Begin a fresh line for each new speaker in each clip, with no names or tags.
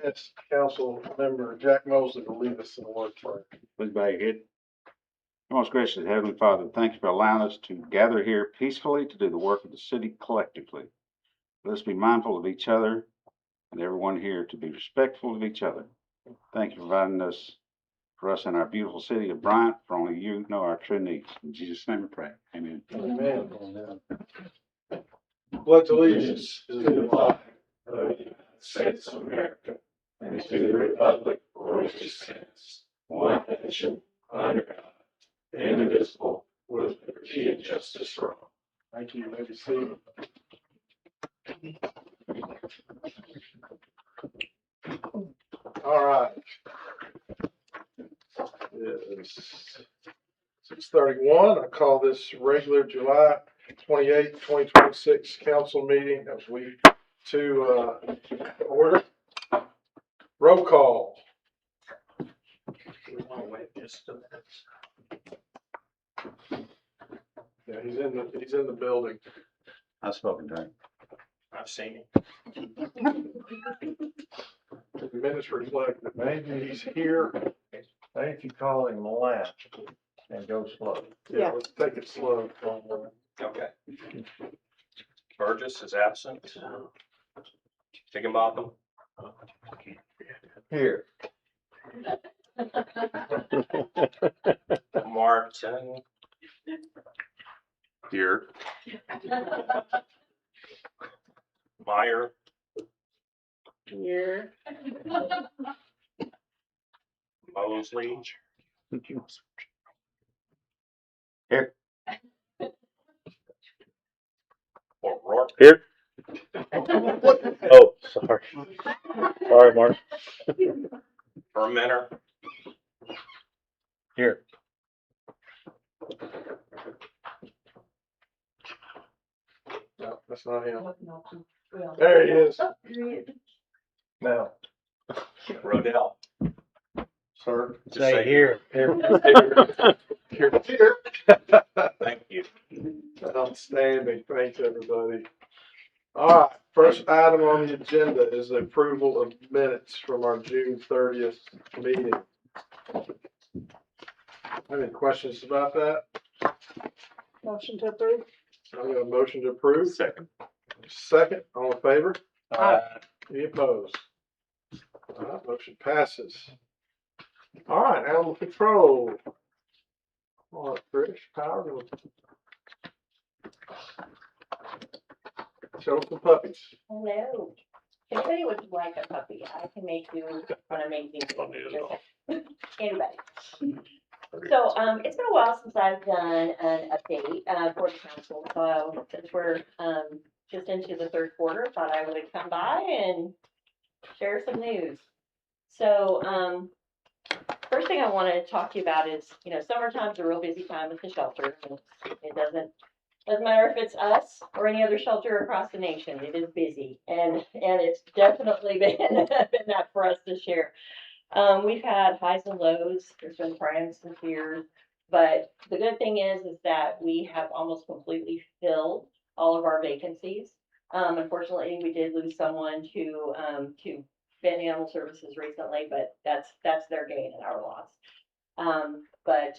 Yes, Council Member Jack Mosley will lead us in the word prayer.
Please bow your head. Most gracious Heavenly Father, thank you for allowing us to gather here peacefully to do the work of the city collectively. Let us be mindful of each other and everyone here to be respectful of each other. Thank you for providing us for us in our beautiful city of Bryant, for only you know our true needs. In Jesus' name we pray. Amen.
Amen. Pledge allegiance to the flag of the United States of America and to the republic for which it stands, one nation, under God, indivisible, with liberty and justice for all. Thank you. May be seated. All right. It's 6:31. I call this regular July 28th, 2026 council meeting of week 2 order. Roll call. We want to wait just a minute. Yeah, he's in the building.
I've spoken to him.
I've seen him. The minutes reflect that maybe he's here.
Maybe if you call him left and go slow.
Yeah, let's take it slow.
Okay. Burgess is absent. Higginbotham.
Here.
Martin.
Here.
Meyer.
Here.
Mosley.
Here.
O'Rourke.
Here. Oh, sorry. Sorry, Mark.
Fermenter.
Here.
No, that's not him. There he is.
Now.
Rodell.
Sir.
Just say
Here.
Here.
Thank you.
Outstanding. Thanks, everybody. All right. First item on the agenda is the approval of minutes from our June 30th meeting. Any questions about that?
Motion to approve.
I got a motion to approve.
Second.
Second, all in favor?
Aye.
Any opposed? All right, motion passes. All right, animal control. All right, Trish, Power. Show us the puppies.
Hello. If anybody would like a puppy, I can make you an amazing anybody. So it's been a while since I've done an update for the council. So since we're just into the third quarter, thought I would come by and share some news. So first thing I want to talk to you about is, summertime's a real busy time at the shelter. It doesn't matter if it's us or any other shelter across the nation. It is busy, and it's definitely been that for us this year. We've had highs and lows. There's been triumphs and fears, but the good thing is that we have almost completely filled all of our vacancies. Unfortunately, we did lose someone to Bend Animal Services recently, but that's their gain and our loss. But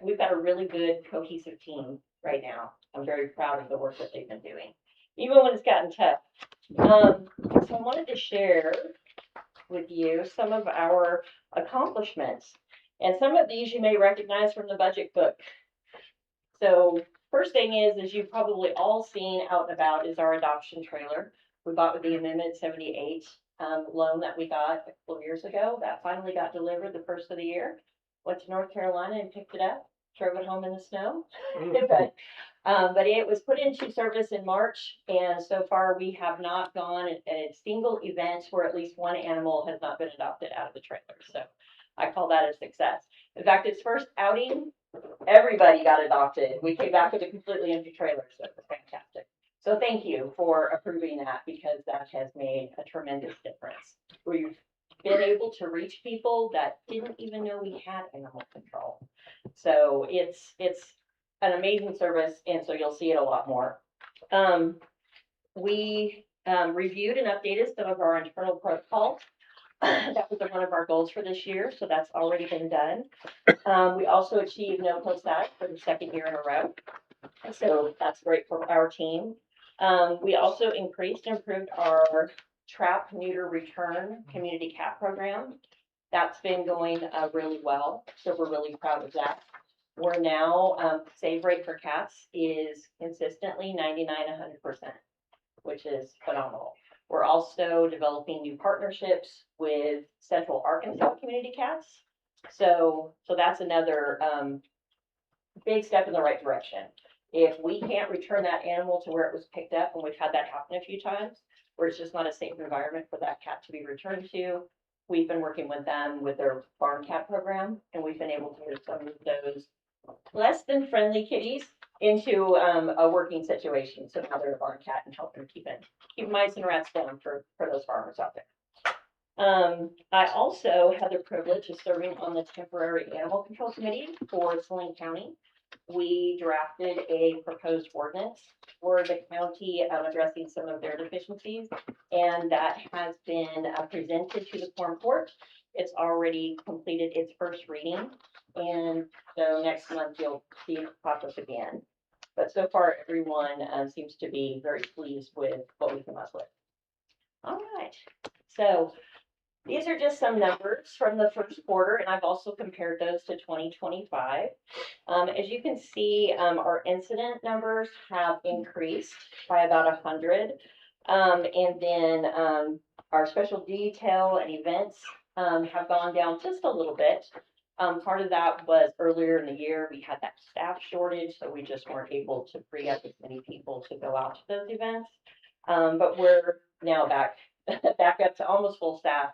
we've got a really good cohesive team right now. I'm very proud of the work that they've been doing, even when it's gotten tough. So I wanted to share with you some of our accomplishments, and some of these you may recognize from the budget book. So first thing is you've probably all seen out and about, is our adoption trailer we bought with the Amendment 78 loan that we got a couple of years ago. That finally got delivered the first of the year. Went to North Carolina and picked it up, drove it home in the snow. But it was put into service in March, and so far we have not gone at a single event where at least one animal has not been adopted out of the trailer. So I call that a success. In fact, its first outing, everybody got adopted. We came back with a completely empty trailer, so it was fantastic. So thank you for approving that, because that has made a tremendous difference. We've been able to reach people that didn't even know we had animal control. So it's an amazing service, and so you'll see it a lot more. We reviewed and updated some of our internal protocols. That was one of our goals for this year, so that's already been done. We also achieved no post-act for the second year in a row. So that's great for our team. We also increased and improved our trap, neuter, return community cat program. That's been going really well, so we're really proud of that. We're now, save rate for cats is consistently 99, 100%, which is phenomenal. We're also developing new partnerships with Central Arkansas community cats. So that's another big step in the right direction. If we can't return that animal to where it was picked up, and we've had that happen a few times, where it's just not a safe environment for that cat to be returned to, we've been working with them with their barn cat program, and we've been able to move some of those less than friendly kitties into a working situation. So now they're a barn cat and help them keep mice and rats down for those farmers out there. I also had the privilege of serving on the temporary animal control committee for Saline County. We drafted a proposed ordinance for the county addressing some of their deficiencies, and that has been presented to the quorum court. It's already completed its first reading, and so next month you'll see it pop up again. But so far, everyone seems to be very pleased with what we come up with. All right, so these are just some numbers from the first quarter, and I've also compared those to 2025. As you can see, our incident numbers have increased by about 100. And then our special detail and events have gone down just a little bit. Part of that was earlier in the year, we had that staff shortage, so we just weren't able to free up as many people to go out to those events. But we're now back up to almost full staff,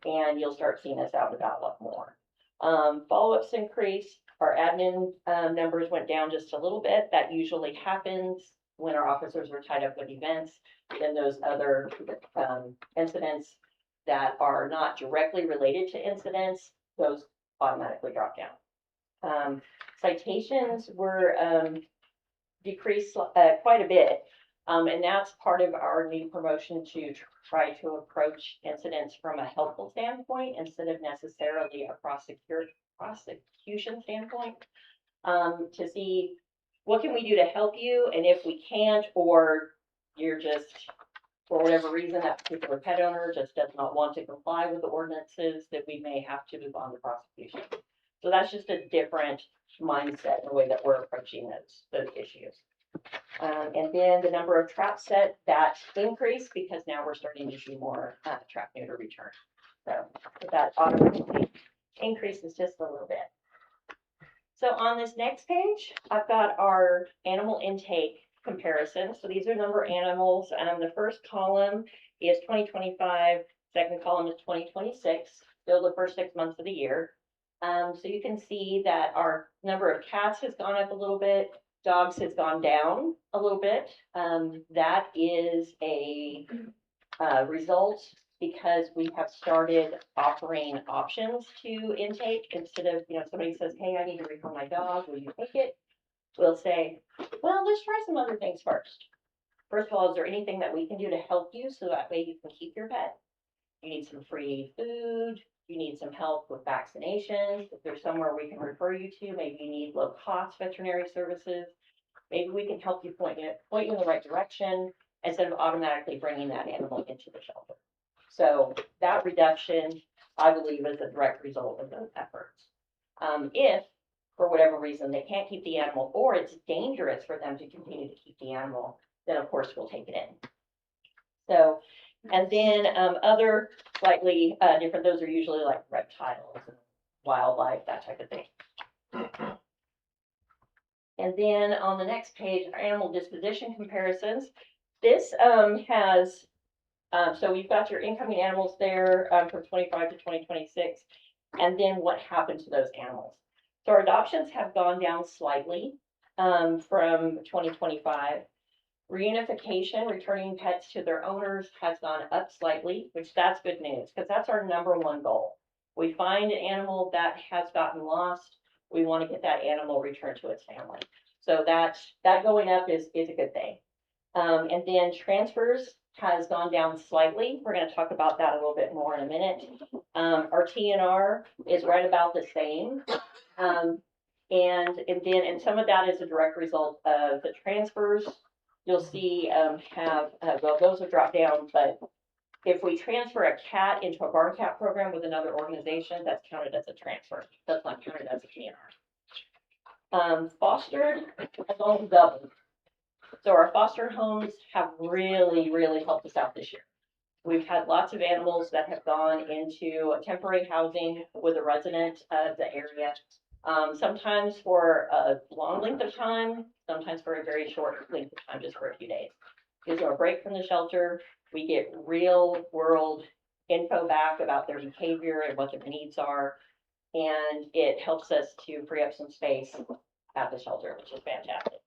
and you'll start seeing us out and about a lot more. Follow-ups increased. Our admin numbers went down just a little bit. That usually happens when our officers are tied up with events. Then those other incidents that are not directly related to incidents, those automatically drop down. Citations were decreased quite a bit. And that's part of our new promotion to try to approach incidents from a helpful standpoint instead of necessarily a prosecution standpoint, to see what can we do to help you, and if we can't, or you're just, for whatever reason, that particular pet owner just does not want to comply with the ordinances, that we may have to move on to prosecution. So that's just a different mindset, the way that we're approaching those issues. And then the number of traps set, that increased because now we're starting to do more trap neuter return. So that automatically increases just a little bit. So on this next page, I've got our animal intake comparison. So these are number of animals. The first column is 2025, second column is 2026, still the first 6 months of the year. So you can see that our number of cats has gone up a little bit. Dogs has gone down a little bit. That is a result because we have started offering options to intake instead of, somebody says, hey, I need to recall my dog, will you take it? We'll say, well, let's try some other things first. First of all, is there anything that we can do to help you so that way you can keep your pet? You need some free food. You need some help with vaccinations. If there's somewhere we can refer you to, maybe you need low cost veterinary services. Maybe we can help you point you in the right direction instead of automatically bringing that animal into the shelter. So that reduction, I believe, is a direct result of those efforts. If for whatever reason they can't keep the animal, or it's dangerous for them to continue to keep the animal, then of course we'll take it in. So, and then other slightly different, those are usually like reptiles and wildlife, that type of thing. And then on the next page, our animal disposition comparisons. This has, so we've got your incoming animals there from 25 to 2026, and then what happened to those animals. So our adoptions have gone down slightly from 2025. Reunification, returning pets to their owners, has gone up slightly, which that's good news because that's our number one goal. We find an animal that has gotten lost, we want to get that animal returned to its family. So that going up is a good thing. And then transfers has gone down slightly. We're gonna talk about that a little bit more in a minute. Our TNR is right about the same. And some of that is a direct result of the transfers. You'll see, well, those have dropped down, but if we transfer a cat into a barn cat program with another organization, that's counted as a transfer. That's not counted as a TNR. Fostered has only doubled. So our foster homes have really, really helped us out this year. We've had lots of animals that have gone into temporary housing with a resident of the area. Sometimes for a long length of time, sometimes for a very short length of time, just for a few days. Gives them a break from the shelter. We get real world info back about their behavior and what their needs are. And it helps us to free up some space at the shelter, which is fantastic.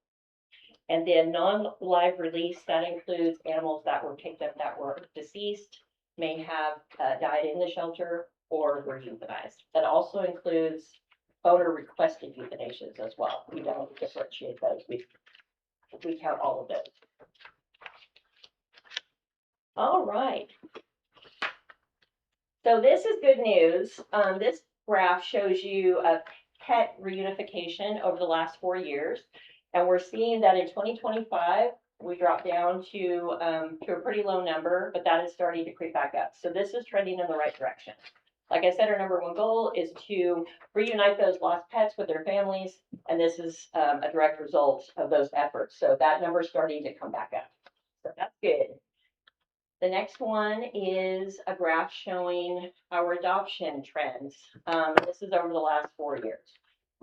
And then non-live release, that includes animals that were picked up that were deceased, may have died in the shelter, or were euthanized. That also includes owner requested euthanasias as well. We don't differentiate those. We count all of those. All right. So this is good news. This graph shows you a pet reunification over the last 4 years. And we're seeing that in 2025, we dropped down to a pretty low number, but that is starting to creep back up. So this is trending in the right direction. Like I said, our number one goal is to reunite those lost pets with their families, and this is a direct result of those efforts. So that number is starting to come back up. So that's good. The next one is a graph showing our adoption trends. This is over the last 4 years.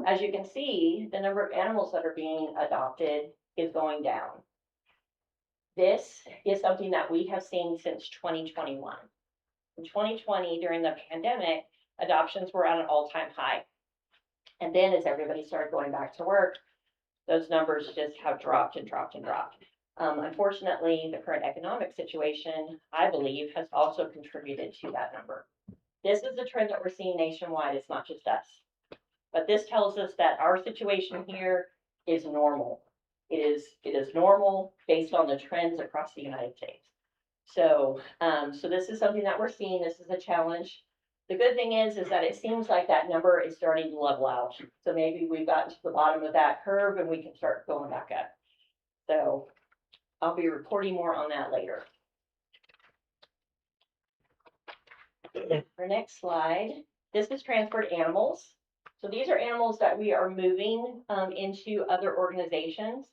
As you can see, the number of animals that are being adopted is going down. This is something that we have seen since 2021. In 2020, during the pandemic, adoptions were at an all-time high. And then as everybody started going back to work, those numbers just have dropped and dropped and dropped. Unfortunately, the current economic situation, I believe, has also contributed to that number. This is a trend that we're seeing nationwide. It's not just us. But this tells us that our situation here is normal. It is normal based on the trends across the United States. So this is something that we're seeing. This is a challenge. The good thing is that it seems like that number is starting to level out. So maybe we've gotten to the bottom of that curve and we can start going back up. So I'll be reporting more on that later. Our next slide. This is transferred animals. So these are animals that we are moving into other organizations.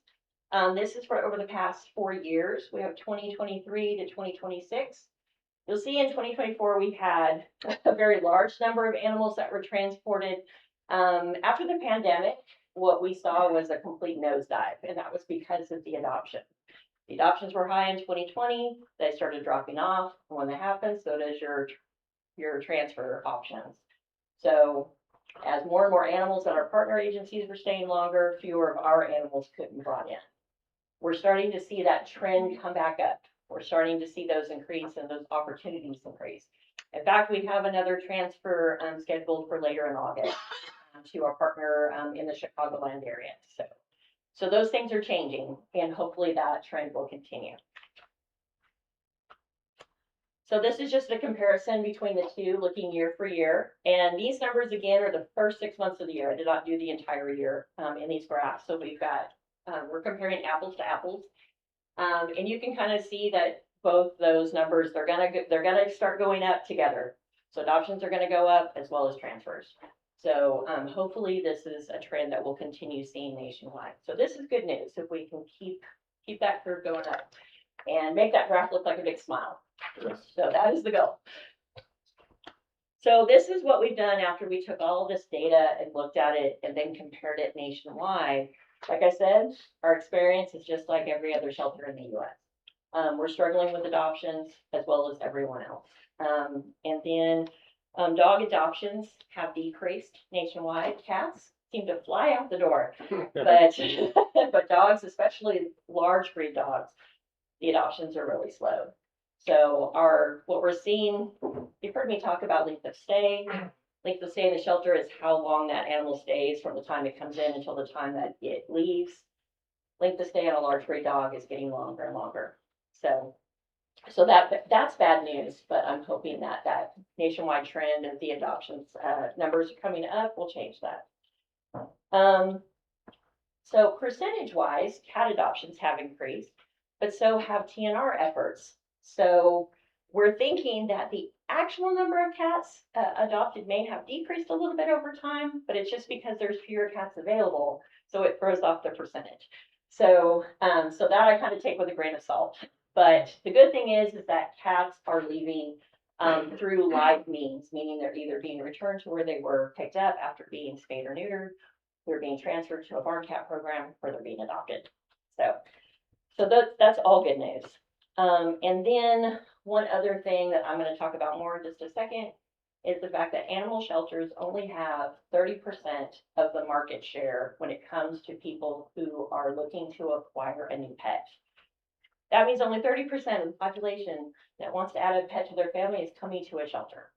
This is for over the past 4 years. We have 2023 to 2026. You'll see in 2024, we had a very large number of animals that were transported. After the pandemic, what we saw was a complete nosedive, and that was because of the adoption. The adoptions were high in 2020. They started dropping off. And when that happens, so does your transfer options. So as more and more animals at our partner agencies were staying longer, fewer of our animals could be brought in. We're starting to see that trend come back up. We're starting to see those increase and those opportunities increase. In fact, we have another transfer scheduled for later in August to our partner in the Chicagoland area. So those things are changing, and hopefully that trend will continue. So this is just a comparison between the two, looking year for year. And these numbers, again, are the first 6 months of the year. I did not do the entire year in these graphs. So we've got, we're comparing apples to apples. And you can kind of see that both those numbers, they're gonna start going up together. So adoptions are gonna go up as well as transfers. So hopefully this is a trend that we'll continue seeing nationwide. So this is good news if we can keep that curve going up and make that graph look like a big smile. So that is the goal. So this is what we've done after we took all this data and looked at it and then compared it nationwide. Like I said, our experience is just like every other shelter in the US. We're struggling with adoptions as well as everyone else. And then dog adoptions have decreased nationwide. Cats seem to fly out the door, but dogs, especially large breed dogs, the adoptions are really slow. So what we're seeing, you've heard me talk about length of stay. Length of stay in the shelter is how long that animal stays from the time it comes in until the time that it leaves. Length of stay on a large breed dog is getting longer and longer. So So that's bad news, but I'm hoping that that nationwide trend of the adoptions numbers are coming up will change that. So percentage wise, cat adoptions have increased, but so have TNR efforts. So we're thinking that the actual number of cats adopted may have decreased a little bit over time, but it's just because there's fewer cats available, so it throws off the percentage. So, so that I kind of take with a grain of salt. But the good thing is that cats are leaving through live means, meaning they're either being returned to where they were picked up after being spayed or neutered, they're being transferred to a barn cat program, or they're being adopted. So that's all good news. And then one other thing that I'm going to talk about more in just a second is the fact that animal shelters only have 30% of the market share when it comes to people who are looking to acquire a new pet. That means only 30% of the population that wants to add a pet to their family is coming to a shelter.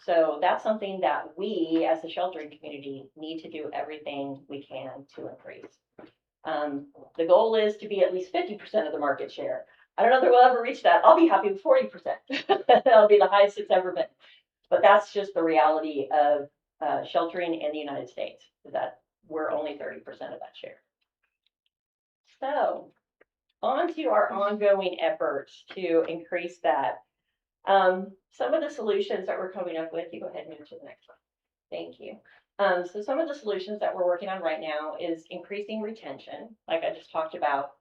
So that's something that we, as the sheltering community, need to do everything we can to increase. The goal is to be at least 50% of the market share. I don't know that we'll ever reach that. I'll be happy with 40%. That'll be the highest it's ever been. But that's just the reality of sheltering in the United States, is that we're only 30% of that share. So on to our ongoing efforts to increase that. Some of the solutions that we're coming up with, you go ahead and move to the next one. Thank you. So some of the solutions that we're working on right now is increasing retention, like I just talked about.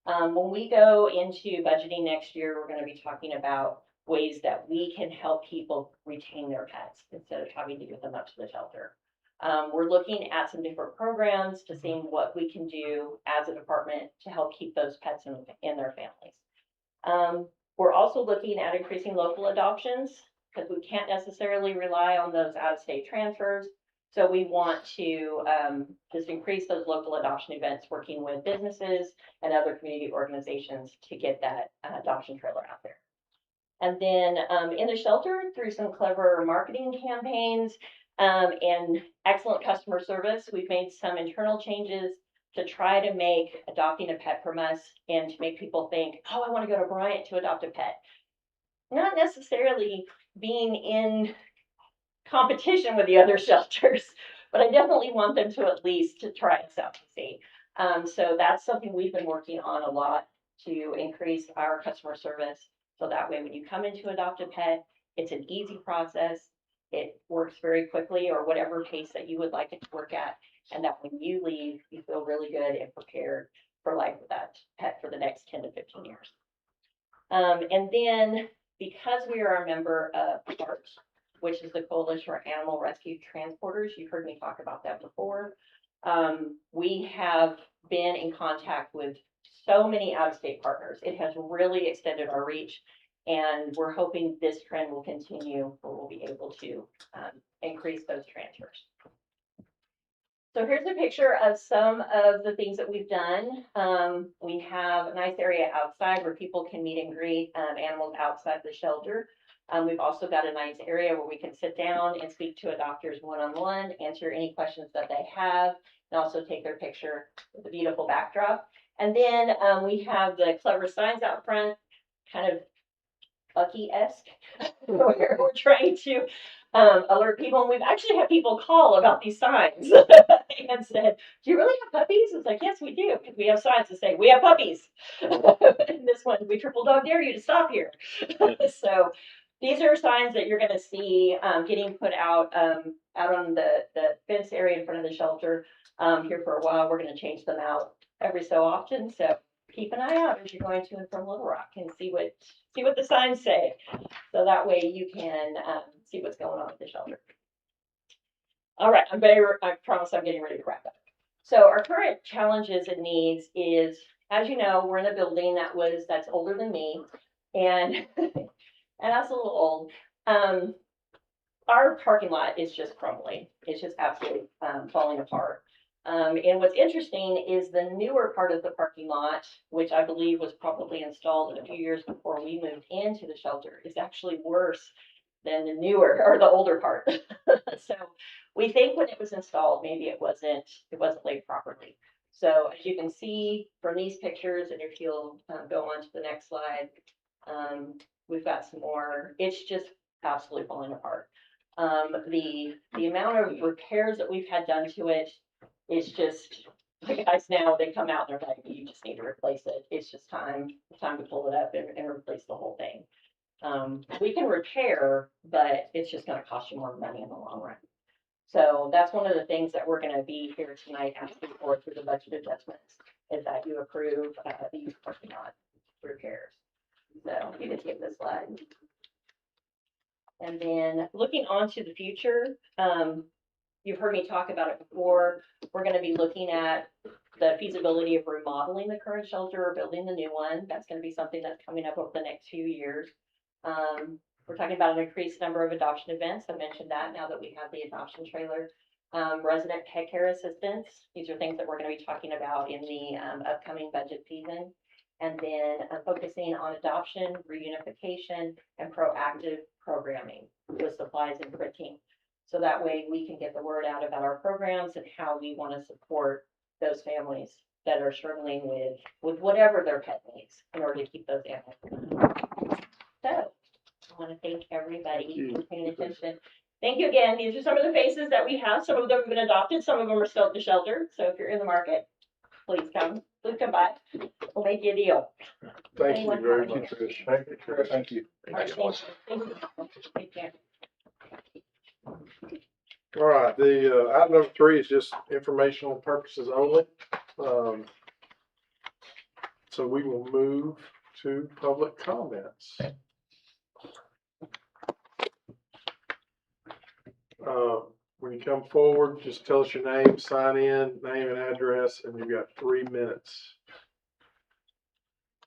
When we go into budgeting next year, we're going to be talking about ways that we can help people retain their pets instead of having to give them up to the shelter. We're looking at some different programs to see what we can do as a department to help keep those pets in their families. We're also looking at increasing local adoptions because we can't necessarily rely on those out-of-state transfers. So we want to just increase those local adoption events, working with businesses and other community organizations to get that adoption trailer out there. And then in the shelter, through some clever marketing campaigns and excellent customer service, we've made some internal changes to try to make adopting a pet from us and to make people think, oh, I want to go to Bryant to adopt a pet. Not necessarily being in competition with the other shelters, but I definitely want them to at least to try us out and see. So that's something we've been working on a lot to increase our customer service. So that way, when you come in to adopt a pet, it's an easy process. It works very quickly, or whatever pace that you would like it to work at. And that when you leave, you feel really good and prepared for life with that pet for the next 10 to 15 years. And then because we are a member of CART, which is the Coalition for Animal Rescue Transporters, you've heard me talk about that before. We have been in contact with so many out-of-state partners. It has really extended our reach, and we're hoping this trend will continue, or we'll be able to increase those transfers. So here's a picture of some of the things that we've done. We have a nice area outside where people can meet and greet animals outside the shelter. We've also got a nice area where we can sit down and speak to adopters one-on-one, answer any questions that they have, and also take their picture with a beautiful backdrop. And then we have the clever signs out front, kind of Bucky-esque, where we're trying to alert people. And we've actually had people call about these signs and said, do you really have puppies? It's like, yes, we do, because we have signs that say, we have puppies. And this one, we triple dog dare you to stop here. So these are signs that you're going to see getting put out on the fence area in front of the shelter here for a while. We're going to change them out every so often. So keep an eye out as you're going to and from Little Rock and see what the signs say. So that way you can see what's going on at the shelter. All right, I promise I'm getting ready to wrap up. So our current challenges and needs is, as you know, we're in a building that's older than me, and and that's a little old. Our parking lot is just crumbling. It's just absolutely falling apart. And what's interesting is the newer part of the parking lot, which I believe was probably installed a few years before we moved into the shelter, is actually worse than the newer or the older part. So we think when it was installed, maybe it wasn't laid properly. So as you can see from these pictures, and if you'll go on to the next slide, We've got some more. It's just absolutely falling apart. The amount of repairs that we've had done to it is just, the guys now, they come out and they're like, you just need to replace it. It's just time to pull it up and replace the whole thing. We can repair, but it's just gonna cost you more money in the long run. So that's one of the things that we're gonna be here tonight asking for through the budget adjustments, is that you approve, these parking lot repairs. So you can skip this slide. And then looking on to the future, you've heard me talk about it before. We're gonna be looking at the feasibility of remodeling the current shelter or building the new one. That's gonna be something that's coming up over the next few years. We're talking about an increased number of adoption events. I mentioned that now that we have the adoption trailer. Resident pet care assistance. These are things that we're gonna be talking about in the upcoming budget season. And then focusing on adoption, reunification, and proactive programming with supplies and printing. So that way we can get the word out about our programs and how we want to support those families that are struggling with whatever their pet needs in order to keep those animals. So I want to thank everybody for paying attention. Thank you again. These are some of the faces that we have. Some of them have been adopted. Some of them are still at the shelter. So if you're in the market, please come by. We'll make you a deal.
Thank you
Anyone
very
have any
much.
questions?
Thank you, Trish. Thank you.
All right, thank you. Take care.
All right, the item number 3 is just informational purposes only. So we will move to public comments. When you come forward, just tell us your name, sign in, name and address, and you've got 3 minutes.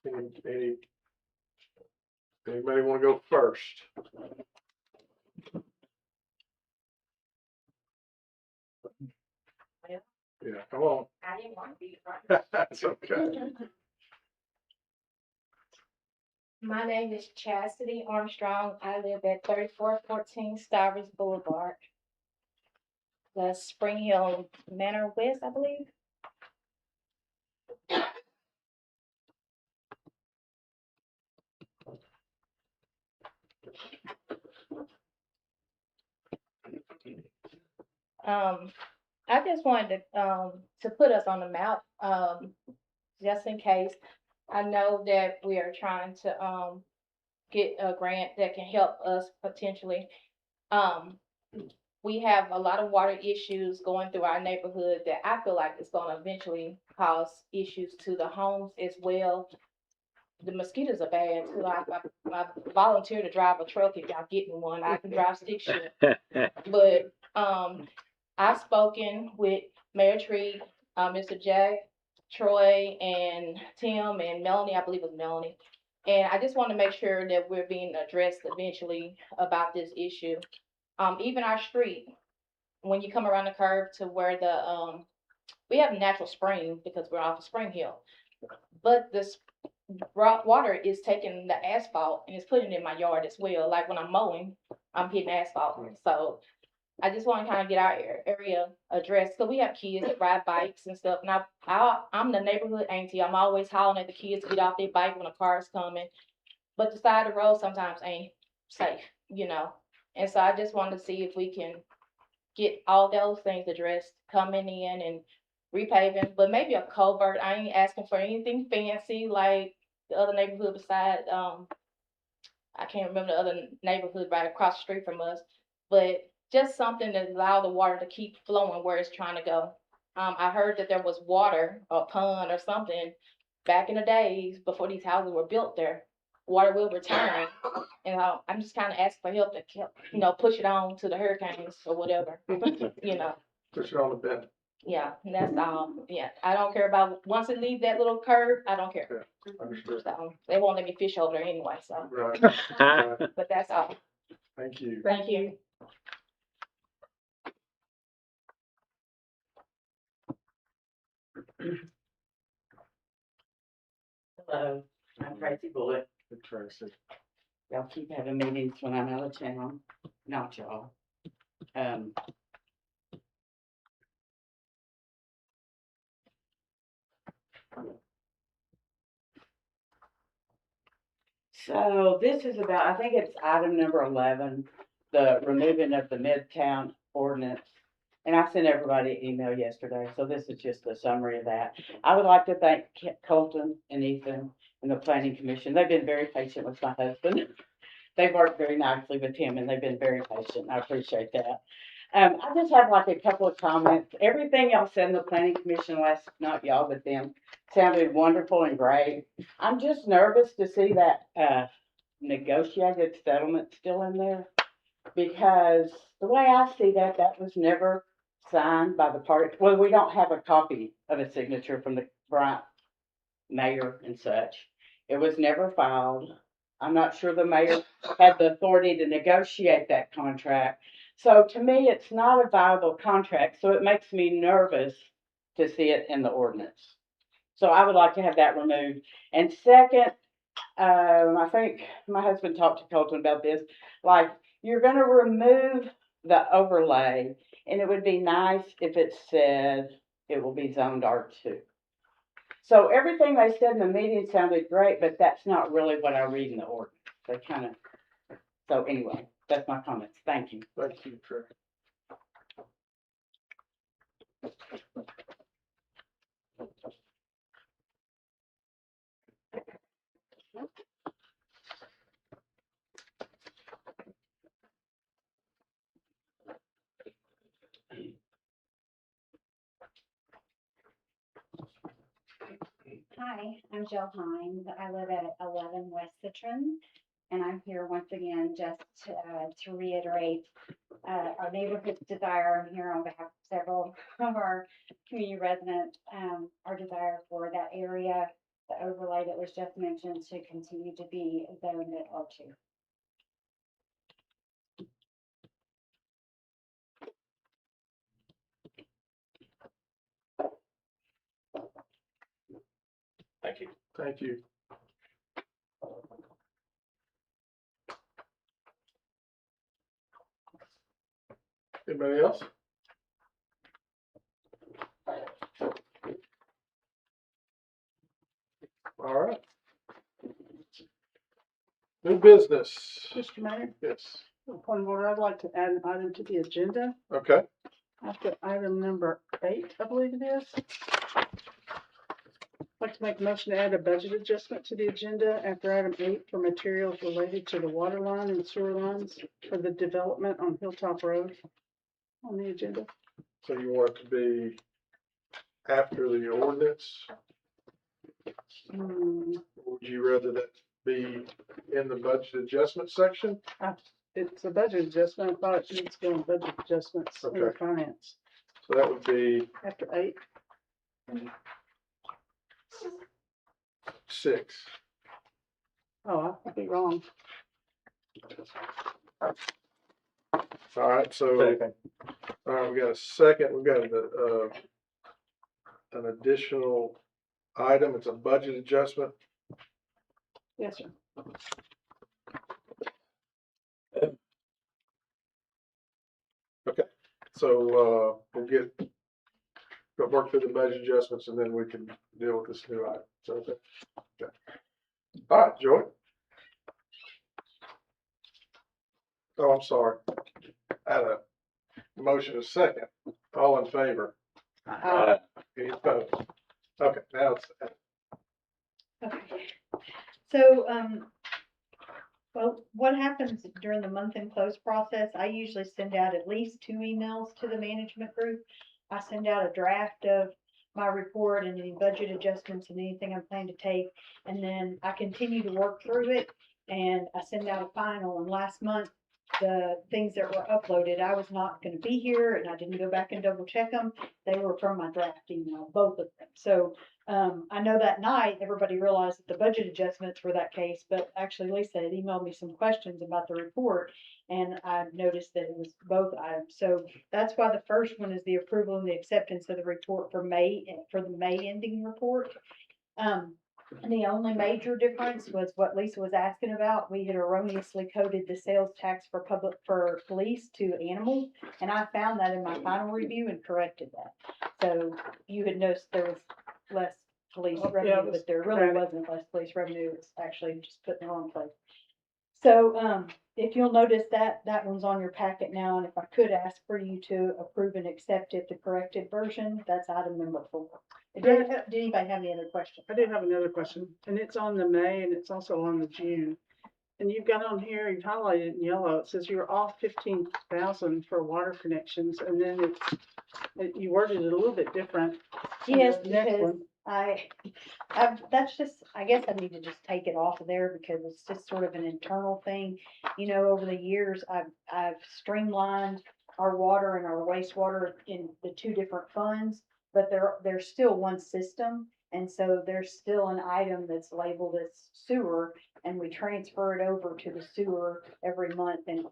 Anybody want to go first? Yeah, come on.
I didn't want to be
That's okay.
My name is Chastity Armstrong. I live at 3414 Stivers Boulevard. The Spring Hill Manor West, I believe. I just wanted to put us on the map, just in case. I know that we are trying to get a grant that can help us potentially. We have a lot of water issues going through our neighborhood that I feel like it's gonna eventually cause issues to the homes as well. The mosquitoes are bad too. I volunteer to drive a truck if y'all get me one. I can drive stick shift. But I've spoken with Mayor Tree, Mr. Jack, Troy, and Tim, and Melanie. I believe it was Melanie. And I just want to make sure that we're being addressed eventually about this issue. Even our street, when you come around the curve to where we have a natural spring because we're off of Spring Hill, but this water is taking the asphalt and it's putting it in my yard as well. Like when I'm mowing, I'm hitting asphalt. So I just want to kind of get our area addressed because we have kids that ride bikes and stuff. And I'm the neighborhood auntie. I'm always hollering at the kids to get off their bike when a car is coming. But the side of the road sometimes ain't safe, you know. And so I just wanted to see if we can get all those things addressed, coming in and repaving, but maybe a culvert. I ain't asking for anything fancy like the other neighborhood beside, I can't remember the other neighborhood right across the street from us, but just something that allow the water to keep flowing where it's trying to go. I heard that there was water, a pond or something back in the days before these houses were built there. Water will return, and I'm just kind of asking for help to, push it on to the hurricanes or whatever,
Push it on the bed.
Yeah, and that's all. Yeah, I don't care about once it leaves that little curve, I don't care.
Yeah, understood.
So they won't let me fish over there anyway. So,
Right. Right.
but that's all.
Thank you.
Thank you.
Hello, I'm Tracy Bullock.
Good, Tracy.
Y'all keep having meetings when I'm out of town. Not y'all. So this is about, I think it's item number 11, the removing of the Midtown ordinance. And I sent everybody an email yesterday, so this is just a summary of that. I would like to thank Colton and Ethan and the planning commission. They've been very patient with my husband. They've worked very nicely with him and they've been very patient. I appreciate that. I just have like a couple of comments. Everything y'all said in the planning commission last, not y'all, but them, sounded wonderful and great. I'm just nervous to see that, negotiated settlement still in there. Because the way I see that, that was never signed by the party. Well, we don't have a copy of a signature from the Bryant mayor and such. It was never filed. I'm not sure the mayor had the authority to negotiate that contract. So to me, it's not a viable contract, so it makes me nervous to see it in the ordinance. So I would like to have that removed. And second, I think my husband talked to Colton about this, like, you're gonna remove the overlay, and it would be nice if it said it will be zoned R2. So everything they said in the meeting sounded great, but that's not really what I read in the ordinance. They kind of, so anyway, that's my comments. Thank you.
Thank you, Trey.
Hi, I'm Jill Hines. I live at 11 West Citron, and I'm here once again just to reiterate our neighborhood's desire. I'm here on behalf of several of our community residents, our desire for that area, the overlay that was just mentioned, to continue to be zoned at R2.
Thank you.
Thank you. Anybody else? All right. New business.
Mr. Mayor,
Yes.
point of order, I'd like to add an item to the agenda
Okay.
after item number 8, I believe it is. I'd like to make a motion to add a budget adjustment to the agenda after item 8 for materials related to the water line and sewer lines for the development on Hilltop Road on the agenda.
So you want it to be after the ordinance? Would you rather that be in the budget adjustment section?
It's a budget adjustment. I thought it needs to go in budget adjustments under
Okay.
finance
So that would be
after 8.
6.
Oh, I could be wrong.
All right, so, all right, we got a second, we got an additional item, it's a budget adjustment.
Yes, sir.
Okay, so, we'll work through the budget adjustments and then we can deal with this new item. So, okay. Okay. All right, Joy. Oh, I'm sorry. I had a motion a second. All in favor? Any opposed? Okay, now it's,
Okay. So, well, what happens during the month end close process, I usually send out at least 2 emails to the management group. I send out a draft of my report and any budget adjustments and anything I'm planning to take. And then I continue to work through it and I send out a final. And last month, the things that were uploaded, I was not going to be here and I didn't go back and double check them. They were from my draft email, both of them. So I know that night everybody realized that the budget adjustments were that case, but actually Lisa had emailed me some questions about the report and I noticed that it was both items. So that's why the first one is the approval and the acceptance of the report for May, for the May ending report. And the only major difference was what Lisa was asking about. We had erroneously coded the sales tax for police to animals, and I found that in my final review and corrected that. So you had noticed there was less police
Oh, yeah,
revenue,
it was
but there really
credit.
wasn't less police revenue, it's actually just put in the wrong place. So, if you'll notice that, that one's on your packet now, and if I could ask for you to approve and accept it, the corrected version, that's item number 4. Did anybody have any other questions?
I did have another question, and it's on the May and it's also on the June. And you've got on here, you've highlighted in yellow, it says you're off 15,000 for water connections, and then you worded it a little bit different. in
Yes,
the next
because
one.
that's just, I guess I need to just take it off of there because it's just sort of an internal thing. You know, over the years, I've streamlined our water and our wastewater in the 2 different funds, but they're still one system. And so there's still an item that's labeled as sewer, and we transfer it over to the sewer every month. And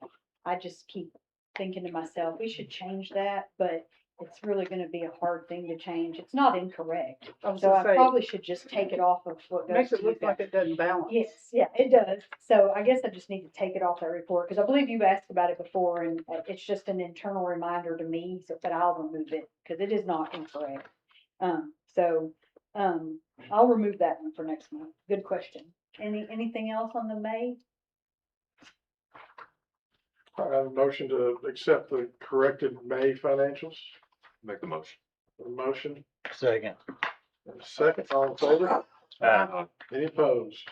I just keep thinking to myself, we should change that, but it's really gonna be a hard thing to change. It's not incorrect.
I was
So
gonna
I
say,
probably should just take it off of what
it
goes
makes
to
it
you
look like
guys.
it doesn't balance.
Yes, yeah, it does. So I guess I just need to take it off that report, because I believe you've asked about it before, and it's just an internal reminder to me, so that I'll remove it, because it is not incorrect. I'll remove that one for next month. Good question. Anything else on the May?
I have a motion to accept the corrected May financials.
Make the motion.
A motion,
Second.
and a second, all in favor? Any opposed?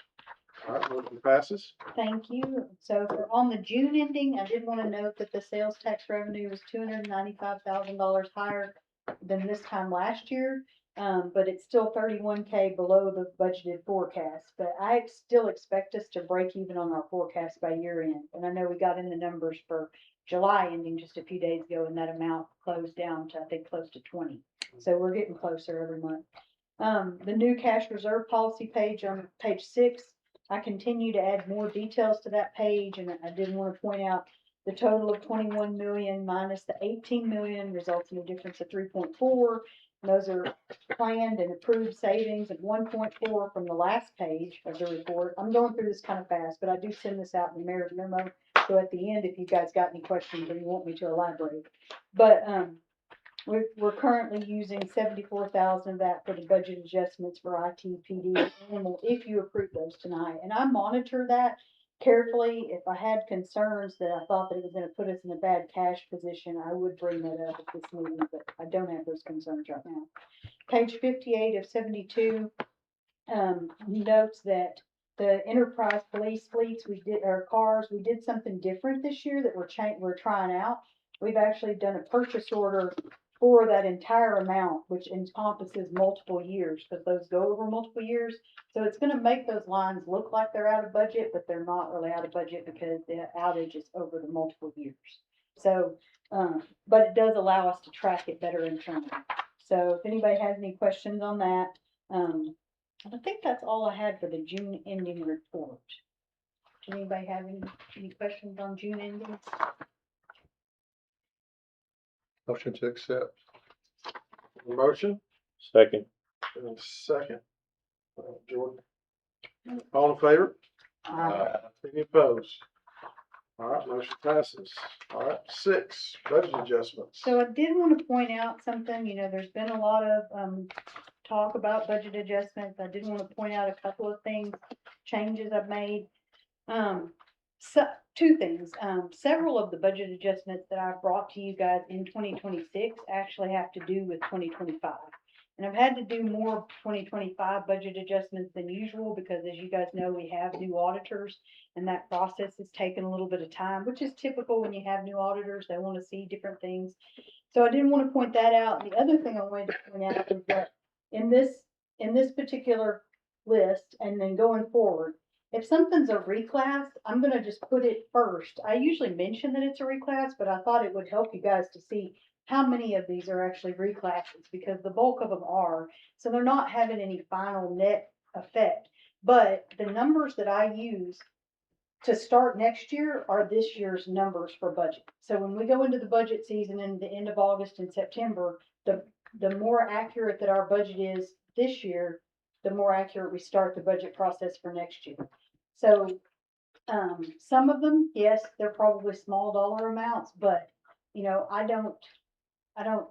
All right, motion passes.
Thank you. So on the June ending, I did want to note that the sales tax revenue was $295,000 higher than this time last year. But it's still 31K below the budgeted forecast, but I still expect us to break even on our forecast by year end. And I know we got in the numbers for July ending just a few days ago, and that amount closed down to, I think, close to 20. So we're getting closer every month. The new cash reserve policy page on page 6, I continue to add more details to that page, and I did want to point out the total of 21 million minus the 18 million results in a difference of 3.4. Those are planned and approved savings of 1.4 from the last page of the report. I'm going through this kind of fast, but I do send this out in the mayor's memo. So at the end, if you guys got any questions or you want me to elaborate, but we're currently using 74,000 of that for the budget adjustments for IT, PD, and animal, if you approve those tonight. And I monitor that carefully. If I had concerns that I thought that it was gonna put us in a bad cash position, I would bring that up at this meeting, but I don't have those concerns right now. Page 58 of 72, notes that the enterprise police fleets, our cars, we did something different this year that we're trying out. We've actually done a purchase order for that entire amount, which encompasses multiple years, because those go over multiple years. So it's gonna make those lines look like they're out of budget, but they're not really out of budget because the outage is over the multiple years. So, but it does allow us to track it better internally. So if anybody has any questions on that, I think that's all I had for the June ending report. Does anybody have any questions on June endings?
Motion to accept. Motion,
Second.
and a second. Jordan. All in favor? Any opposed? All right, motion passes. All right, 6, budget adjustments.
So I did want to point out something, there's been a lot of, talk about budget adjustments. I did want to point out a couple of things, changes I've made. So 2 things, several of the budget adjustments that I've brought to you guys in 2026 actually have to do with 2025. And I've had to do more 2025 budget adjustments than usual because, as you guys know, we have new auditors, and that process has taken a little bit of time, which is typical when you have new auditors. They want to see different things. So I didn't want to point that out. The other thing I wanted to point out is that in this particular list, and then going forward, if something's a reclass, I'm gonna just put it first. I usually mention that it's a reclass, but I thought it would help you guys to see how many of these are actually reclasses, because the bulk of them are. So they're not having any final net effect. But the numbers that I use to start next year are this year's numbers for budget. So when we go into the budget season in the end of August and September, the more accurate that our budget is this year, the more accurate we start the budget process for next year. So, some of them, yes, they're probably small dollar amounts, but, I don't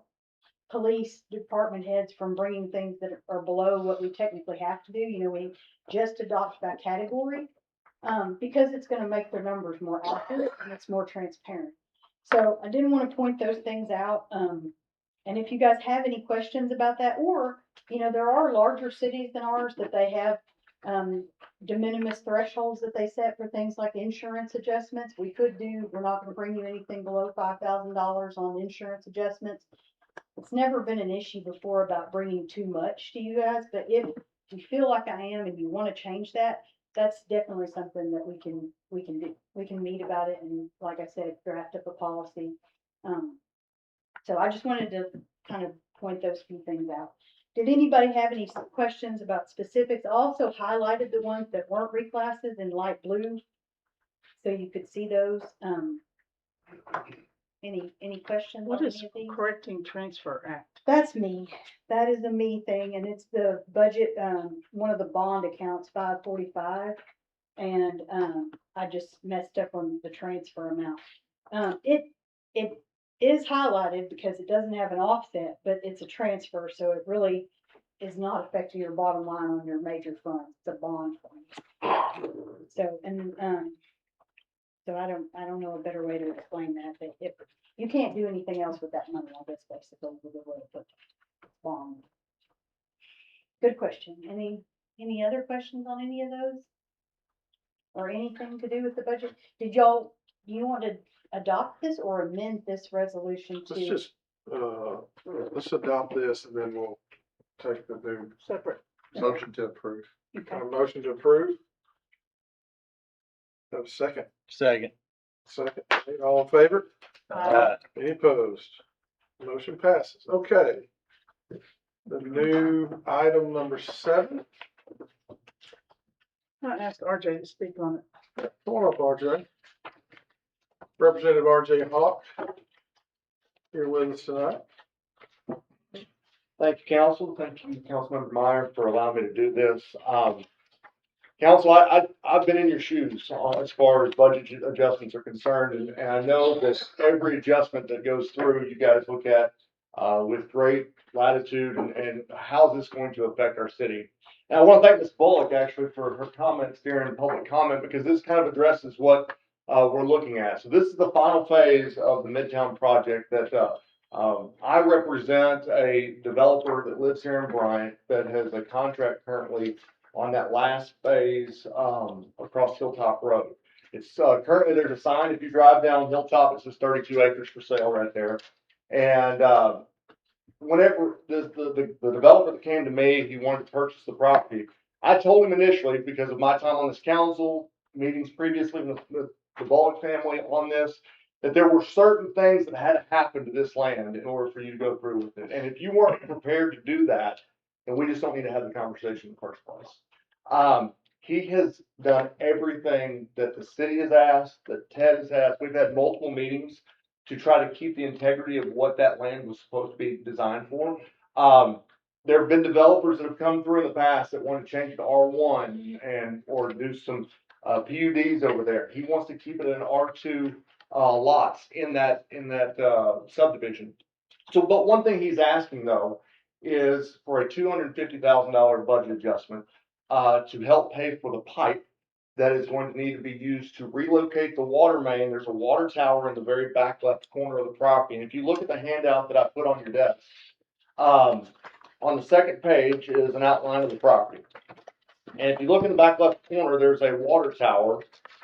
police department heads from bringing things that are below what we technically have to do. You know, we just adopt that category, because it's gonna make their numbers more accurate and it's more transparent. So I didn't want to point those things out. And if you guys have any questions about that, or, you know, there are larger cities than ours that they have, de minimis thresholds that they set for things like insurance adjustments. We're not gonna bring you anything below $5,000 on insurance adjustments. It's never been an issue before about bringing too much to you guys, but if you feel like I am and you wanna change that, that's definitely something that we can do. We can meet about it and, like I said, draft up a policy. So I just wanted to kind of point those few things out. Did anybody have any questions about specifics? I also highlighted the ones that weren't reclasses in light blue, so you could see those. Any questions
What
on
is
any of these?
correcting transfer act?
That's me. That is a me thing, and it's the budget, one of the bond accounts, 545. And, I just messed up on the transfer amount. It is highlighted because it doesn't have an offset, but it's a transfer, so it really is not affecting your bottom line on your major funds. It's a bond fund. So, and, so I don't know a better way to explain that, but if, you can't do anything else with that money, I guess, basically, with the way to put it. Bond. Good question. Any other questions on any of those? Or anything to do with the budget? Do you want to adopt this or amend this resolution
Let's
to
just, let's adopt this and then we'll take the new
Separate.
motion to approve.
okay.
A motion to approve? Have a second?
Second.
Second. All in favor?
Aye.
Any opposed? Motion passes. Okay. The new item number 7.
I asked RJ to speak on it.
Come on up, RJ. Representative RJ Hawk here with us tonight.
Thank you, council. Thank you, Councilmember Meyer, for allowing me to do this. Council, I've been in your shoes as far as budget adjustments are concerned, and I know that every adjustment that goes through, you guys look at with great latitude and how is this going to affect our city. And I want to thank Ms. Bullock actually for her comments during public comment, because this kind of addresses what we're looking at. So this is the final phase of the Midtown project that I represent a developer that lives here in Bryant that has a contract currently on that last phase across Hilltop Road. It's currently, there's a sign if you drive down Hilltop, it says 32 acres for sale right there. And whenever the developer that came to me, he wanted to purchase the property. I told him initially, because of my time on this council, meetings previously with the Bullock family on this, that there were certain things that had to happen to this land in order for you to go through with it. And if you weren't prepared to do that, then we just don't need to have the conversation in the first place. He has done everything that the city has asked, that Ted has asked. We've had multiple meetings to try to keep the integrity of what that land was supposed to be designed for. There have been developers that have come through in the past that want to change it to R1 or do some PUDs over there. He wants to keep it in R2 lots in that subdivision. So, but one thing he's asking though is for a $250,000 budget adjustment to help pay for the pipe that is going to need to be used to relocate the water main. There's a water tower in the very back left corner of the property. And if you look at the handout that I put on your desk, on the second page is an outline of the property. And if you look in the back left corner, there's a water tower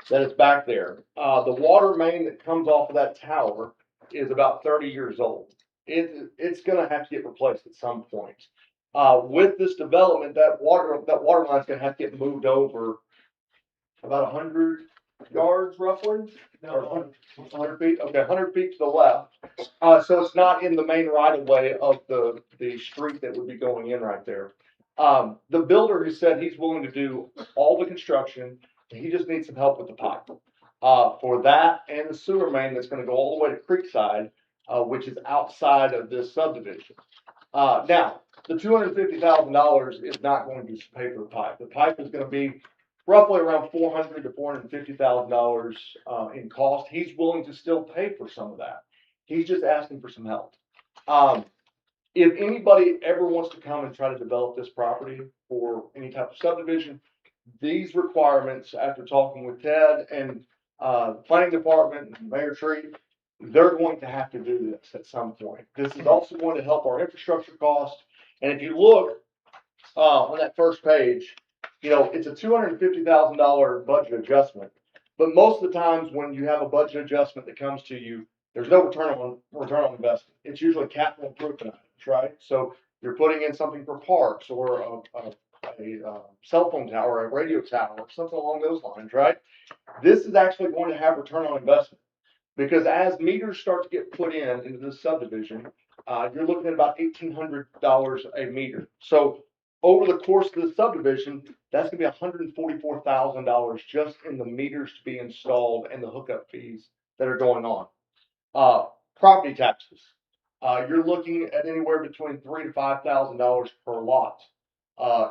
that is back there. The water main that comes off of that tower is about 30 years old. It's going to have to get replaced at some point. With this development, that water line is going to have to get moved over about 100 yards roughly, or 100 feet. Okay, 100 feet to the left. So it's not in the main right of way of the street that would be going in right there. The builder has said he's willing to do all the construction. He just needs some help with the pipe for that and the sewer main that's going to go all the way to Creekside, which is outside of this subdivision. Now, the $250,000 is not going to pay for the pipe. The pipe is going to be roughly around $400,000 to $450,000 in cost. He's willing to still pay for some of that. He's just asking for some help. if anybody ever wants to come and try to develop this property for any type of subdivision, these requirements, after talking with Ted and, the planning department and Mayor Tree, they're going to have to do this at some point. This is also going to help our infrastructure cost. And if you look, on that first page, you know, it's a $250,000 budget adjustment. But most of the times when you have a budget adjustment that comes to you, there's no return on investment. It's usually capital improvement items, right? So you're putting in something for parks or a cell phone tower, a radio tower, or something along those lines, right? This is actually going to have return on investment. Because as meters start to get put in into this subdivision, you're looking at about $1,800 a meter. So over the course of the subdivision, that's gonna be $144,000 just in the meters to be installed and the hookup fees that are going on. Property taxes, you're looking at anywhere between $3,000 to $5,000 per lot,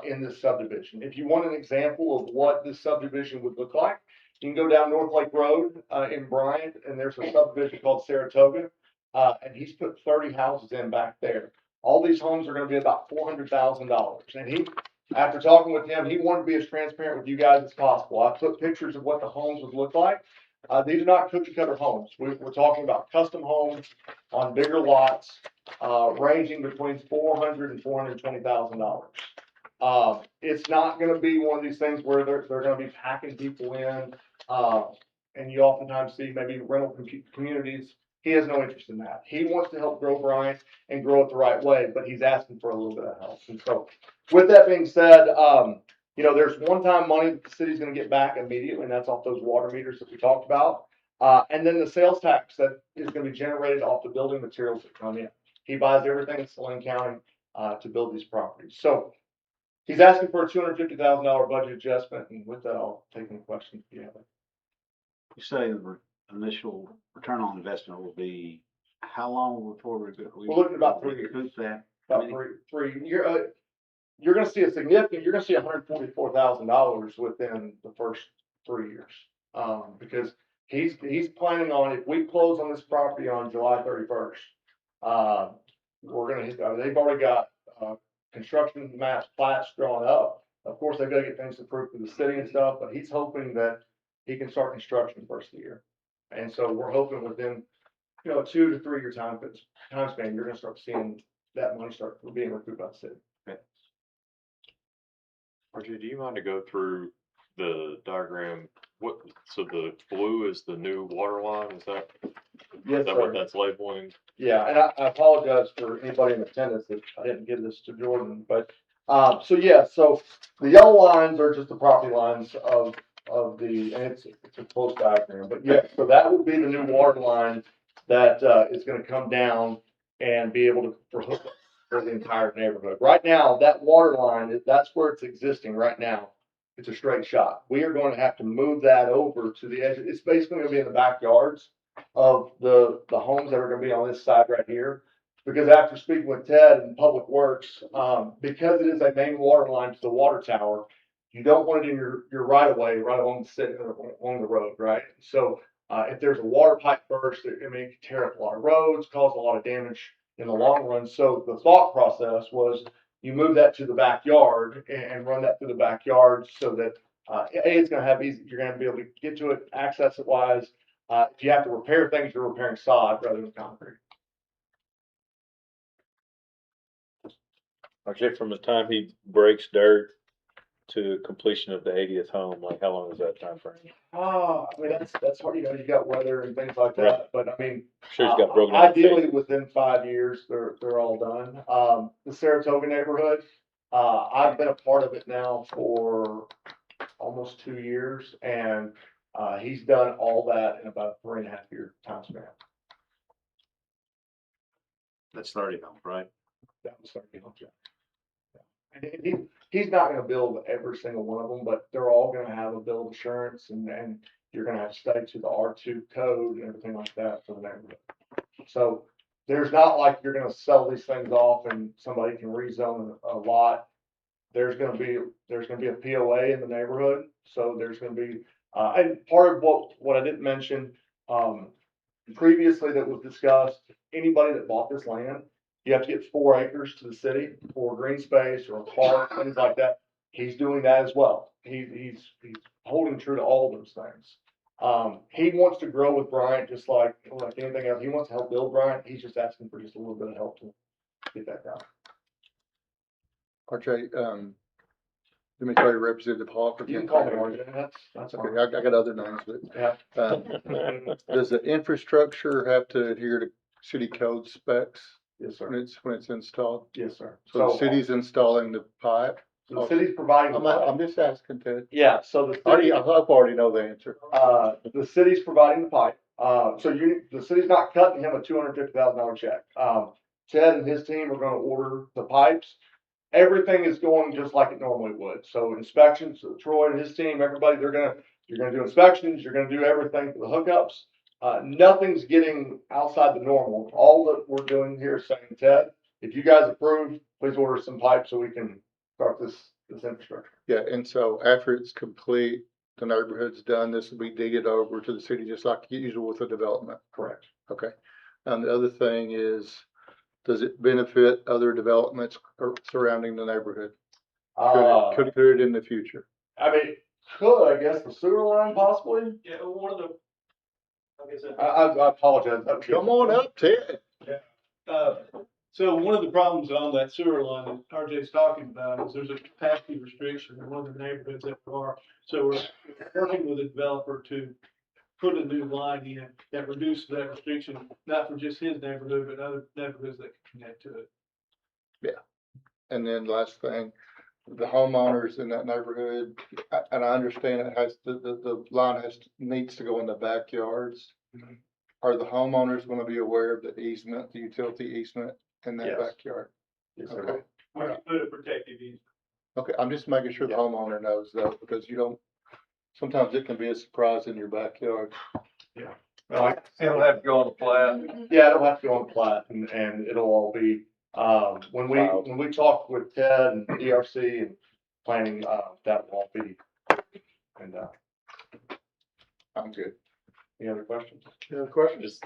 in this subdivision. If you want an example of what this subdivision would look like, you can go down North Lake Road, in Bryant, and there's a subdivision called Saratoga, and he's put 30 houses in back there. All these homes are gonna be about $400,000. And he, after talking with him, he wanted to be as transparent with you guys as possible. I put pictures of what the homes would look like. These are not cookie cutter homes. We're talking about custom homes on bigger lots, ranging between $400,000 and $420,000. It's not gonna be one of these things where they're gonna be packing people in, and you oftentimes see maybe rental communities. He has no interest in that. He wants to help grow Bryant and grow it the right way, but he's asking for a little bit of help. And so, with that being said, you know, there's one-time money that the city's gonna get back immediately, and that's off those water meters that we talked about. And then the sales tax that is gonna be generated off the building materials that come in. He buys everything in Saline County, to build these properties. So, he's asking for a $250,000 budget adjustment, and with that, I'll take any questions if you have.
You say the initial return on investment will be how long before we?
We're looking at about 3 years.
recoup that?
About three. You're gonna see you're gonna see $144,000 within the first 3 years. Because he's planning on, if we close on this property on July 31st, we're gonna hit, they've already got, construction maps, plats drawn up. Of course, they've got to get things approved through the city and stuff, but he's hoping that he can start construction first of the year. And so we're hoping within, you know, 2 to 3 year time span, you're gonna start seeing that money start being recouped by the city.
RJ, do you mind to go through the diagram? So the blue is the new water line, is that
Yes,
what
sir.
that's labeling?
Yeah, and I apologize for anybody in attendance that I didn't give this to Jordan, but, so the yellow lines are just the property lines of the, and it's a close diagram, but yeah, so that would be the new water line that, is gonna come down and be able to, for hook up for the entire neighborhood. Right now, that water line, that's where it's existing right now. It's a straight shot. We are going to have to move that over to the edge. It's basically gonna be in the backyards of the homes that are gonna be on this side right here. Because after speaking with Ted and Public Works, because it is a main water line to the water tower, you don't want it in your right of way, right along the road, right? So, if there's a water pipe burst, it may tear up a lot of roads, cause a lot of damage in the long run. So the thought process was you move that to the backyard and run that through the backyard so that, it's gonna have easy, you're gonna be able to get to it, access it wise. If you have to repair things, you're repairing sod rather than concrete.
RJ, from the time he breaks dirt to completion of the 80th home, like how long is that time frame?
I mean, that's hard, you know, you got weather and things like
Right.
that, but I mean,
I'm sure he's got broken down
ideally
phases.
within 5 years, they're all done. The Saratoga neighborhood, I've been a part of it now for almost 2 years, and, he's done all that in about a 3.5 year time span.
That's 30 homes, right?
That was starting to yeah. And he's not gonna build every single one of them, but they're all gonna have a bill of assurance and you're gonna have to stay to the R2 code and everything like that for the neighborhood. So there's not like you're gonna sell these things off and somebody can rezone a lot. There's gonna be a POA in the neighborhood, so there's gonna be, and part of what I didn't mention, previously that was discussed, anybody that bought this land you have to get 4 acres to the city for green space or a park, things like that. He's doing that as well. He's holding true to all those things. He wants to grow with Bryant just like anything else. He wants to help build Bryant. He's just asking for just a little bit of help to get that done.
RJ, let me try to represent the Hawk.
You can call me RJ. That's
Okay,
fine.
I got other names, but,
Yeah.
does the infrastructure have to adhere to city code specs
Yes,
when
sir.
it's installed?
Yes, sir.
So the city's installing the pipe?
The city's providing the pipe.
I'm just asking, Ted.
Yeah, so the city,
I already know the answer.
the city's providing the pipe. The city's not cutting him a $250,000 check. Ted and his team are gonna order the pipes. Everything is going just like it normally would. So inspections, Troy and his team, everybody, you're gonna do inspections, you're gonna do everything for the hookups. Nothing's getting outside the normal. All that we're doing here is saying, Ted, if you guys approve, please order some pipes so we can start this infrastructure.
Yeah, and so after it's complete, the neighborhood's done, this will be deeded over to the city just like usual with the development.
Correct.
Okay. And the other thing is, does it benefit other developments surrounding the neighborhood? Could it do it in the future?
I mean, I guess the sewer line possibly?
Yeah, one of the, like I said.
I apologize.
Come on up, Ted.
So one of the problems on that sewer line that RJ's talking about is there's a capacity restriction in one of the neighborhoods that we are. So we're working with a developer to put a new line in that reduces that restriction, not for just his neighborhood, but other neighborhoods that can connect to it.
And then last thing, the homeowners in that neighborhood, and I understand it has, the line needs to go in the backyards.
Mhm.
Are the homeowners gonna be aware of the easement, the utility easement in that
Yes.
backyard?
Yes,
Okay.
sir.
We can put a protective easement.
Okay, I'm just making sure the homeowner knows though, because sometimes it can be a surprise in your backyard.
It'll have to go on the plat.
Yeah, it'll have to go on plat and it'll all be, when we talk with Ted and DRC and planning, that will all be. And,
I'm good.
any other questions?
Any other questions?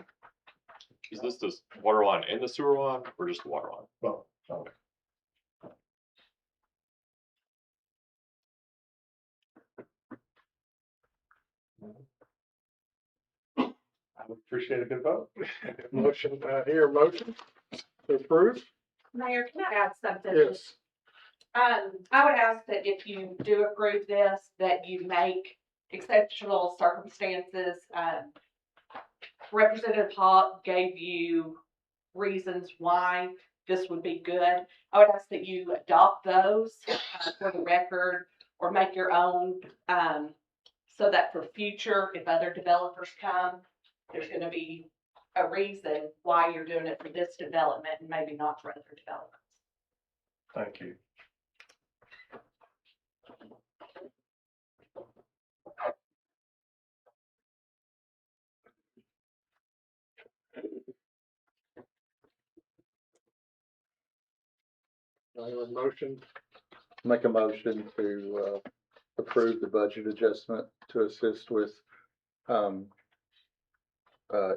Is this the water line in the sewer line or just the water line?
Well, okay. I would appreciate a good vote.
Motion, motion to approve?
Mayor, can I add something?
Yes.
I would ask that if you do approve this, that you make exceptional circumstances. Representative Hawk gave you reasons why this would be good. I would ask that you adopt those for the record or make your own, so that for future, if other developers come, there's gonna be a reason why you're doing it for this development and maybe not for other developments.
Thank you.
I have a motion. Make a motion to, approve the budget adjustment to assist with,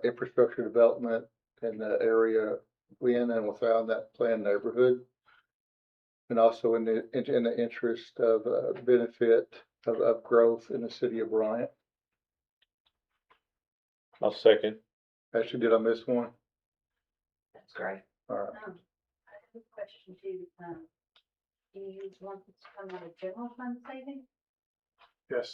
infrastructure development in the area in and without that planned neighborhood. And also in the interest of, benefit of growth in the city of Bryant.
I'll second.
Actually, did I miss one?
That's great.
All right.
I have a question too. Do you want this to come out of general fund savings?
Yes.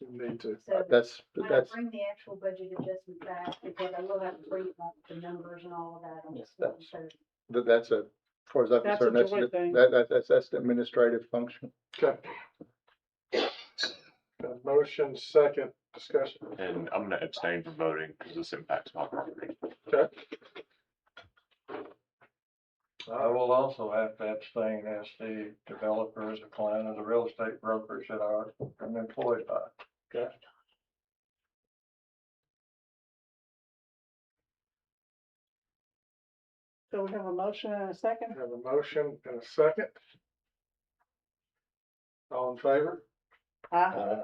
Need to.
So
That's,
when I bring the actual budget adjustment back, because I will have to bring up the numbers and all of that on
Yes,
the third.
that's as far as I'm
That's a
concerned,
joint thing.
that's the administrative function.
Okay. Motion, second discussion.
And I'm gonna abstain from voting because this impacts my property.
Okay.
I will also have to abstain as the developer is a client of the real estate brokers that I'm employed by.
Okay.
So we have a motion and a second.
Have a motion and a second. All in favor?
Aye.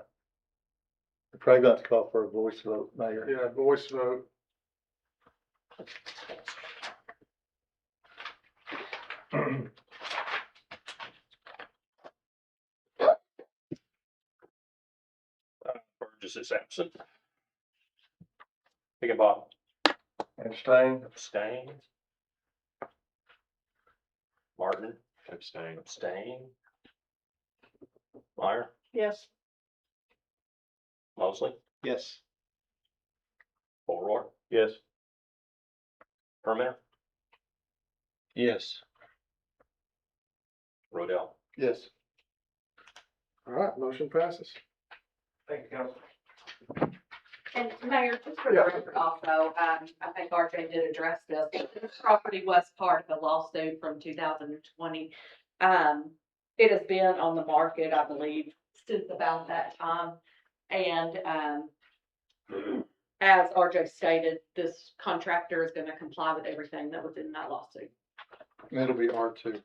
We're probably going to have to call for a voice vote, Mayor.
Yeah, voice vote.
Burgess is absent. Higginbotham
Abstain.
abstained. Martin abstain. Meyer,
Yes.
Mosley,
Yes.
O'Rourke. Yes. Herman,
Yes.
Rodell.
Yes. All right, motion passes.
Thank you, Council.
And Mayor, just for the
Yeah.
record also, I think RJ did address this, this property was part of the lawsuit from 2020. It has been on the market, I believe, since about that time. And, as RJ stated, this contractor is gonna comply with everything that was in that lawsuit.
It'll be R2.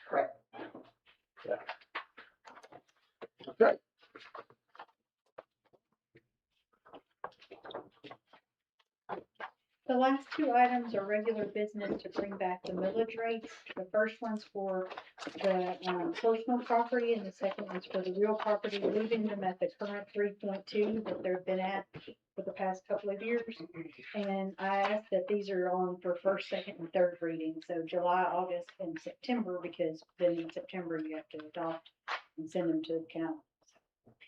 Correct.
Okay.
The last two items are regular business to bring back the millage rates. The first one's for the, personal property, and the second one's for the real property, leaving them at the current 3.2 that they've been at for the past couple of years. And I asked that these are on for first, second, and third reading, so July, August, and September, because then in September you have to adopt and send them to the council.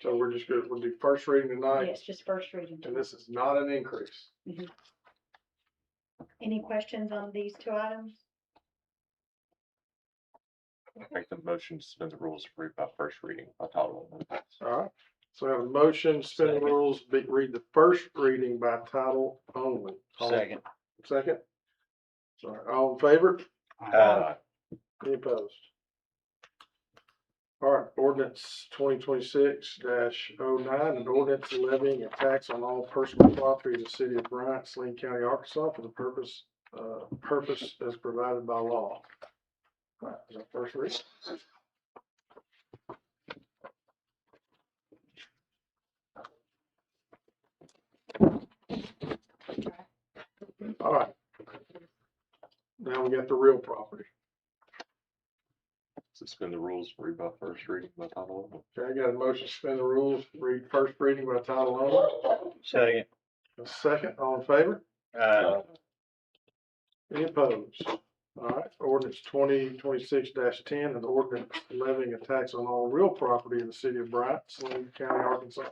So we're just we'll do first reading tonight,
Yes, just first reading.
and this is not an increase.
Any questions on these two items?
I make the motion to suspend the rules, read by first reading by title only.
All right, so we have a motion, suspend the
Second.
rules, read the first reading by title only.
Second.
Second. Sorry, all in favor? Any opposed? All right, ordinance 2026-09, an ordinance levying a tax on all personal property in the city of Bryant, Saline County, Arkansas, for the purpose as provided by law. All right, is that first reading? All right. Now we got the real property.
Suspend the rules, read by first reading by title only.
Okay, I got a motion to suspend the rules, read first reading by title only.
Second.
A second, all in favor? Any opposed? All right, ordinance 2026-10, an ordinance levying a tax on all real property in the city of Bryant, Saline County, Arkansas,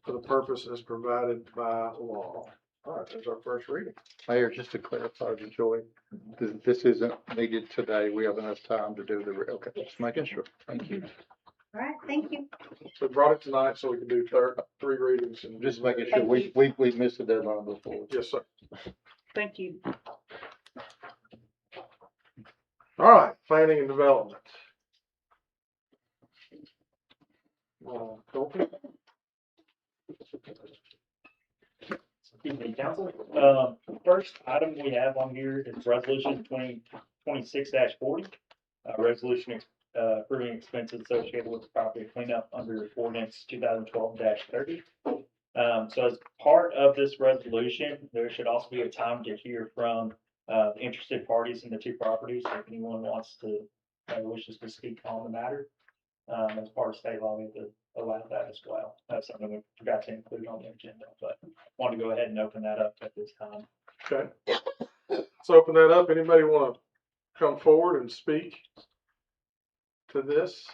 for the purpose as provided by law. All right, there's our first reading.
Mayor, just to clarify to Joy, this isn't needed today. We have enough time to do the, okay, just making sure. Thank you.
All right, thank you.
We brought it tonight so we can do three readings and.
Just making sure. We missed the deadline before.
Yes, sir.
Thank you.
All right, planning and development. Colton?
Evening, council. First item we have on here is resolution 2026-40. Resolution approving expenses associated with property cleanup under ordinance 2012-30. So as part of this resolution, there should also be a time to hear from the interested parties in the two properties. So if anyone wants to, wishes to speak on the matter, as part of state law, we have to allow that as well. That's something we forgot to include on the agenda, but want to go ahead and open that up at this time.
Okay. Let's open that up. Anybody want to come forward and speak to this?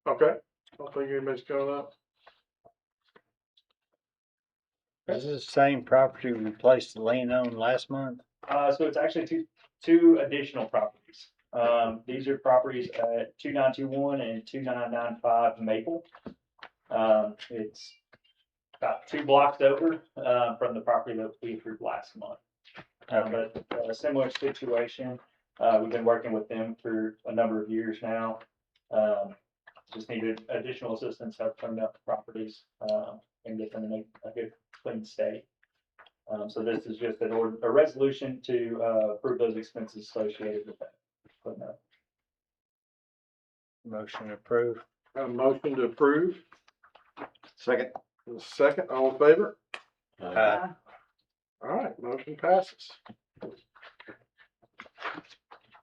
Okay, I don't think anybody's coming up.
This is the same property we placed the lien on last month.
So it's actually two additional properties. These are properties at 2921 and 2995 Maple. It's about 2 blocks over from the property that we approved last month. But a similar situation. We've been working with them for a number of years now. Just needed additional assistance help clean up the properties and get them in a good clean state. So this is just a resolution to approve those expenses associated with that cleanup.
Motion approved.
A motion to approve.
Second.
Second, all in favor?
Aye.
All right, motion passes.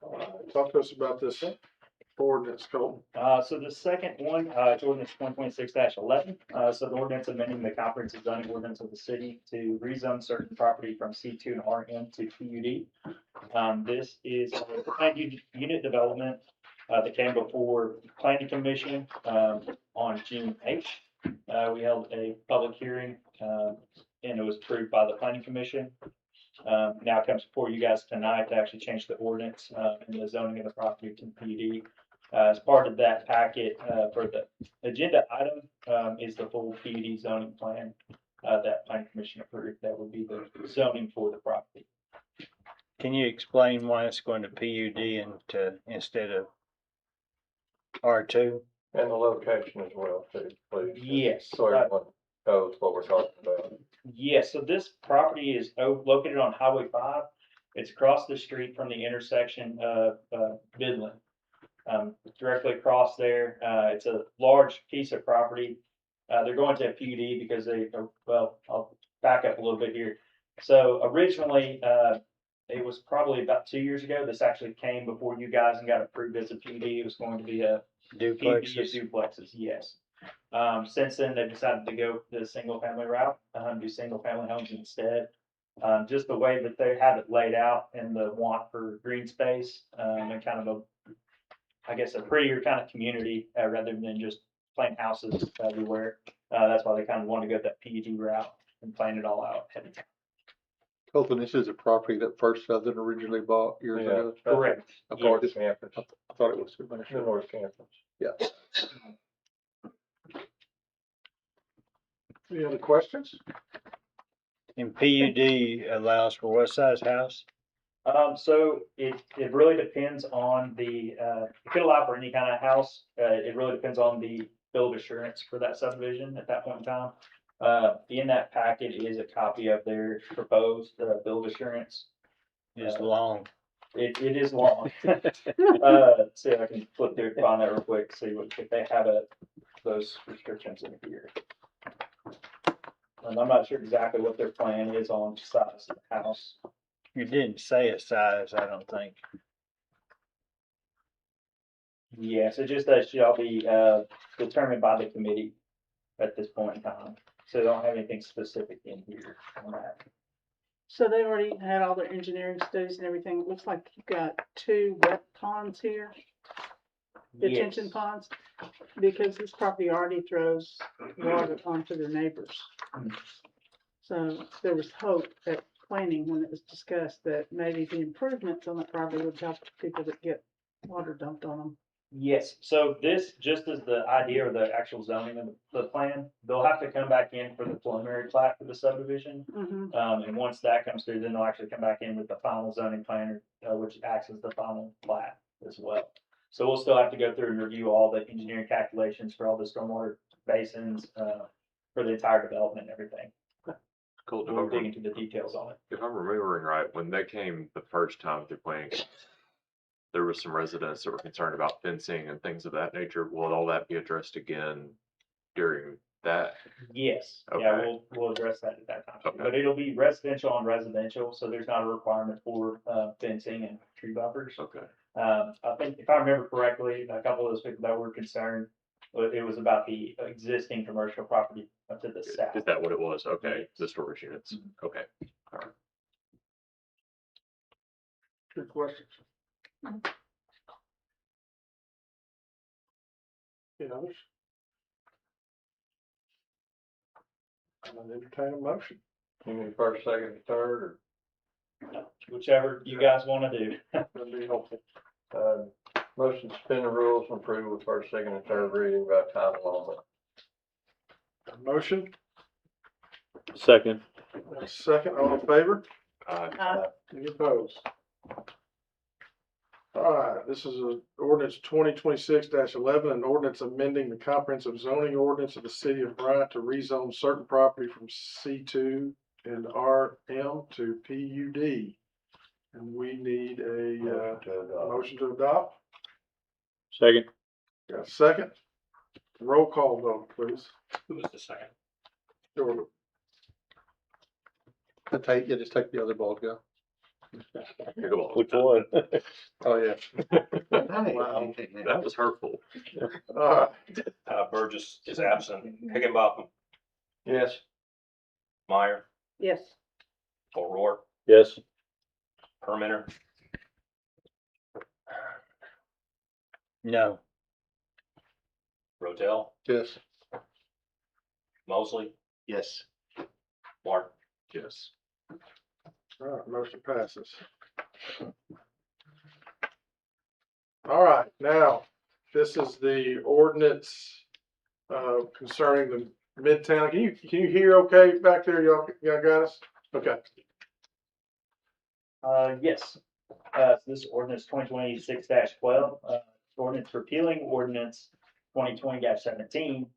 All right, talk to us about this ordinance, Colton.
So the second one, is ordinance 2026-11. So the ordinance amending the comprehensive zoning ordinance of the city to rezone certain property from C2 and RM to PUD. This is a planned unit development, that came before planning commission, on June 8th. We held a public hearing, and it was approved by the planning commission. Now it comes before you guys tonight to actually change the ordinance, and the zoning of the property to PUD. As part of that packet, for the agenda item, is the full PUD zoning plan, that planning commission approved. That would be the zoning for the property.
Can you explain why it's going to PUD instead of R2?
And the location as well, too, please.
Yes.
So everyone knows what we're talking about.
Yes, so this property is located on Highway 5. It's across the street from the intersection of Midland. Directly across there, it's a large piece of property. They're going to a PUD because well, I'll back up a little bit here. So originally, it was probably about 2 years ago, this actually came before you guys and got approved as a PUD. It was going to be a
Duplexes?
duplexes, yes. Since then, they've decided to go the single family route, do single family homes instead. Just the way that they have it laid out and the want for green space, and kind of I guess a prettier kind of community, rather than just plain houses everywhere. That's why they kind of want to go that PUD route and plan it all out ahead of time.
Colton, this is a property that First Southern originally bought years ago.
Correct.
I thought
North Campus.
I thought it was.
The North Campus.
Yeah.
Any other questions?
And PUD allows for what size house?
So it really depends on it could allow for any kind of house. It really depends on the bill of assurance for that subdivision at that point in time. In that packet is a copy of their proposed bill of assurance.
Is long.
It is long. See if I can flip through and find that real quick, see if they have those restrictions in here. And I'm not sure exactly what their plan is on size of the house.
You didn't say a size, I don't think.
Yes, it just shall be determined by the committee at this point in time. So they don't have anything specific in here on that.
So they've already had all their engineering studies and everything. It looks like you've got 2 wet ponds here, detention
Yes.
ponds, because this property already throws water onto their neighbors. So there was hope at planning when it was discussed that maybe the improvements on the property would help people that get water dumped on them.
Yes, so this, just as the idea or the actual zoning of the plan, they'll have to come back in for the preliminary plat for the subdivision.
Mm-hmm.
And once that comes through, then they'll actually come back in with the final zoning plan, which acts as the final plat as well. So we'll still have to go through and review all the engineering calculations for all the stormwater basins, for the entire development and everything.
Cool.
We'll dig into the details on it.
If I'm remembering right, when they came the first time through planning, there was some residents that were concerned about fencing and things of that nature. Will all that be addressed again during that?
Yes, yeah,
Okay.
we'll address that at that time.
Okay.
But it'll be residential on residential, so there's not a requirement for fencing and tree buffers.
Okay.
I think if I remember correctly, a couple of those people that were concerned, it was about the existing commercial property up to the south.
Is that what it was? Okay, the storage units. Okay. All right.
Good questions. Any others? I'm gonna entertain a motion.
You need first, second, third,
Whichever you guys want to do.
That'd be helpful.
motion to suspend the rules and approve with first, second, and third reading by title only.
Motion,
Second.
second, all in favor?
Uh,
Any opposed? All right, this is a ordinance 2026-11, an ordinance amending the comprehensive zoning ordinance of the city of Bryant to rezone certain property from C2 and RM to PUD. And we need a motion to adopt.
Second.
Got a second? Roll call vote, please.
Who was the second?
Jordan.
Just take the other ball to go.
Pickleball.
Which one?
Oh, yeah.
Wow, that was hurtful.
Burgess is absent. Higginbotham.
Yes.
Meyer.
Yes.
O'Rourke.
Yes.
Permitter.
No.
Rotel.
Yes.
Mosley.
Yes.
Martin.
Yes. All right, motion passes. All right, now, this is the ordinance, concerning the Midtown. Can you hear okay back there? Y'all got us? Okay.
Yes. This ordinance 2026-12, ordinance repealing ordinance 2020-17,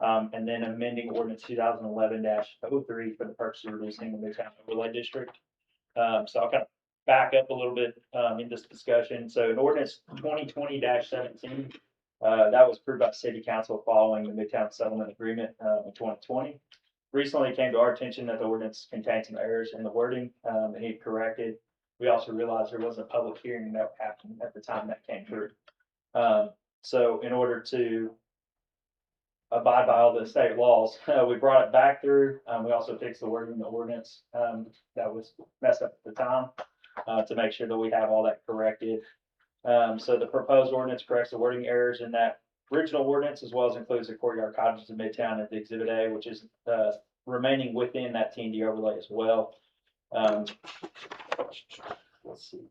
and then amending ordinance 2011-03 for the purpose of reducing the Midtown overlay district. So I'll kind of back up a little bit, in this discussion. So in ordinance 2020-17, that was approved by city council following the Midtown settlement agreement, in 2020. Recently it came to our attention that the ordinance contained some errors in the wording, and need corrected. We also realized there wasn't a public hearing that happened at the time that came through. So in order to abide by all the state laws, we brought it back through. We also fixed the wording in the ordinance, that was messed up at the time, to make sure that we have all that corrected. So the proposed ordinance corrects the wording errors in that original ordinance, as well as includes the courtyard cottages in Midtown at the Exhibit A, which is, remaining within that T&D overlay as well. Let's see.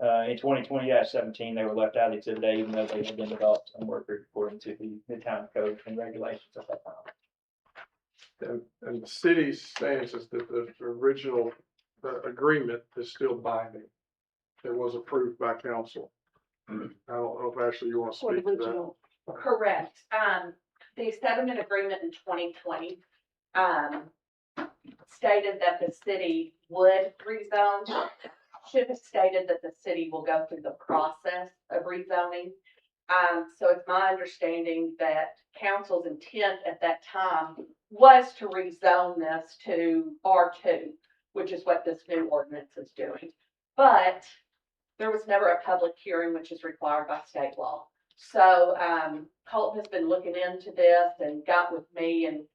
In 2020-17, they were left out of Exhibit A, even though they had been developed and worked according to the Midtown code and regulations at that time.
And the city's stance is that the original agreement is still binding. It was approved by council. I don't know if Ashley, you want to speak to that?
Correct. The settlement agreement in 2020, stated that the city would rezone, should have stated that the city will go through the process of rezoning. So it's my understanding that council's intent at that time was to rezone this to R2, which is what this new ordinance is doing. But there was never a public hearing, which is required by state law. So Colton has been looking into this and got with me, and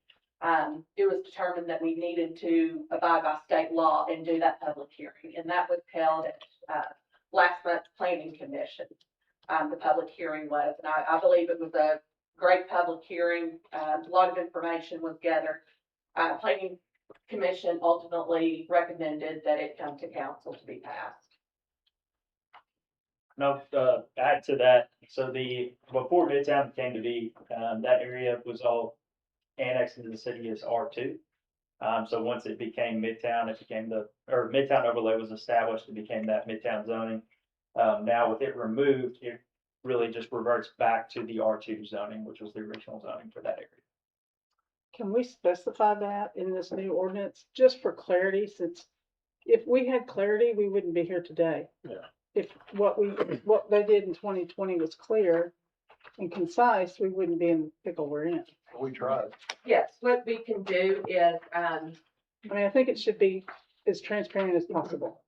it was determined that we needed to abide by state law and do that public hearing. And that was held at last month's planning commission. The public hearing was, and I believe it was a great public hearing. A lot of information was gathered. Planning commission ultimately recommended that it come to council to be passed.
No, add to that. So before Midtown came to be, that area was all annexed into the city as R2. So once it became Midtown, Midtown overlay was established, it became that Midtown zoning. Now with it removed, it really just reverts back to the R2 zoning, which was the original zoning for that area.
Can we specify that in this new ordinance, just for clarity, since if we had clarity, we wouldn't be here today.
Yeah.
If what they did in 2020 was clear and concise, we wouldn't be in the pickle we're in.
We tried.
Yes, what we can do is,
I mean, I think it should be as transparent as possible.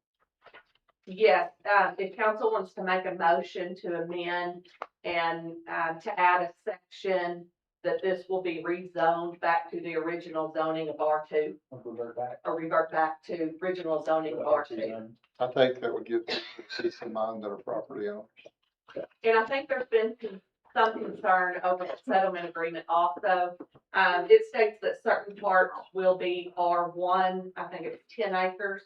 yes, if council wants to make a motion to amend and to add a section that this will be rezoned back to the original zoning of R2, or revert back to original zoning of R2.
I think that would give people peace of mind that are property owners.
And I think there's been some concern over the settlement agreement also. It states that certain parts will be R1, I think it's 10 acres.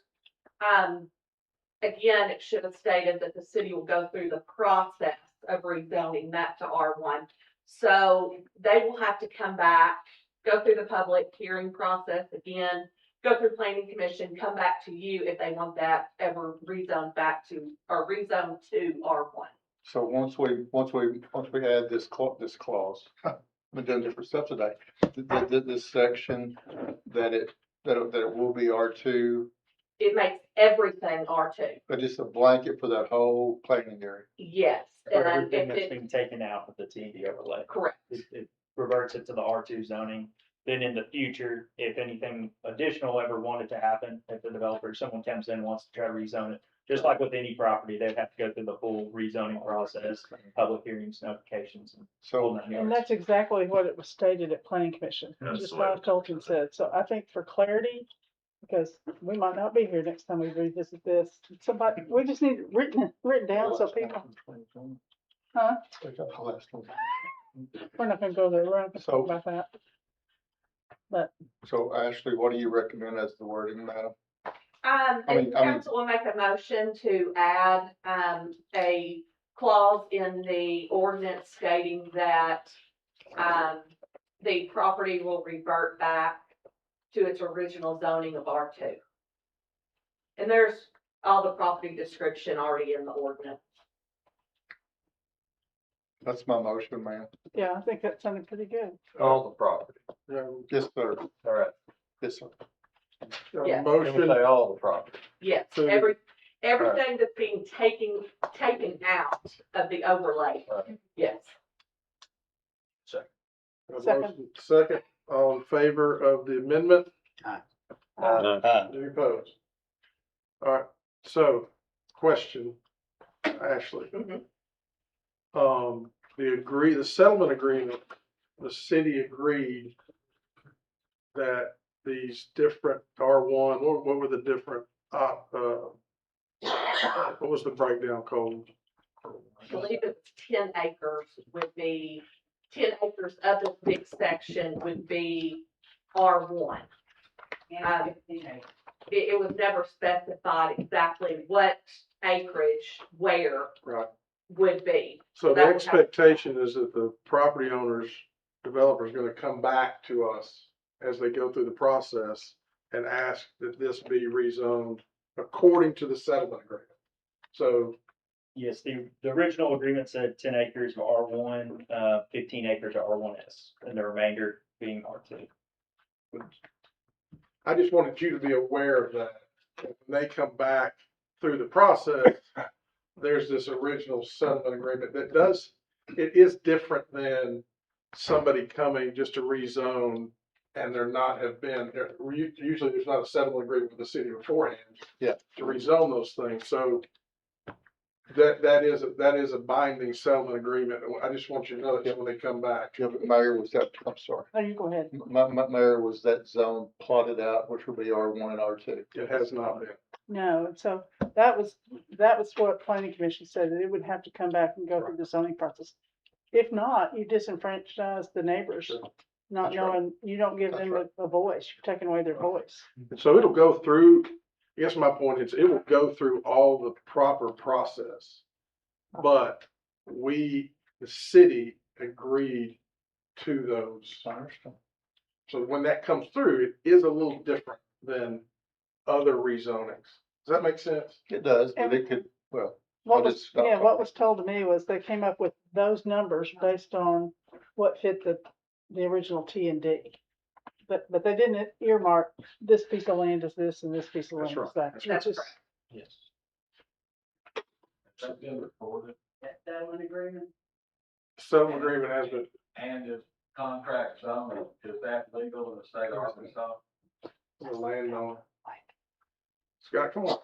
Again, it should have stated that the city will go through the process of rezoning that to R1. So they will have to come back, go through the public hearing process again, go through planning commission, come back to you if they want that ever rezoned back to, or rezoned to R1.
So once we add this clause, I've been doing different stuff today. This section that it will be R2.
It makes everything R2.
But just a blanket for that whole planning area.
Yes.
For
And
everything
if
that's been taken out of the T&D overlay.
correct.
It reverts it to the R2 zoning. Then in the future, if anything additional ever wanted to happen, if the developer, someone comes in and wants to try to rezone it, just like with any property, they'd have to go through the full rezoning process, public hearings, notifications, and whole
So,
nine
And
yards.
that's exactly what it was stated at planning commission, just
Absolutely.
how Colton said. So I think for clarity, because we might not be here next time we revisit this, somebody, we just need it written down so people, huh? We're not gonna go there, we're not gonna talk about that. But
so Ashley, what do you recommend as the wording, madam?
If council will make a motion to add, a clause in the ordinance stating that, the property will revert back to its original zoning of R2. And there's all the property description already in the ordinance.
That's my motion, ma'am.
yeah, I think that sounded pretty good.
All the property.
Yes, sir.
All right.
Yes, sir.
Yes.
Can we say all the property?
Yes,
So-
everything that's being taken out of the overlay, yes.
Second, all in favor of the amendment? Any opposed? All right, so, question, Ashley. The settlement agreement, the city agreed that these different R1, what were the different, what was the breakdown called?
I believe it's 10 acres would be, 10 acres of this big section would be R1. It was never specified exactly what acreage where
Right.
would be.
So the
that would have-
expectation is that the property owners, developer's gonna come back to us as they go through the process and ask that this be rezoned according to the settlement agreement. So,
Yes, the original agreement said 10 acres of R1, 15 acres of R1S, and the remainder being R2.
I just wanted you to be aware of that. When they come back through the process, there's this original settlement agreement it is different than somebody coming just to rezone and there not have been, usually there's not a settlement agreement with the city beforehand.
Yeah.
To rezone those things, so that is a binding settlement agreement. I just want you to know that when they come back.
Yeah, but Mayor, was that, I'm sorry,
Oh, you go ahead.
Mayor, was that zone plotted out, which would be R1 and R2?
It has not been.
No, and so that was what planning commission said, that it would have to come back and go through the zoning process. If not, you disenfranchise the neighbors, not
That's right.
knowing, you don't give
That's
them
right.
a voice, you're taking away their voice.
So it'll go through, I guess my point is, it will go through all the proper process. But the city agreed to those. So when that comes through, it is a little different than other rezonings. Does that make sense?
It does, but it could, well,
What
I'll
was,
just stop
yeah,
talking.
what was told to me was they came up with those numbers based on what fit the original T and D. But they didn't earmark, this piece of land is this and this piece of land is that.
That's
It's just-
correct.
Yes.
That's been recorded.
Settlement agreement?
Settlement agreement has been,
And if contract zone, is that legal in the state of Arkansas?
the landowner. Scott, come on.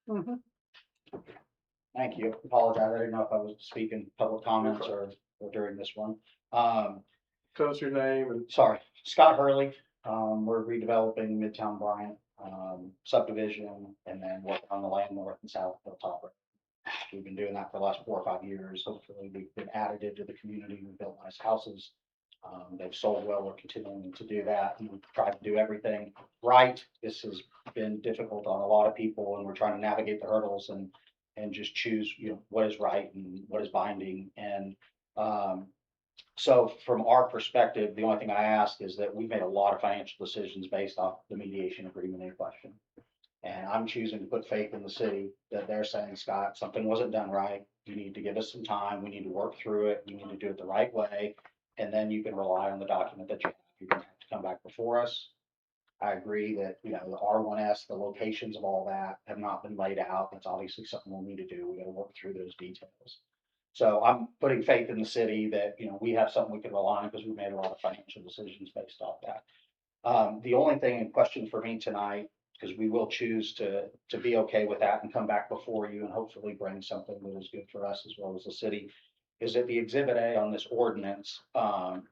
Mhm.
Thank you. Apologize. I didn't know if I was speaking public comments or during this one.
Tell us your name and
Sorry, Scott Hurley. We're redeveloping Midtown Bryant, subdivision and then working on the land north and south of Hilltop Road. We've been doing that for the last 4 or 5 years. Hopefully, we've been additive to the community. We've built nice houses. They've sold well. We're continuing to do that. And we've tried to do everything right. This has been difficult on a lot of people, and we're trying to navigate the hurdles and just choose, what is right and what is binding. And so from our perspective, the only thing I ask is that we've made a lot of financial decisions based off the mediation agreement in question. And I'm choosing to put faith in the city that they're saying, Scott, something wasn't done right. You need to give us some time. We need to work through it. We need to do it the right way. And then you can rely on the document that you have. You're gonna have to come back before us. I agree that, you know, the R1S, the locations of all that have not been laid out. That's obviously something we'll need to do. We gotta work through those details. So I'm putting faith in the city that, you know, we have something we can rely on because we've made a lot of financial decisions based off that. The only thing in question for me tonight, because we will choose to be okay with that and come back before you and hopefully bring something that is good for us as well as the city, is that the Exhibit A on this ordinance,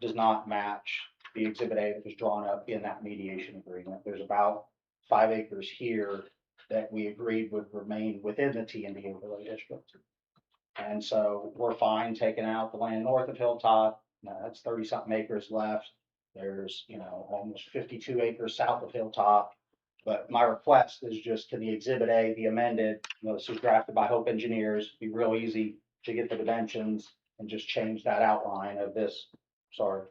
does not match the Exhibit A that was drawn up in that mediation agreement. There's about 5 acres here that we agreed would remain within the T&D overlay district. And so we're fine taking out the land north of Hilltop. Now that's 30-something acres left. There's, you know, almost 52 acres south of Hilltop. But my request is just, can the Exhibit A be amended? You know, this was drafted by Hope Engineers. Be real easy to get the dimensions and just change that outline of this, sorry,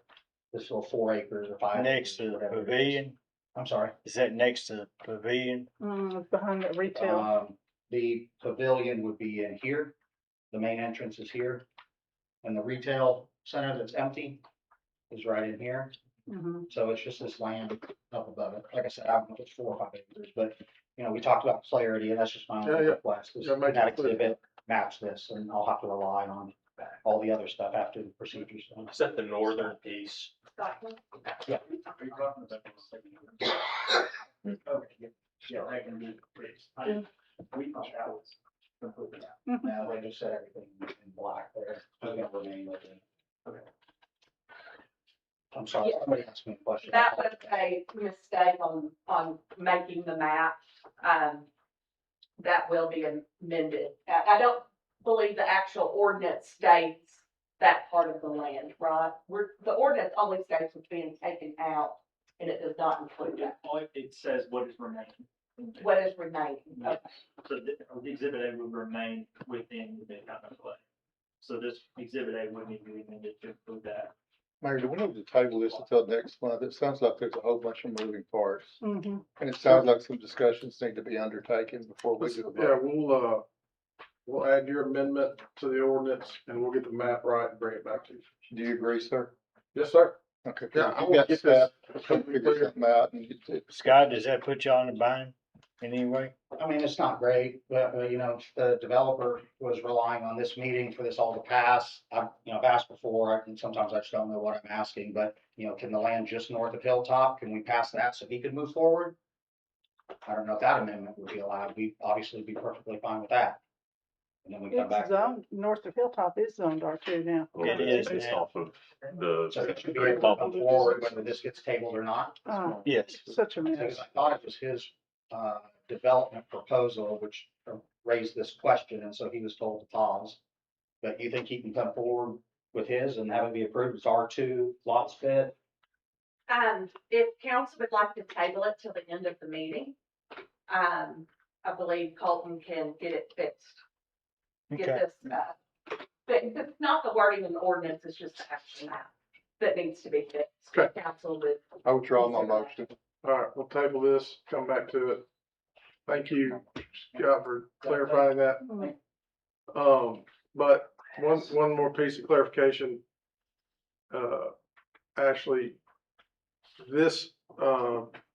this little 4 acres or 5
Next
acres,
to the
whatever it is.
pavilion,
I'm sorry.
is that next to the pavilion?
It's behind the retail.
The pavilion would be in here. The main entrance is here. And the retail center that's empty is right in here.
Mhm.
So it's just this land up above it. Like I said, I don't know if it's 4 or 5 acres, but, you know, we talked about clarity and that's just my
Yeah,
only
yeah.
request. Is
Yeah, make
that
it clear.
exhibit match this, and I'll have to rely on all the other stuff after the procedure's done.
Is that the northern piece?
Yeah.
Are you talking about this? Okay, yeah, that can be fixed. We thought that was completely out.
Now, they just said everything in black there. It's gonna remain with it.
Okay.
I'm sorry, somebody asked me a question.
That was a mistake on making the map. That will be amended. I don't believe the actual ordinance states that part of the land, right? The ordinance only states what's being taken out, and it does not include that.
It says what is remaining.
What is remaining? Okay.
So the exhibit A would remain within the Midtown overlay. So this exhibit A would need to be amended to include that.
Mayor, do we need to table this until next month? It sounds like there's a whole bunch of moving parts.
Mhm.
And it sounds like some discussions need to be undertaken before we do the
Yeah,
vote.
we'll add your amendment to the ordinance and we'll get the map right and bring it back to you.
Do you agree, sir?
Yes, sir.
Okay.
Yeah, I
We've
will
got
get
staff
this.
to figure something out and get it.
Scott, does that put you on the bind in any way?
I mean, it's not great, but, you know, the developer was relying on this meeting for this all to pass. I've asked before, and sometimes I just don't know what I'm asking, but, you know, can the land just north of Hilltop, can we pass that so he could move forward? I don't know if that amendment would be allowed. We obviously be perfectly fine with that. And then we come back.
It's zoned, north of Hilltop is zoned R2 now.
Well,
It
it's
is
based
now.
off of the.
So he should be able to come forward whether this gets tabled or not.
Yes.
Such a
Because
mess.
I thought it was his, development proposal which raised this question, and so he was told to pause. But you think he can come forward with his and have it be approved as R2 lots fit?
If council would like to table it till the end of the meeting, I believe Colton can get it fixed. Get
Okay.
this, but it's not the wording in the ordinance, it's just the action map that needs to be fixed.
Okay.
Council would.
I withdraw my motion.
All right, we'll table this, come back to it. Thank you, Scott, for clarifying that. But one more piece of clarification. Ashley, this,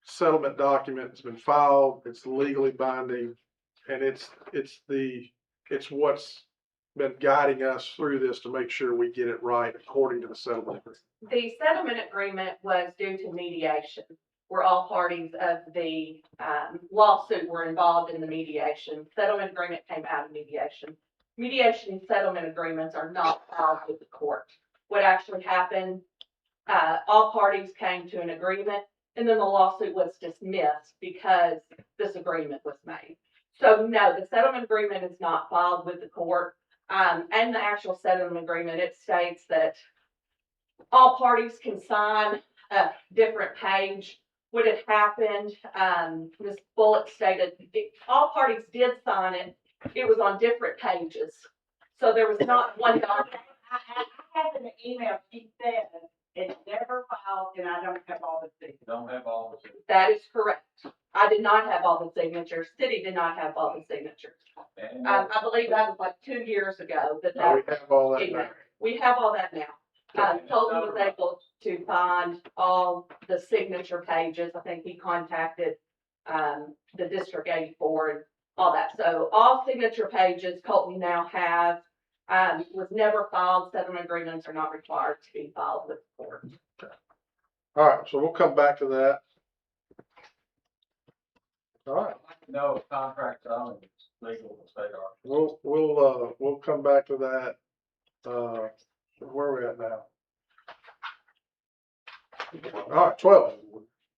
settlement document has been filed, it's legally binding, and it's what's been guiding us through this to make sure we get it right according to the settlement agreement.
The settlement agreement was due to mediation, where all parties of the lawsuit were involved in the mediation. Settlement agreement came out of mediation. Mediation and settlement agreements are not filed with the court. What actually happened, all parties came to an agreement, and then the lawsuit was dismissed because this agreement was made. So no, the settlement agreement is not filed with the court. And the actual settlement agreement, it states that all parties can sign a different page. What had happened, this bullet stated, all parties did sign it. It was on different pages. So there was not one document.
I have an email, she said, it's never filed and I don't have all the signatures.
Don't have all the.
That is correct. I did not have all the signatures. City did not have all the signatures. I believe that was like 2 years ago that
We have all that now.
we have all that now. Colton was able to find all the signature pages. I think he contacted, the District 8 board, all that. So all signature pages Colton now has, was never filed. Settlement agreements are not required to be filed with the court.
All right, so we'll come back to that. All right,
No, contract only, it's legal to state our.
we'll come back to that. Where are we at now? All right, 12.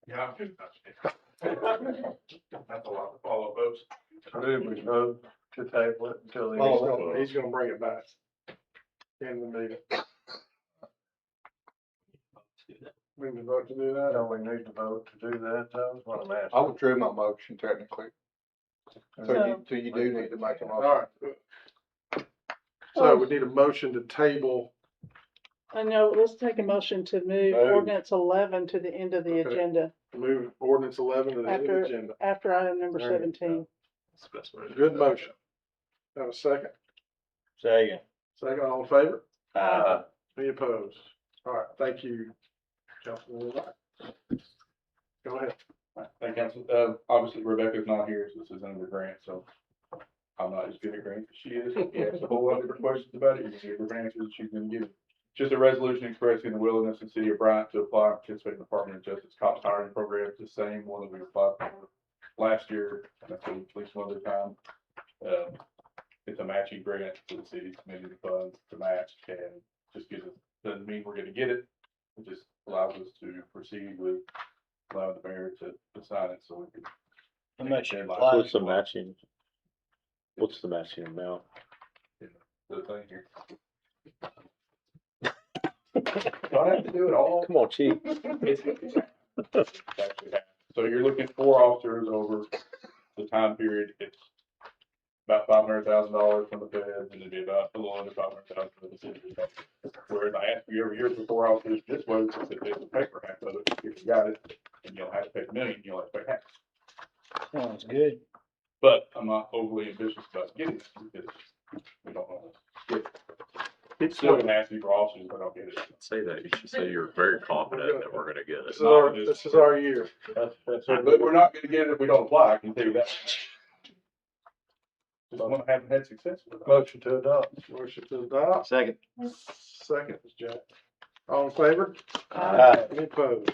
Yeah, I'm good. That's a lot to follow, folks. I do, we vote to table it until the.
He's gonna bring it back. In the meeting. We can vote to do that.
No, we need to vote to do that, that was what I'm asking.
I withdrew my motion technically. So you do need to make a motion.
All right. So we need a motion to table.
I know, let's take a motion to move
Move.
ordinance 11 to the end of the
Okay.
agenda,
Move ordinance 11 to the end of the agenda.
after item number
There you
17.
That's the best way to do
Good
that.
motion. Have a second?
Second.
Second, all in favor?
Uh,
Any opposed? All right, thank you, Councilman. Go ahead.
Thank you, Council. Obviously Rebecca's not here, so this is under grant, so I'm not as good at grants as she is. If you ask a whole lot of different questions about it, you can give her answers, she's gonna give it. Just a resolution expressing the willingness of the city of Bryant to apply and participate in the Department of Justice cops hiring program. It's the same one that we applied for last year, and that's at least one other time. It's a matching grant for the city committing the funds to match, and just gives us, doesn't mean we're gonna get it. It just allows us to proceed with allowing the mayor to sign it, so we can.
how much it
What's
applies
the
for?
matching? What's the matching amount? The thing here. Don't have to do it all. Come on, chief. So you're looking at 4 officers over the time period. It's about $500,000 from the feds, and it'd be about a little under $500,000 from the city. Whereas I asked you every year for 4 officers this way, since it's the paper half of it, if you got it, and you don't have to pay $1 million, you don't have to pay half.
Sounds good.
But I'm not overly ambitious about getting it because we don't want to get it. It's still gonna ask you for officers, but I'll get it.
Say that, you should say you're very confident that we're gonna get it.
This is our year.
But we're not gonna get it if we don't apply, I can tell you that. Just haven't had success with it.
Motion to adopt. Motion to adopt.
Second.
Second is Jack. All in favor?
Aye.
Any opposed?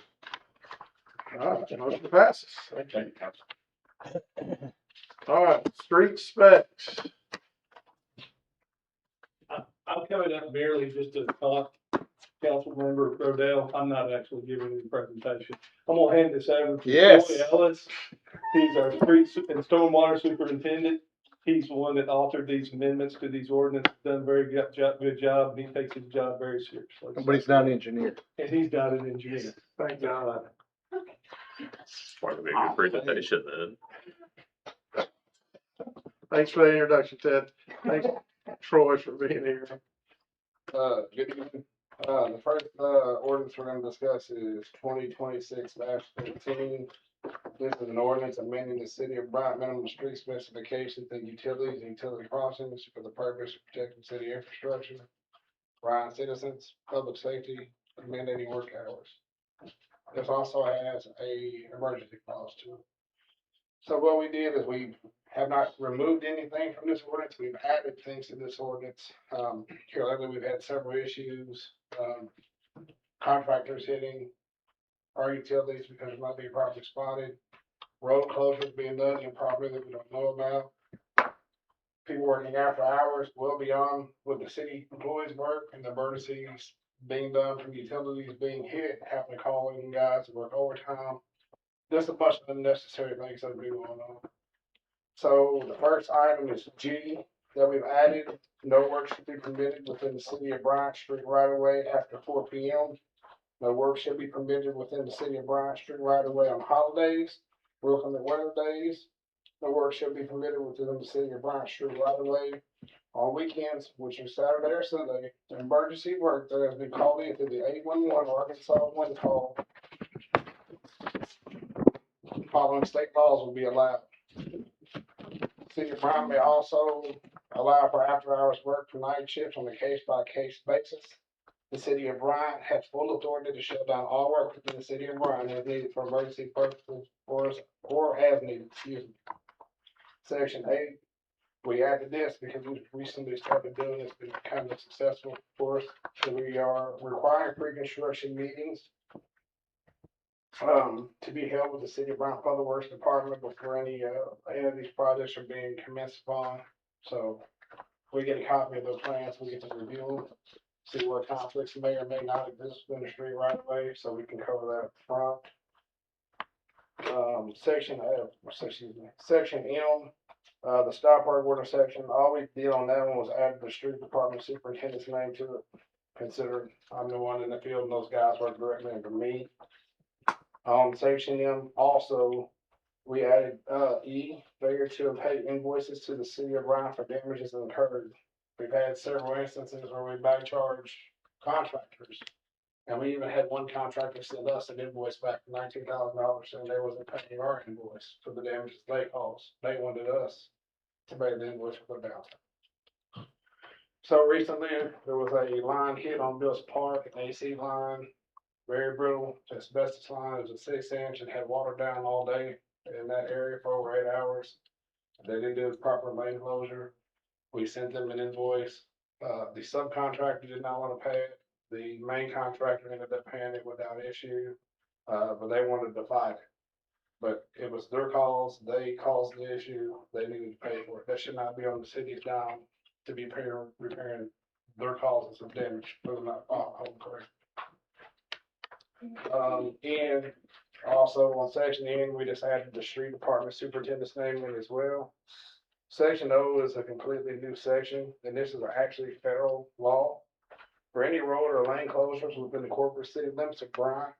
All right, motion passes.
Thank you, Council.
All right, street specs.
I'm coming up merely just to talk, Councilmember Rodell. I'm not actually giving any presentation. I'm gonna hand this over to
Yes.
Troy Ellis. He's our street and stormwater superintendent. He's the one that authored these amendments to these ordinances, done a very good job, and he takes his job very seriously.
But he's not an engineer.
And he's not an engineer.
Thank God.
Part of a good presentation then.
Thanks for the introduction, Ted. Thanks, Troy, for being here.
Good evening. The first, ordinance we're gonna discuss is 2026-15. This is an ordinance amending the city of Bryant minimum street specifications and utilities and utility crossings for the purpose of protecting city infrastructure, Bryant citizens, public safety, and mandating work hours. This also has a emergency clause to it. So what we did is we have not removed anything from this ordinance. We've added things to this ordinance. Here lately, we've had several issues. Contractors hitting our utilities because it might be properly spotted. Road closures being done in property that we don't know about. People working after hours well beyond what the city employees work, and the emergencies being done from utilities being hit, having to call in guys to work overtime. Just a bunch of unnecessary things that have been going on. So the first item is G that we've added. No work should be permitted within the city of Bryant Street right away after 4 p.m. No work should be permitted within the city of Bryant Street right away on holidays, inclement weather days. No work should be permitted within the city of Bryant Street right away on weekends, which are Saturday or Sunday. The emergency work that has been called in through the 811 Arkansas wind call following state laws will be allowed. City of Bryant may also allow for after-hours work for night shifts on a case-by-case basis. The city of Bryant has full authority to shut down all work within the city of Bryant as needed for emergency purposes or as needed, excuse me. Section 8, we added this because we recently started doing this, been kind of successful for us. So we are requiring pre-construction meetings to be held with the City of Bryant Public Works Department before any of these projects are being commenced upon. So we get a copy of those plans, we get to review them, see what conflicts may or may not exist within the street right away, so we can cover that up front. Section M, the stop work order section, all we did on that one was add the street department superintendent's name to it. Consider I'm the one in the field and those guys work directly under me. Section M, also, we added, E, failure to pay invoices to the city of Bryant for damages incurred. We've had several instances where we back charge contractors. And we even had one contractor send us an invoice back for $19,000 and they wasn't paying our invoice for the damages they caused. They wanted us to pay the invoice for the downtime. So recently, there was a line hit on Bill's Park, an AC line, very brittle, asbestos line. It was a 6-inch and had water down all day in that area for over 8 hours. They didn't do the proper main closure. We sent them an invoice. The subcontractor did not want to pay it. The main contractor ended up paying it without issue, but they wanted to fight it. But it was their cause. They caused the issue. They needed to pay for it. That should not be on the city's dime to be repairing their causes of damage. Those are not followed correct. And also on section N, we just added the street department superintendent's name in as well. Section O is a completely new section, and this is actually federal law. For any road or lane closures within the corporate city limits of Bryant,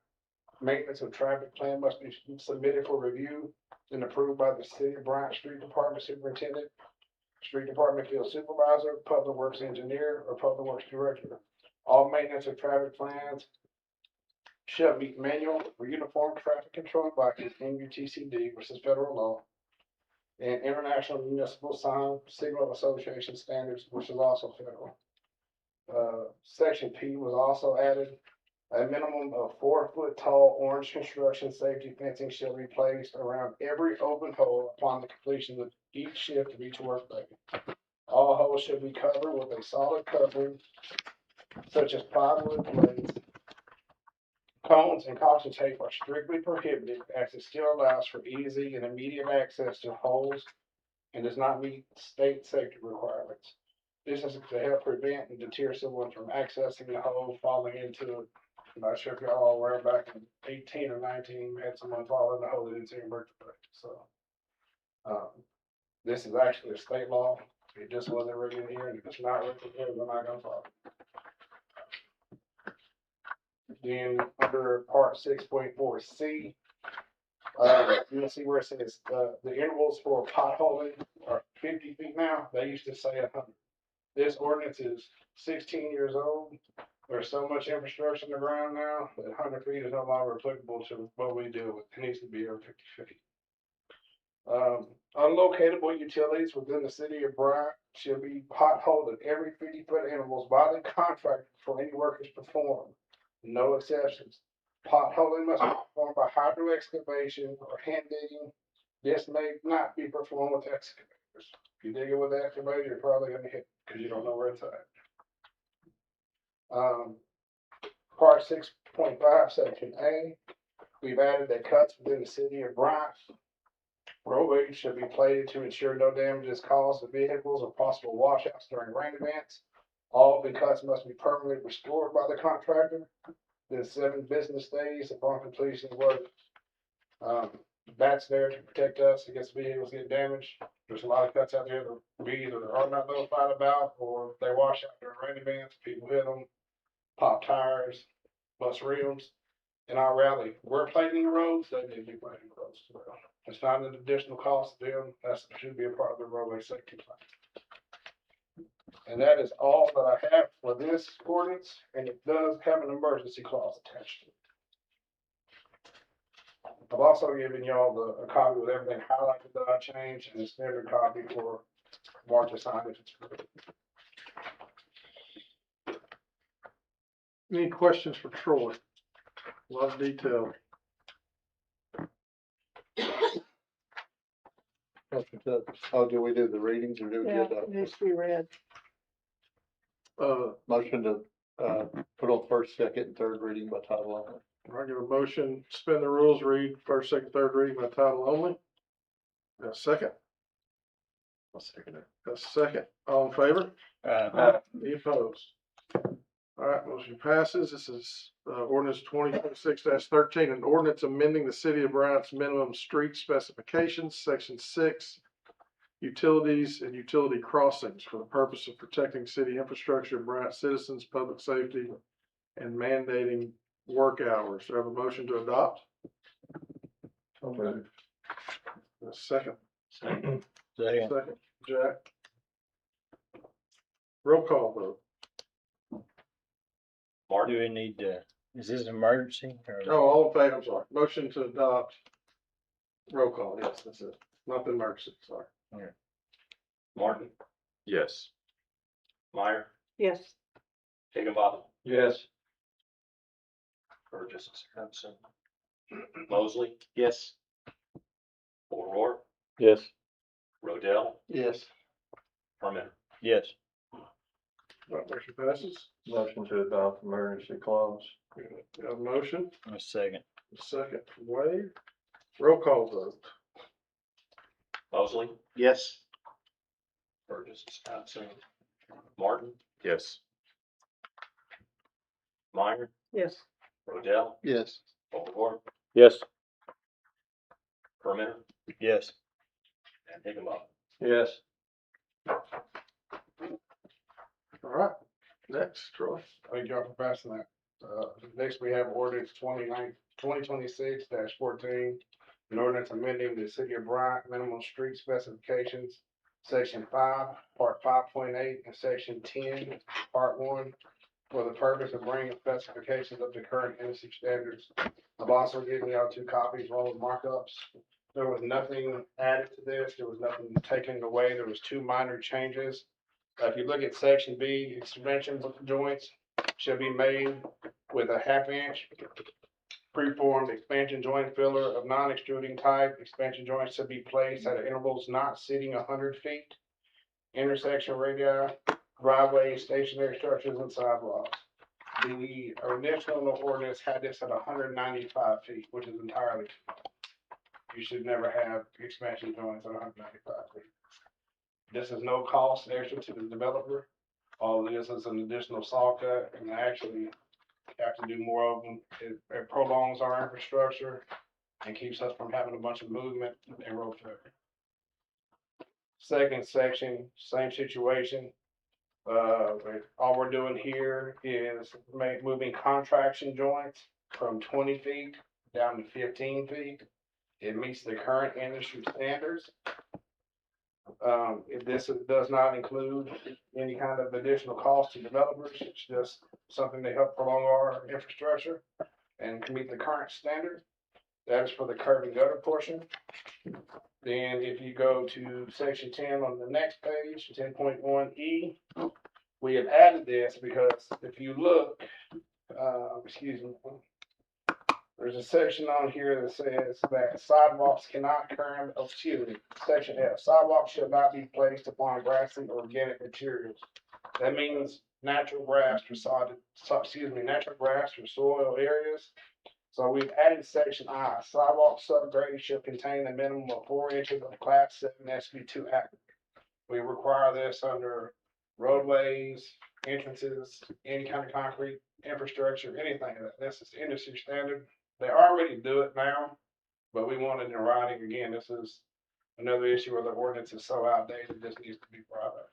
maintenance of traffic plan must be submitted for review and approved by the city of Bryant Street Department Superintendent, Street Department Field Supervisor, Public Works Engineer, or Public Works Director. All maintenance of traffic plans shall meet manual or uniform traffic control devices, MUTCD, which is federal law, and International Municipal Sign Signal Association standards, which is also federal. Section P was also added. A minimum of 4-foot tall orange construction safety fencing shall be placed around every open hole upon the completion of each shift of each workday. All holes should be covered with a solid covering, such as plywood plates. Cones and caution tape are strictly prohibited as it still allows for easy and immediate access to holes and does not meet state safety requirements. This is to help prevent and deter someone from accessing the hole, falling into it. I'm not sure if y'all are aware, back in 18 or 19, we had someone fall in the hole that didn't see him break the plate. So, this is actually a state law. It just wasn't written here, and if it's not written here, we're not gonna follow. Then under part 6.4C, you'll see where it says, the intervals for potholing are 50 feet now. They used to say 100. This ordinance is 16 years old. There's so much infrastructure in the ground now that 100 feet is no longer applicable to what we do. It needs to be over 50 feet. Unlocatable utilities within the city of Bryant should be potholed at every 50-foot intervals by the contractor for any work is performed. No exceptions. Potholing must be performed by hydro excavation or hand digging. This may not be performed with excavators. If you dig it with an excavator, you're probably going to hit because you don't know where it's at. Part 6.5, section A, we've added that cuts within the city of Bryant roadways should be plated to ensure no damage is caused to vehicles or possible washouts during rain events. All the cuts must be permanently restored by the contractor within 7 business days upon completion of work. That's there to protect us against vehicles getting damaged. There's a lot of cuts out there that we either are not notified about or they wash out during rain events, people hit them, pop tires, bust rims. In our rally, we're plating the roads, they need to be plating the roads as well. It's not an additional cost to them, that should be a part of the roadway safety plan. And that is all that I have for this ordinance, and it does have an emergency clause attached to it. I've also given y'all a copy with everything highlighted that I changed, and a standard copy for Mark to sign if it's approved.
Any questions for Troy? A lot of detail.
Oh, do we do the readings or do we
Yeah,
do
it
the
needs to be read.
motion to, put on first, second, and third reading by title only?
I give a motion, suspend the rules, read first, second, third reading by title only. A second?
I'll second it.
A second. All in favor? Any opposed? All right, motion passes. This is ordinance 2026-13, an ordinance amending the city of Bryant's minimum street specifications, section 6, utilities and utility crossings for the purpose of protecting city infrastructure, Bryant citizens, public safety, and mandating work hours. Do I have a motion to adopt? A second.
Second.
Second, Jack. Roll call vote.
Do we need to, is this an emergency or?
Oh, all in favor, I'm sorry. Motion to adopt. Roll call, yes, that's it. Not the emergency, sorry.
Martin,
Yes.
Meyer,
Yes.
Higginbotham,
Yes.
Burgess is absent. Mosley,
Yes.
O'Rourke,
Yes.
Rodell,
Yes.
Herman.
Yes.
That motion passes.
Motion to adopt emergency clause.
We have a motion,
A second.
a second from Wade. Roll call vote.
Mosley,
Yes.
Burgess is absent. Martin,
Yes.
Meyer,
Yes.
Rodell,
Yes.
O'Rourke,
Yes.
Herman,
Yes.
and Higginbotham.
Yes. All right, next, Troy.
Thank y'all for passing that. Next we have ordinance 2026-14. An ordinance amending the city of Bryant minimum street specifications, section 5, part 5.8, and section 10, part 1, for the purpose of bringing specifications up to current industry standards. I've also given y'all 2 copies, all of markups. There was nothing added to this. There was nothing taken away. There was 2 minor changes. If you look at section B, expansion joints shall be made with a 1/2 inch preformed expansion joint filler of non-extruding type. Expansion joints should be placed at intervals not exceeding 100 feet. Intersection radii, driveways, stationary structures, and sidewalks. The original ordinance had this at 195 feet, which is entirely too low. You should never have expansion joints at 195 feet. This is no cost extra to the developer. All it is an additional saw cut, and actually have to do more of them. It prolongs our infrastructure and keeps us from having a bunch of movement and road traffic. Second section, same situation. All we're doing here is moving contraction joints from 20 feet down to 15 feet. It meets the current industry standards. If this does not include any kind of additional cost to developers, it's just something to help prolong our infrastructure and to meet the current standard. That is for the curb and gutter portion. Then if you go to section 10 on the next page, 10.1E, we have added this because if you look, excuse me, there's a section on here that says that sidewalks cannot section F, sidewalks should not be placed upon grassy or organic materials. That means natural grass or natural grass or soil areas. So we've added section I, sidewalk subgrade should contain a minimum of 4 inches of class 7 SB2 aggregate. We require this under roadways, entrances, any kind of concrete infrastructure, anything of that. This is industry standard. They already do it now, but we want it in writing again. This is another issue where the ordinance is so outdated, this needs to be brought up.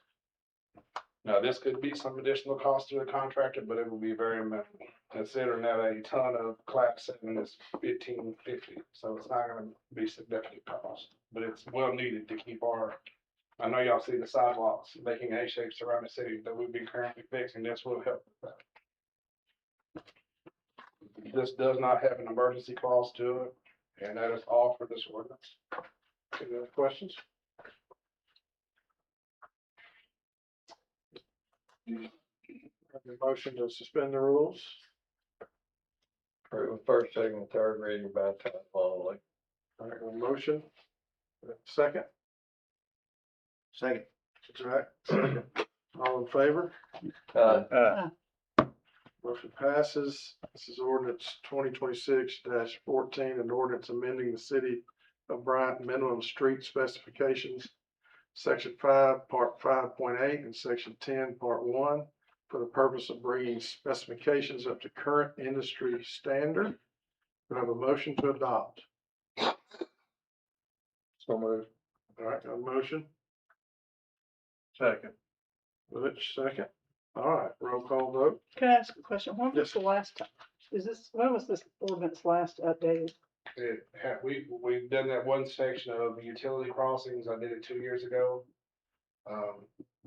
Now, this could be some additional cost to the contractor, but it will be very minimal, considering that a ton of class 7 is $15.50, so it's not gonna be significant cost, but it's well needed to keep I know y'all see the sidewalks making A shapes around the city that we'd be currently fixing. This will help with that. This does not have an emergency clause to it, and that is all for this ordinance. Any other questions?
Make a motion to suspend the rules.
Approve first, second, and third reading by title only.
All right, a motion. Second,
Second.
Jack, second. All in favor? Motion passes. This is ordinance 2026-14, an ordinance amending the city of Bryant minimum street specifications, section 5, part 5.8, and section 10, part 1, for the purpose of bringing specifications up to current industry standard. We have a motion to adopt.
So moved.
All right, got a motion? Second. Butch, second. All right, roll call vote.
Can I ask a question? When was the last time? When was this ordinance last updated?
We've done that one section of utility crossings. I did it 2 years ago.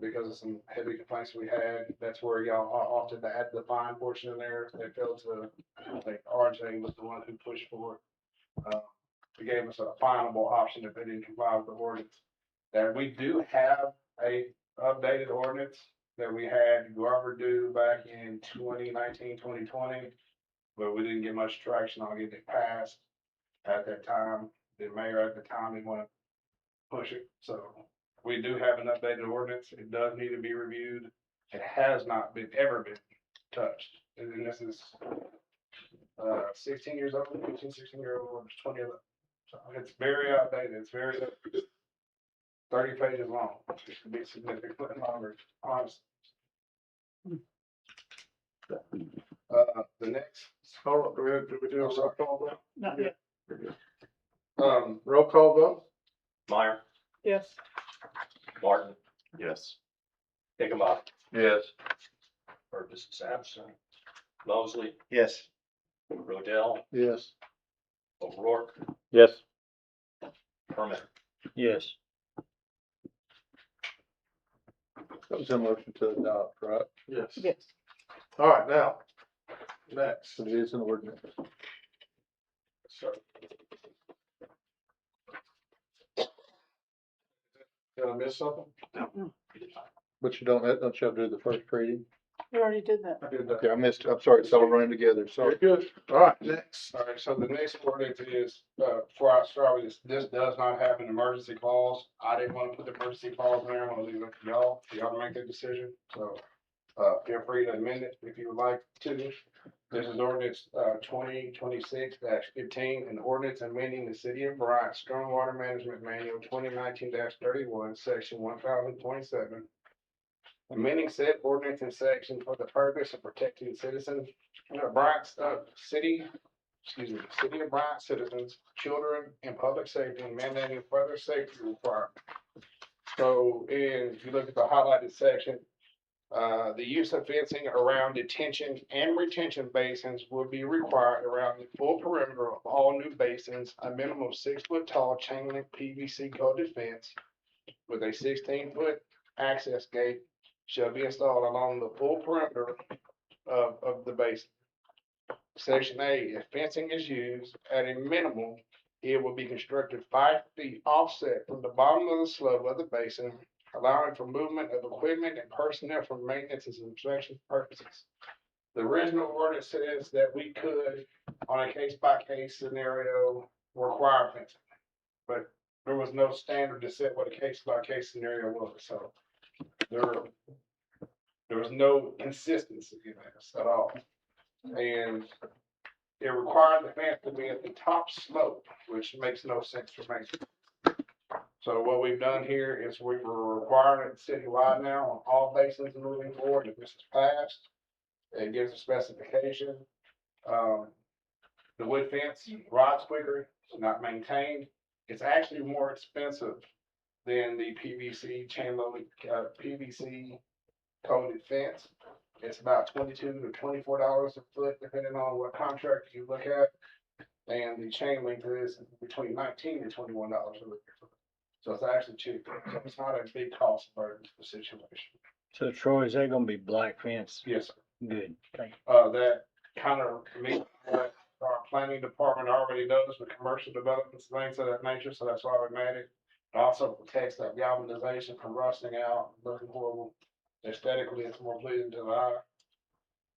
Because of some heavy complaints we had, that's where y'all opted to add the fine portion in there. They failed to, I think RJ was the one who pushed for it. It gave us a finable option if they didn't comply with the ordinance. That we do have a updated ordinance that we had Glover do back in 2019, 2020, but we didn't get much traction on getting it passed at that time. The mayor at the time didn't want to push it, so we do have an updated ordinance. It does need to be reviewed. It has not been ever been touched, and this is 16 years old, 15, 16-year-old, 20 of them. So it's very outdated. It's very 30 pages long. It should be significantly longer, honestly. The next.
Hold on, do we do a roll call vote?
Not yet.
Roll call vote?
Meyer,
Yes.
Martin,
Yes.
Hickenbottom,
Yes.
Purpose is absent. Mosley,
Yes.
Rodell,
Yes.
O'Rourke,
Yes.
Herman.
Yes.
That was a motion to adopt, right?
Yes.
Yes.
All right, now, next.
It is an ordinance.
So. Did I miss something?
But you don't have to do the first reading?
We already did that.
I did that.
Okay, I missed, I'm sorry, it's all running together, sorry.
Very good. All right, next.
All right, so the next ordinance is, before I start with this does not have an emergency clause. I didn't want to put the emergency clause in there. I'm gonna leave it up to y'all, for y'all to make that decision. So, feel free to amend it if you would like to. This is ordinance, 2026-15, an ordinance amending the city of Bryant Stormwater Management Manual 2019-31, section 1027. Amending said ordinance and section for the purpose of protecting citizens, Bryant, city of Bryant citizens, children, and public safety, and mandating further safety requirements. So, if you look at the highlighted section, the use of fencing around detention and retention basins will be required around the full perimeter of all new basins. A minimum of 6-foot tall chain link PVC coated fence with a 16-foot access gate shall be installed along the full perimeter of the basin. Section A, if fencing is used at a minimum, it will be constructed 5 feet offset from the bottom of the slope of the basin, allowing for movement of equipment and personnel for maintenance and inspection purposes. The original ordinance says that we could, on a case-by-case scenario, require fencing, but there was no standard to set what a case-by-case scenario was, so there was no consistency in this at all. And it required the fence to be at the top slope, which makes no sense for me. So what we've done here is we were requiring it citywide now on all basins moving forward. If this is passed, it gives a specification. The wood fence rots quicker, it's not maintained. It's actually more expensive than the PVC chain link, PVC coated fence. It's about $22 to $24 a foot, depending on what contract you look at. And the chain link is between $19 to $21 a foot. So it's actually cheaper. So it's not a big cost burden to the situation.
So Troy, is that gonna be black fence?
Yes, sir.
Good, thank you.
That kind of meets what our planning department already does with commercial developments, things of that nature. So that's why we made it. It also protects that galvanization from rusting out, looking horrible. Aesthetically, it's more pleasing to the eye.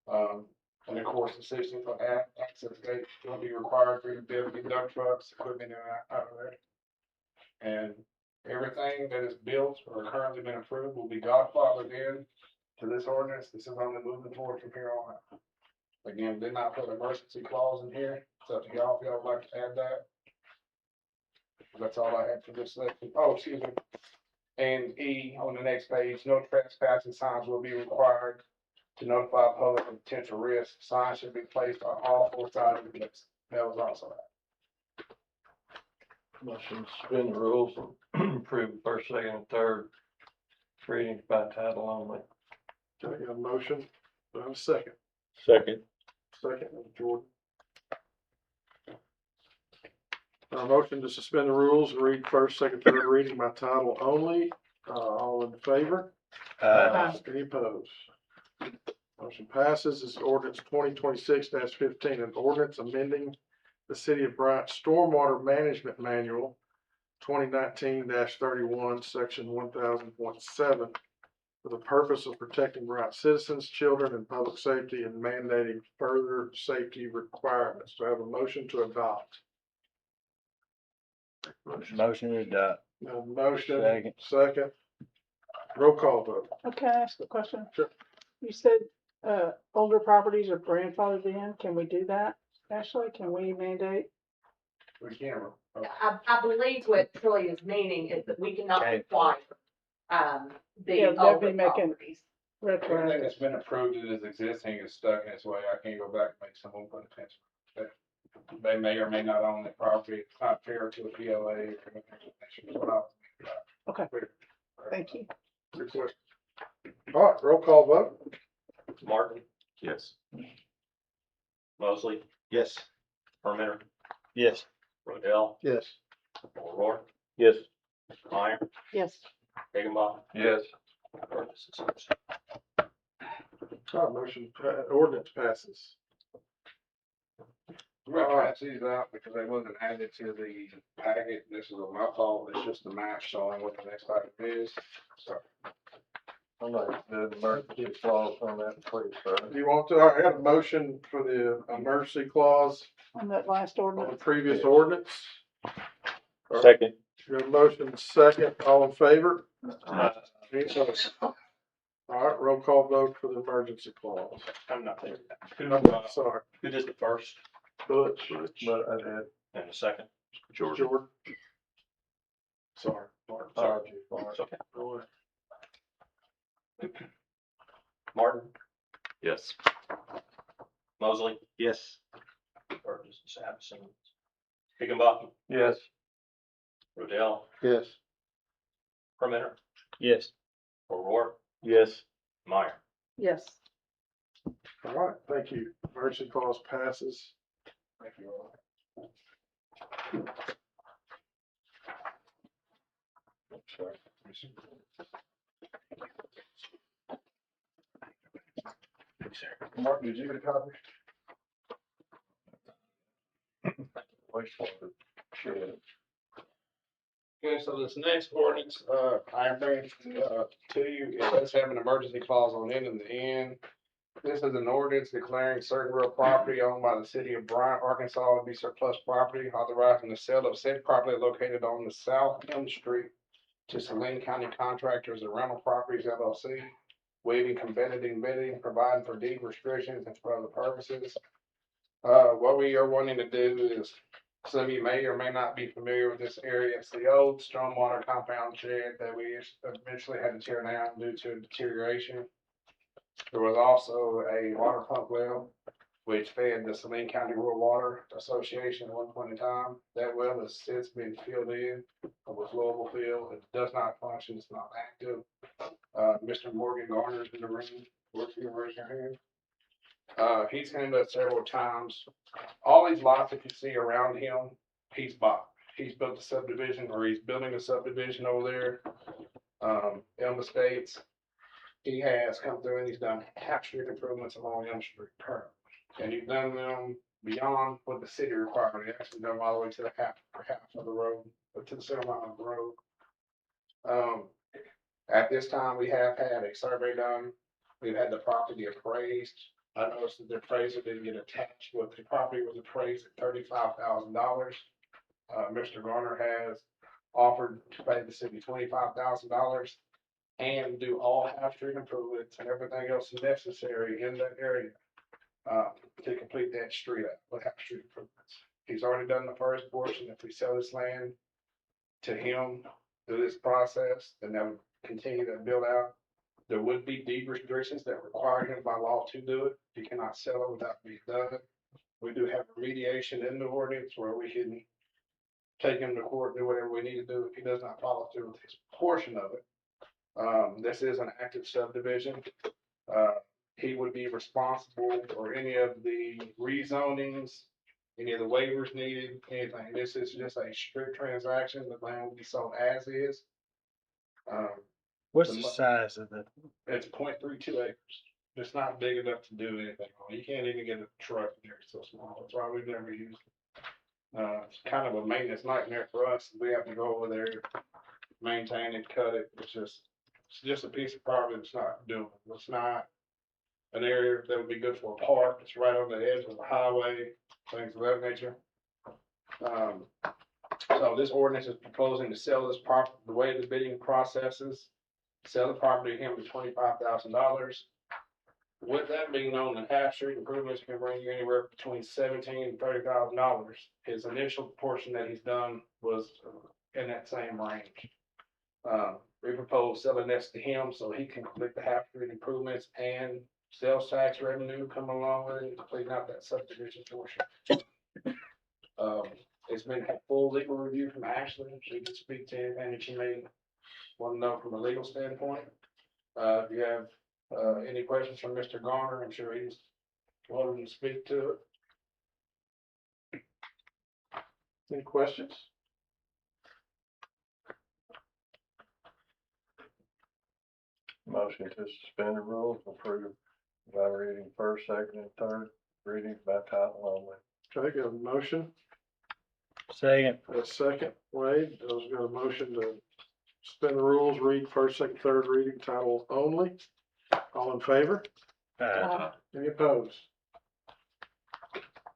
And of course, the 16-foot access gate will be required for the building, dump trucks, equipment out of there. And everything that is built or currently been approved will be godfathered in to this ordinance. This is only moving forward from here on out. Again, did not put an emergency clause in here. It's up to y'all if y'all would like to add that. That's all I had for this section. Oh, excuse me. And E, on the next page, no trespassing signs will be required to notify public of potential risks. Signs should be placed on all 4 sides of the place. That was also that.
Motion to suspend the rules and approve the first, second, and third readings by title only.
Okay, got a motion, do I have a second?
Second.
Second, Jordan. Motion to suspend the rules and read first, second, third reading by title only. All in favor? Any opposed? Motion passes. This is ordinance 2026-15, an ordinance amending the City of Bryant Stormwater Management Manual 2019-31, section 1000.7, for the purpose of protecting Bryant citizens, children, and public safety, and mandating further safety requirements. Do I have a motion to adopt?
Motion to adopt.
Motion, second. Roll call vote.
Okay, I ask a question?
Sure.
You said, older properties are grandfathered in. Can we do that? Ashley, can we mandate?
We can.
I believe what Troy is meaning is that we cannot
Okay.
require,
Yeah,
the
they'll
older
be making
properties.
Everything
retroactive.
that's been approved that is existing is stuck in its way. I can't go back and make someone put attention. They may or may not own the property. It's not fair to a PLA or anything.
Okay, thank you.
Good question. All right, roll call vote.
Martin,
Yes.
Mosley,
Yes.
Permitter,
Yes.
Rodell,
Yes.
O'Rourke,
Yes.
Meyer,
Yes.
Higginbotham,
Yes.
Burgess, and Simpson.
Motion, ordinance passes.
We're gonna pass these out because they wasn't added to the packet. This is my fault. It's just a map showing what the next item is. So,
I'm like, the emergency clause on that, please, sir.
Do you want to, I got a motion for the emergency clause
On that last
on the
ordinance.
previous ordinance.
Second.
Got a motion second, all in favor? Any opposed? All right, roll call vote for the emergency clause.
I'm not there.
Sorry,
Who did the first
Butch,
But I did.
and the second?
Jordan. Sorry, Martin.
Sorry.
It's okay.
Go ahead.
Martin,
Yes.
Mosley,
Yes.
Burgess, and Sampson, Higginbotham,
Yes.
Rodell,
Yes.
Permitter,
Yes.
O'Rourke,
Yes.
Meyer.
Yes.
All right, thank you. Emergency clause passes.
thank you all.
Mark, did you get a copy?
Wastewater shed.
Okay, so this next ordinance, I bring, to you, it does have an emergency clause on it in the end. This is an ordinance declaring certain real property owned by the city of Bryant, Arkansas to be surplus property, authorizing the sale of said property located on the South Elm Street to Saline County Contractors and Rental Properties LLC, waiving competitive bidding, providing for deed restrictions and for other purposes. What we are wanting to do is, some of you may or may not be familiar with this area. It's the old stormwater compound shed that we eventually had to tear down due to deterioration. There was also a water pump well, which fed the Saline County Rural Water Association at one point in time. That well has since been filled in, it was Louisville field. It does not function, it's not active. Mr. Morgan Garner's in the room, working raise your hand. He's came to us several times. All these lots that you see around him, he's bought. He's built a subdivision, or he's building a subdivision over there. Elm Estates. He has come through and he's done half street improvements along Elm Street currently. And he's done them beyond what the city required. He actually done them all the way to the half of the road, or to the center line of the road. At this time, we have had a survey done. We've had the property appraised. I noticed that the appraisal didn't get attached, but the property was appraised at $35,000. Mr. Garner has offered to pay the city $25,000 and do all Half Street improvements and everything else necessary in that area, to complete that street out with Half Street improvements. He's already done the first portion. If we sell this land to him through this process, then that would continue that build out. There would be deed restrictions that require him by law to do it. He cannot sell it without being done. We do have remediation in the ordinance where we can take him to court, do whatever we need to do if he does not follow through with his portion of it. This is an active subdivision. He would be responsible for any of the rezonings, any of the waivers needed, anything. This is just a strict transaction. The land will be sold as is.
What's the size of the?
It's 0.32 acres. It's not big enough to do anything on. You can't even get a truck in there. It's so small. That's why we've never used it. It's kind of a maintenance nightmare for us. We have to go over there, maintain it, cut it. It's just a piece of property that's not doing it. It's not an area that would be good for a park. It's right on the edge of the highway, things of that nature. So this ordinance is proposing to sell this property, the way the bidding processes, sell the property to him for $25,000. With that being known, the Half Street improvements can bring you anywhere between $17,000 and $30,000. His initial portion that he's done was in that same range. We propose selling this to him so he can complete the Half Street improvements and sales tax revenue coming along with it, completing out that subdivision portion. It's been a full legal review from Ashley. She can speak to anything that you may want to know from a legal standpoint. If you have any questions from Mr. Garner, I'm sure he's willing to speak to it.
Any questions?
Motion to suspend the rules, approve by reading first, second, and third, reading by title only.
Okay, got a motion.
Second.
A second, Wade. Those got a motion to suspend the rules, read first, second, third reading, title only. All in favor? Any opposed?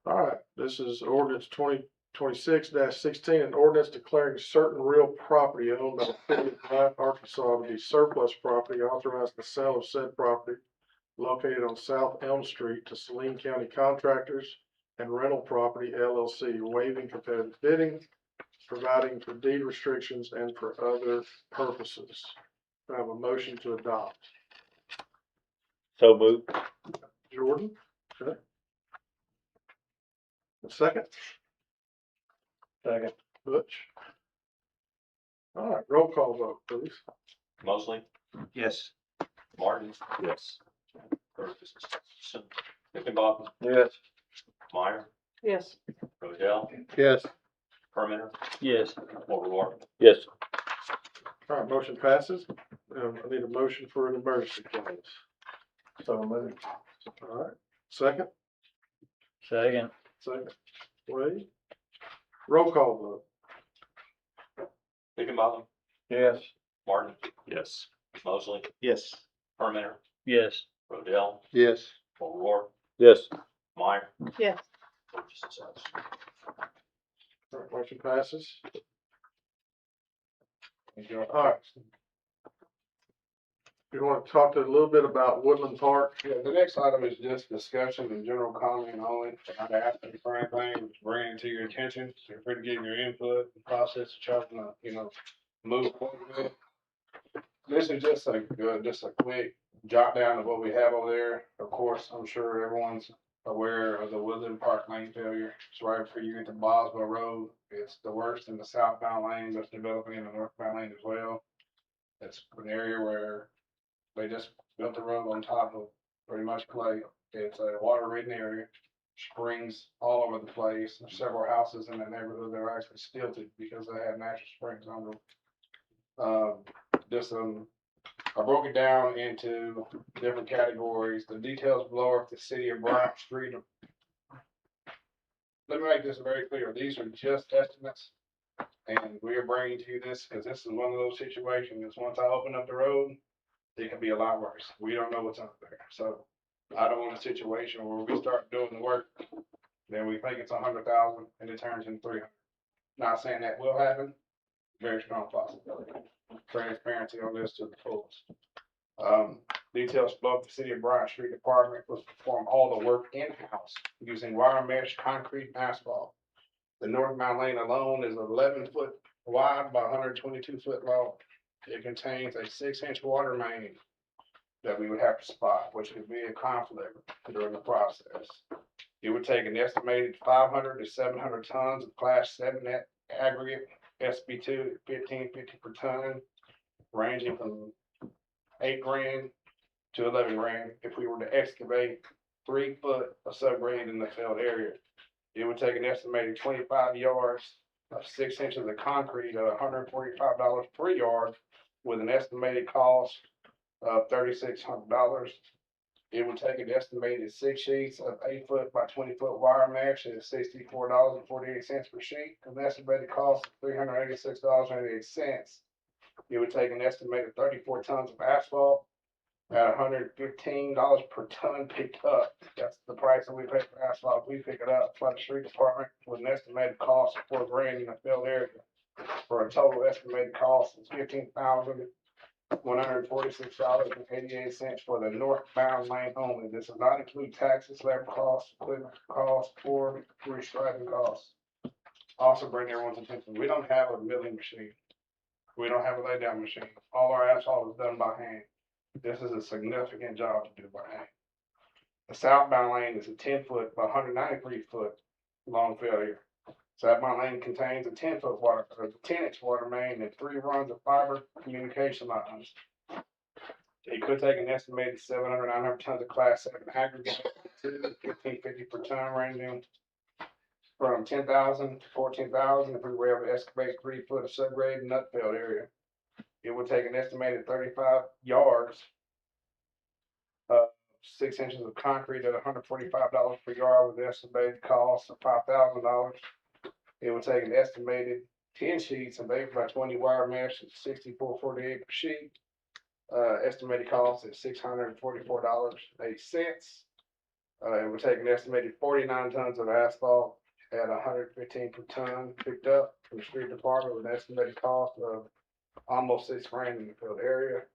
All right, this is ordinance 2026-16, an ordinance declaring certain real property owned by the city of Bryant, Arkansas to be surplus property, authorizing the sale of said property located on South Elm Street to Saline County Contractors and Rental Property LLC, waiving competitive bidding, providing for deed restrictions and for other purposes. I have a motion to adopt.
So moved.
Jordan, okay. A second?
Second.
Butch. All right, roll call vote, please.
Mosley,
Yes.
Martin. Yes. Hickenbottom,
Yes.
Meyer,
Yes.
Rodell,
Yes.
Permenter,
Yes.
Overlord.
Yes.
All right, motion passes. I need a motion for an emergency clause.
So moved.
All right, second?
Second.
Second. Wade. Roll call vote.
Hickenbottom,
Yes.
Martin. Yes. Mosley,
Yes.
Permenter,
Yes.
Rodell,
Yes.
Overlord,
Yes.
Yes.
Meyer.
All right, motion passes. All right. You want to talk a little bit about Woodland Park?
Yeah, the next item is just discussion and general comment only. I'm not asking for anything, just bringing it to your attention. So you're free to give your input and process, trying to, move forward with it. This is just a quick jot down of what we have over there. Of course, I'm sure everyone's aware of the Woodland Park lane failure. It's right before you get to Boswell Road. It's the worst in the southbound lane, that's developing in the northbound lane as well. It's an area where they just built the road on top of pretty much clay. It's a water-ridden area, springs all over the place. There's several houses in that neighborhood that are actually stilted because they had natural springs on them. I broke it down into different categories. The details below are the city of Bryant Street. Let me make this very clear. These are just estimates, and we are bringing to you this because this is one of those situations. Once I open up the road, it could be a lot worse. We don't know what's up there. So I don't want a situation where we start doing the work, then we think it's 100,000 and it turns into 300. Not saying that will happen, very strong possibility. Transparency on this to the fullest. Details below: the City of Bryant Street Department was perform all the work in-house using wire mesh, concrete, and asphalt. The northbound lane alone is 11 foot wide by 122 foot long. It contains a 6-inch water main that we would have to spot, which could be a conflict during the process. It would take an estimated 500 to 700 tons of Class 7 aggregate, SB2 at 1550 per ton, ranging from $8 grand to $11 grand if we were to excavate 3 foot of subgrade in the field area. It would take an estimated 25 yards of 6 inches of concrete at $145 per yard, with an estimated cost of $3,600. It would take an estimated 6 sheets of 8 foot by 20 foot wire mesh at $64.48 per sheet, an estimated cost of $386.88. It would take an estimated 34 tons of asphalt at $115 per ton picked up. That's the price that we pay for asphalt. We pick it up by the street department with an estimated cost of $4 grand in the field area, for a total estimated cost of $15,146.88 for the northbound lane only. This does not include taxes, labor costs, equipment costs, or restriping costs. Also bring everyone's attention, we don't have a milling machine. We don't have a lay down machine. All our asphalt is done by hand. This is a significant job to do by hand. The southbound lane is a 10 foot by 193 foot long failure. Southbound lane contains a 10-foot water, or 10-inch water main and 3 runs of fiber communication lines. It could take an estimated 700 to 900 tons of Class 7 aggregate to 1550 per ton, ranging from 10,000 to 14,000 if we were able to excavate 3 foot of subgrade nut field area. It would take an estimated 35 yards of 6 inches of concrete at $145 per yard, with an estimated cost of $5,000. It would take an estimated 10 sheets of 8 by 20 wire mesh at $64.48 per sheet. Estimated cost at $644.08. It would take an estimated 49 tons of asphalt at $115 per ton picked up from the street department, with an estimated cost of almost $6 grand in the field area,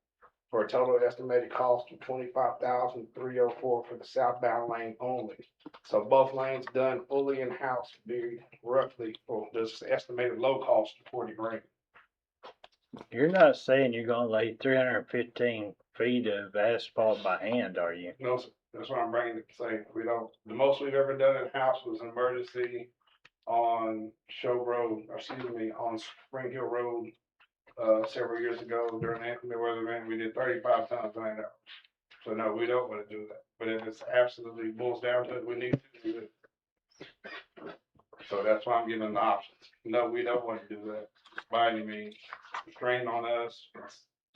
for a total estimated cost of $25,304 for the southbound lane only. So both lanes done fully in-house would be roughly, for this estimated low cost of 40 grand.
You're not saying you're gonna lay 315 feet of asphalt by hand, are you?
No, sir. That's what I'm bringing to say. We don't, the most we've ever done in-house was an emergency on on Spring Hill Road, several years ago during the Anthony weather event. We did 35 tons of land out. So no, we don't want to do that. But if it's absolutely boils down to it, we need to do it. So that's why I'm giving the options. No, we don't want to do that by any means. Strain on us.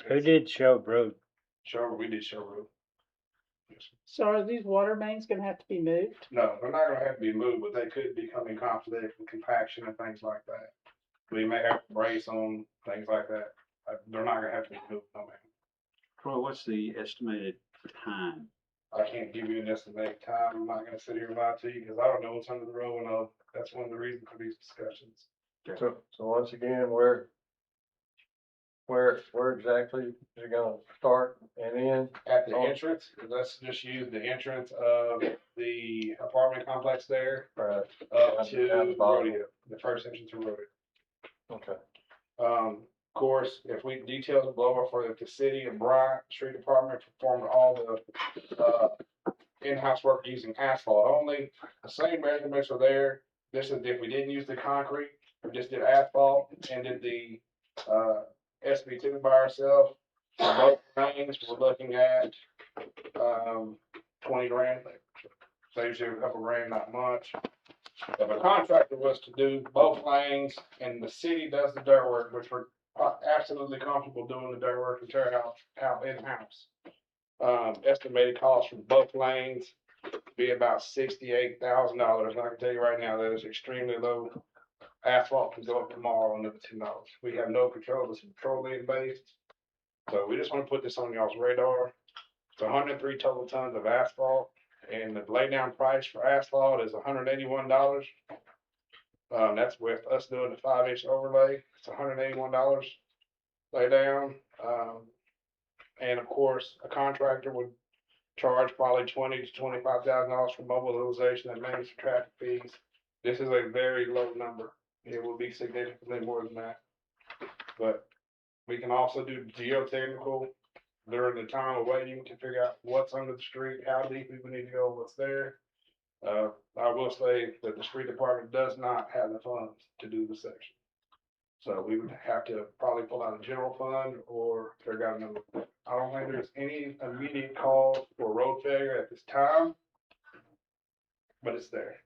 Who did Show Road?
We did Show Road.
So are these water mains gonna have to be moved?
No, they're not gonna have to be moved, but they could become in conflict with compaction and things like that. We may have to brace on things like that. They're not gonna have to be moved, no man.
Troy, what's the estimated time?
I can't give you an estimated time. I'm not gonna sit here and lie to you because I don't know what's under the road, and that's one of the reasons for these discussions.
So once again, where exactly is it gonna start and end?
At the entrance, let's just use the entrance of the apartment complex there,
Right.
up to
Down the bottom.
Rodeo, the first entrance to Rodeo.
Okay.
Of course, if we details are below for the city of Bryant Street Department performed all the in-house work using asphalt only. The same measurements are there. This is if we didn't use the concrete, we just did asphalt and did the SB2 by ourselves. For both things, we're looking at 20 grand. Saves you a couple grand, not much. If a contractor was to do both lanes and the city does the dirt work, which we're absolutely comfortable doing the dirt work and tear out in-house. Estimated cost for both lanes be about $68,000. I can tell you right now, that is extremely low. Asphalt can go up tomorrow another $10. We have no control. This is petroleum based. So we just want to put this on y'all's radar. It's 103 total tons of asphalt, and the laydown price for asphalt is $181. That's with us doing the 5-inch overlay. It's $181 lay down. And of course, a contractor would charge probably $20,000 to $25,000 for mobilization and managed traffic fees. This is a very low number. It will be significantly more than that. But we can also do geotechnical during the time of waiting to figure out what's under the street, how deep we need to go, what's there. I will say that the street department does not have the funds to do the section. So we would have to probably pull out a general fund or figure out another. I don't think there's any immediate cause for road failure at this time, but it's there.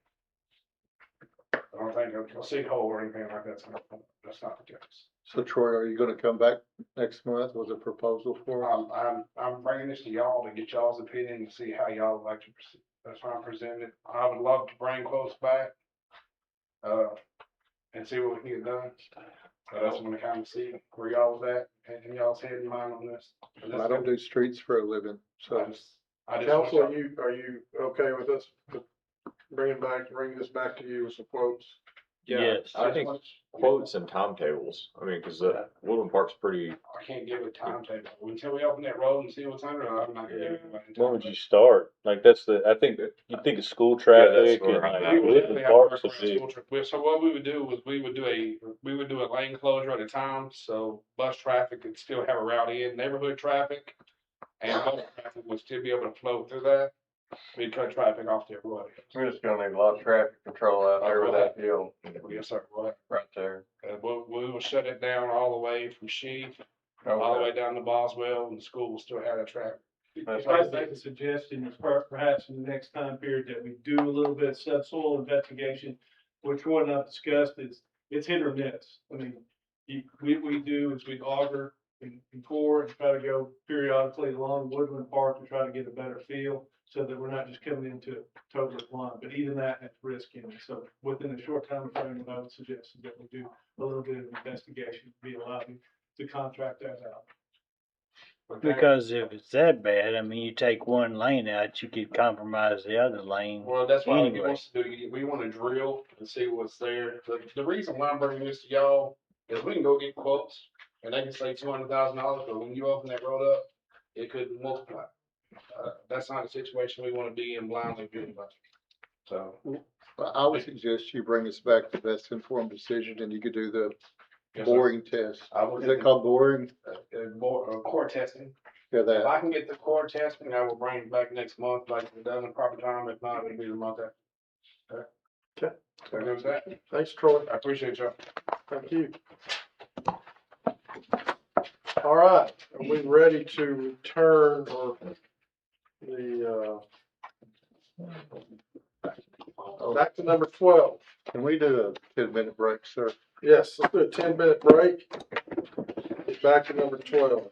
I don't think a sinkhole or anything like that's not the case.
So Troy, are you gonna come back next month with a proposal for us?
I'm bringing this to y'all to get y'all's opinion and see how y'all would like to proceed. That's why I'm presenting it. I would love to bring quotes back, and see what we can get done. I just want to kind of see where y'all was at and y'all's head and mind on this.
I don't do streets for a living, so.
I just
Council,
want
are you okay with us bringing this back to you with some quotes?
Yeah,
Yes.
I think quotes and timetables. I mean, because Woodland Park's pretty.
I can't give a timetable. Until we open that road and see what's under it, I'm not gonna give anybody a
When would
timetable.
you start? Like, I think that, you think of school
Yeah, that's
traffic
where
and
I'm
like,
at.
We would
Woodland
definitely have to work
Park's a
around
big.
school trip. So what we would do was we would do a lane closure at a time, so bus traffic could still have a route in, neighborhood traffic. And bus traffic would still be able to flow through that. We cut traffic off to everybody.
We're just gonna need a lot of traffic control out there with that hill
Yes, sir, right.
right there.
We will shut it down all the way from Sheath, all the way down to Boswell, and the school will still have that traffic.
If I make a suggestion, is perhaps in the next time period that we do a little bit of subsoil investigation, which one I've discussed is, it's hit or miss. I mean, we do is we auger and core and try to go periodically along Woodland Park to try to get a better feel, so that we're not just coming into it totally blind, but even that has risk in it. So within a short time frame, what I would suggest is that we do a little bit of investigation, be allowed to contract that out.
Because if it's that bad, I mean, you take one lane out, you could compromise the other lane.
Well, that's why he
anyway.
wants to do, we want to drill and see what's there. The reason why I'm bringing this to y'all is we can go get quotes and they can say $200,000, but when you open that road up, it could multiply. That's not a situation we want to be in blindly doing about. So.
I would suggest you bring us back the best informed decision and you could do the
Yes, sir.
boring test. Is it called boring?
Core testing.
Yeah,
If
that.
I can get the core testing, I will bring it back next month, like if it doesn't proper time. If not, it'll be the month after.
Okay.
So good with that.
Thanks, Troy.
I appreciate y'all.
Thank you. All right, are we ready to return or back to number 12?
Can we do a 10-minute break, sir?
Yes, let's do a 10-minute break. Get back to number 12.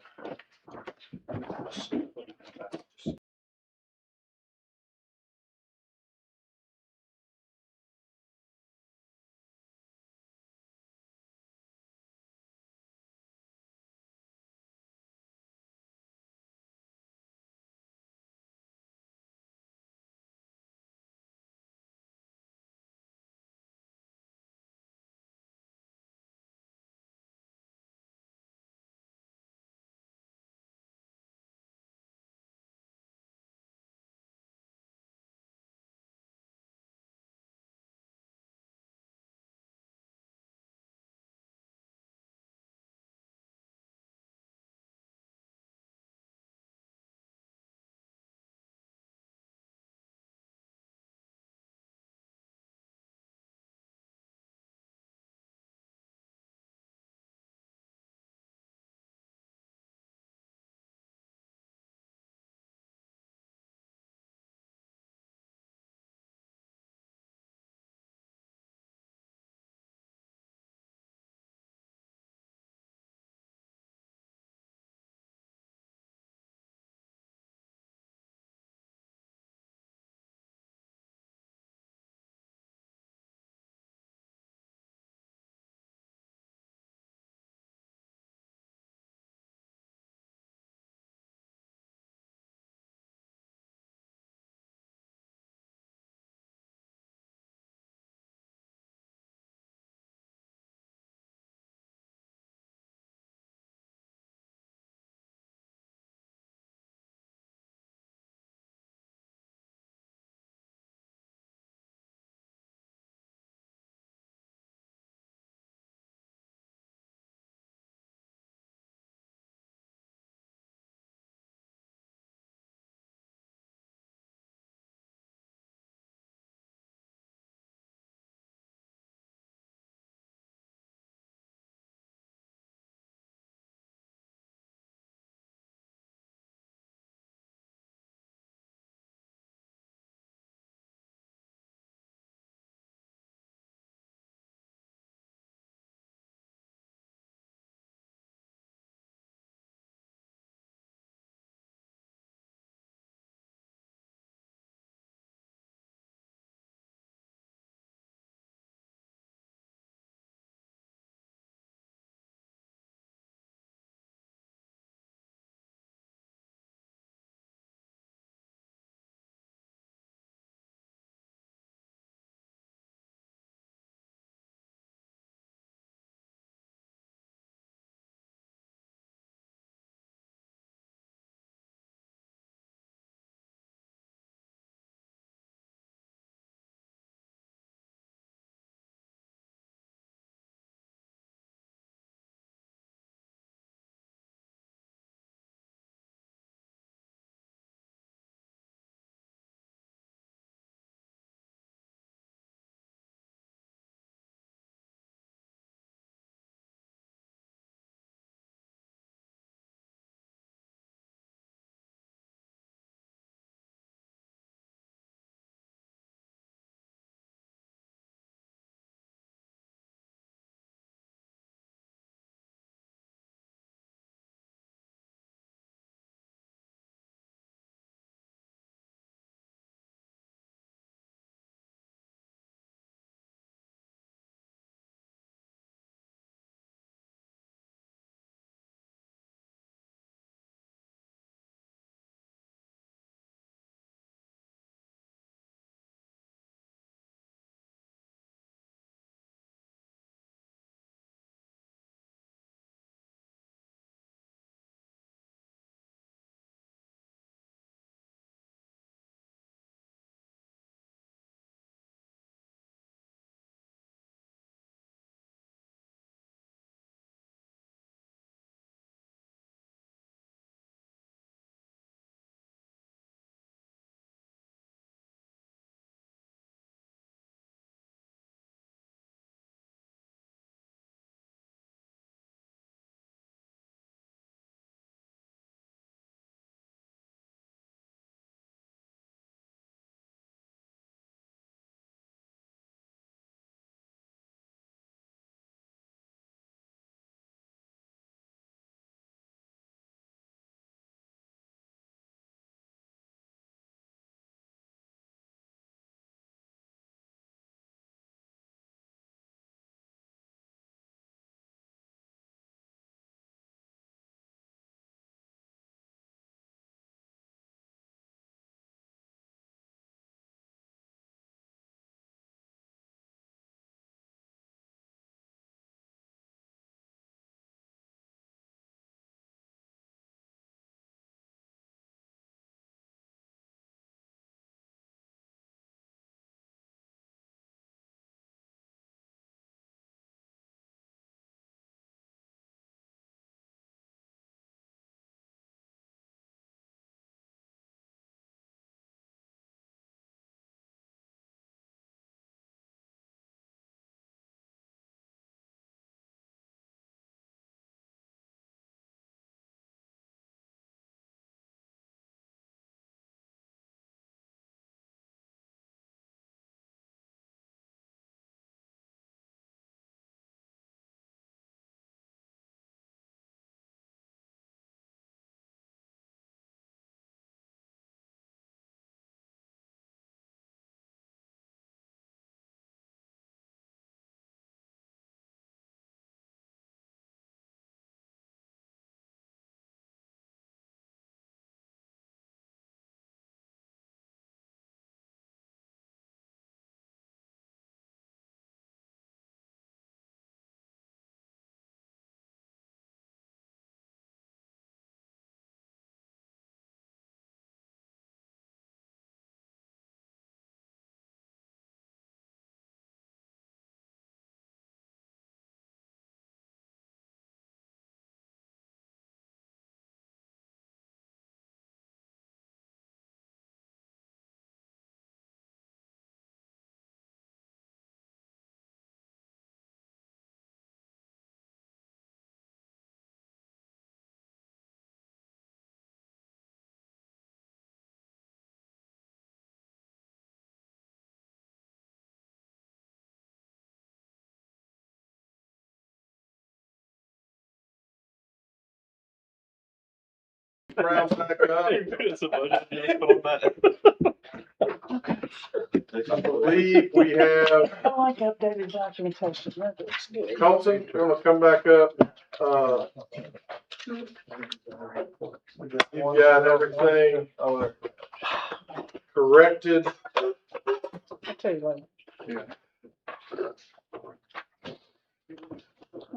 Brown back up. I believe we have
I like updated documentation. That's good.
Colton, you wanna come back up? You've got everything corrected.
I'll tell you later.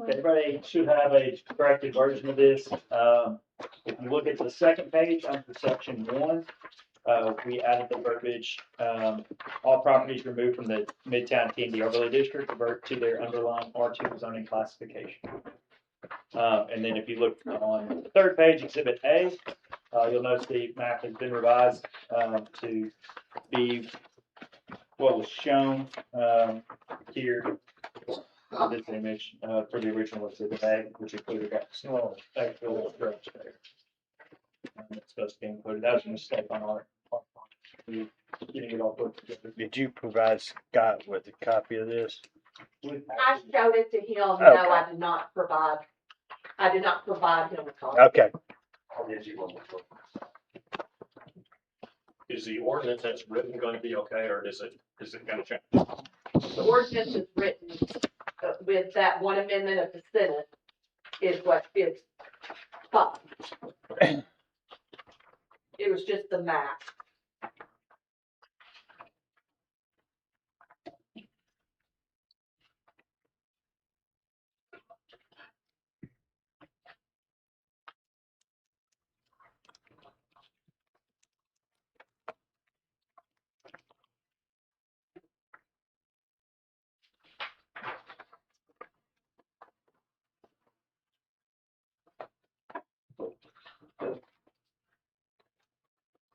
Everybody should have a corrected version of this. If you look at the second page under section 1, we added the verbiage, all properties removed from the Midtown T&D overlay district revert to their underlying R2 zoning classification. And then if you look on the third page, exhibit A, you'll notice the map has been revised, to be what was shown, here. This image, for the original exhibit A, which included that small extra little stretch there. It's supposed to be included. That was a mistake on our part. Getting it all put together.
Did you provide Scott with a copy of this?
I showed it to him. No,
Okay.
I did not provide him a copy.
Okay.
Is the ordinance that's written going to be okay, or is it going to change?
The ordinance is written with that one amendment of the Senate is what is fine. It was just the map.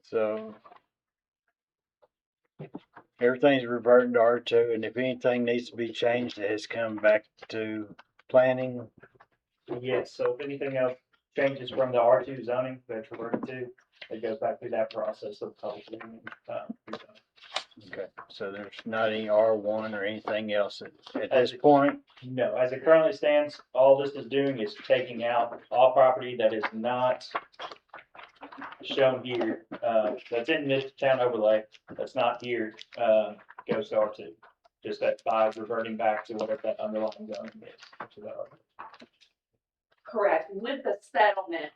So everything's reverting to R2, and if anything needs to be changed, it has come back to planning.
Yes, so if anything else changes from the R2 zoning that's reverted to, it goes back through that process of public hearing, rezoning.
Okay, so there's not any R1 or anything else at
As
this
it-
point?
No, as it currently stands, all this is doing is taking out all property that is not shown here, that's in Midtown overlay, that's not here, goes to R2. Just that by reverting back to whatever that underlying zoning is. To the
Correct. With the settlement,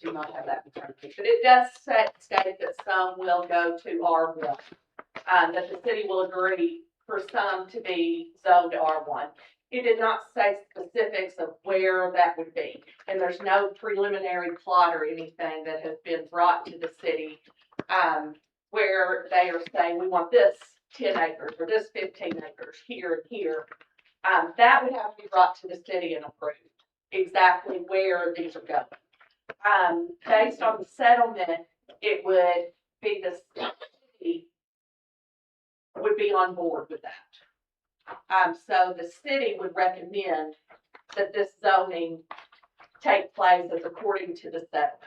do not have that in front of me, but it does state that some will go to R1. That the city will agree for some to be zoned R1. It did not say specifics of where that would be, and there's no preliminary plot or anything that has been brought to the city, where they are saying, we want this 10 acres or this 15 acres here and here. That would have to be brought to the city and approved, exactly where these are going. Based on the settlement, it would be the city would be on board with that. So the city would recommend that this zoning take place as according to the settlement.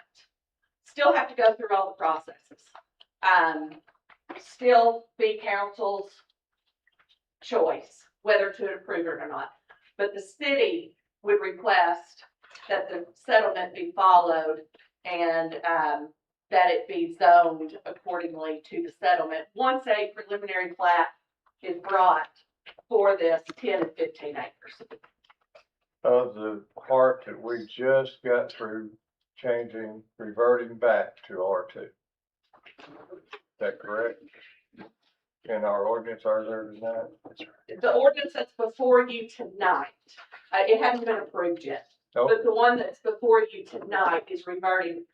Still have to go through all the processes. Still be council's choice whether to approve it or not. But the city would request that the settlement be followed and that it be zoned accordingly to the settlement once a preliminary plat is brought for this 10 and 15 acres.
Of the part that we just got through changing, reverting back to R2. Is that correct? In our ordinance earlier tonight?
The ordinance that's before you tonight, it hasn't been approved yet.
Nope.
But the one that's before you tonight is reverting,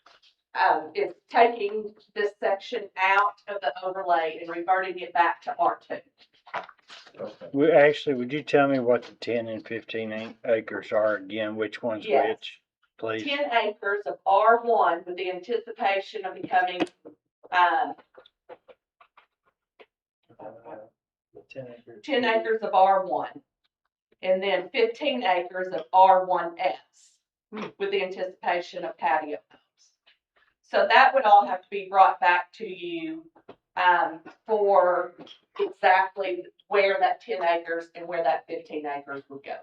is taking this section out of the overlay and reverting it back to R2.
Actually, would you tell me what the 10 and 15 acres are again? Which one's
Yes.
which, please?
10 acres of R1 with the anticipation of becoming, 10 acres of R1. And then 15 acres of R1S with the anticipation of patio homes. So that would all have to be brought back to you for exactly where that 10 acres and where that 15 acres would go.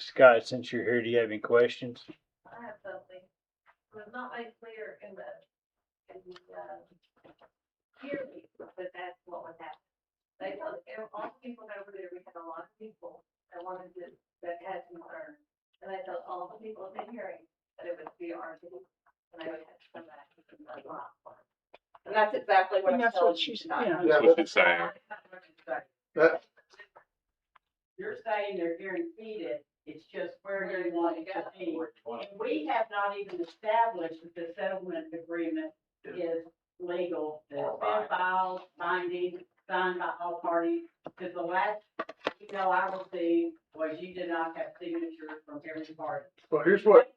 Scott, since you're here, do you have any questions?
I have something. It was not made clear in the hearing that that's what was happening. They told all the people over there, we had a lot of people that wanted to, that had concerns. And they told all the people in the hearing that it would be RT, and they would have to come back and do that lot. And that's exactly what
And
I'm
that's
telling
what
you
she's,
tonight.
yeah.
That's what she's saying.
That,
You're saying they're guaranteed it, it's just where do you want it to be? And we have not even established that the settlement agreement is legal, that it's been filed, binding, signed by all parties. Because the last email I received was you did not have signatures from every party.
well, here's what,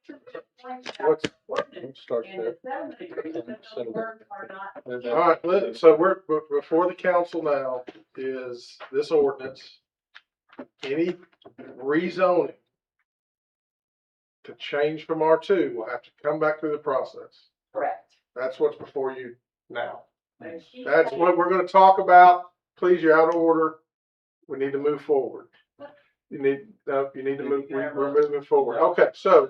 what's,
Ordinance
Start
and the settlement agreement, that those words are not.
all right, so we're, before the council now is this ordinance. Any rezoning to change from R2 will have to come back through the process.
Correct.
That's what's before you now. That's what we're gonna talk about. Please, you're out of order. We need to move forward. You need to move, we're moving forward. Okay, so.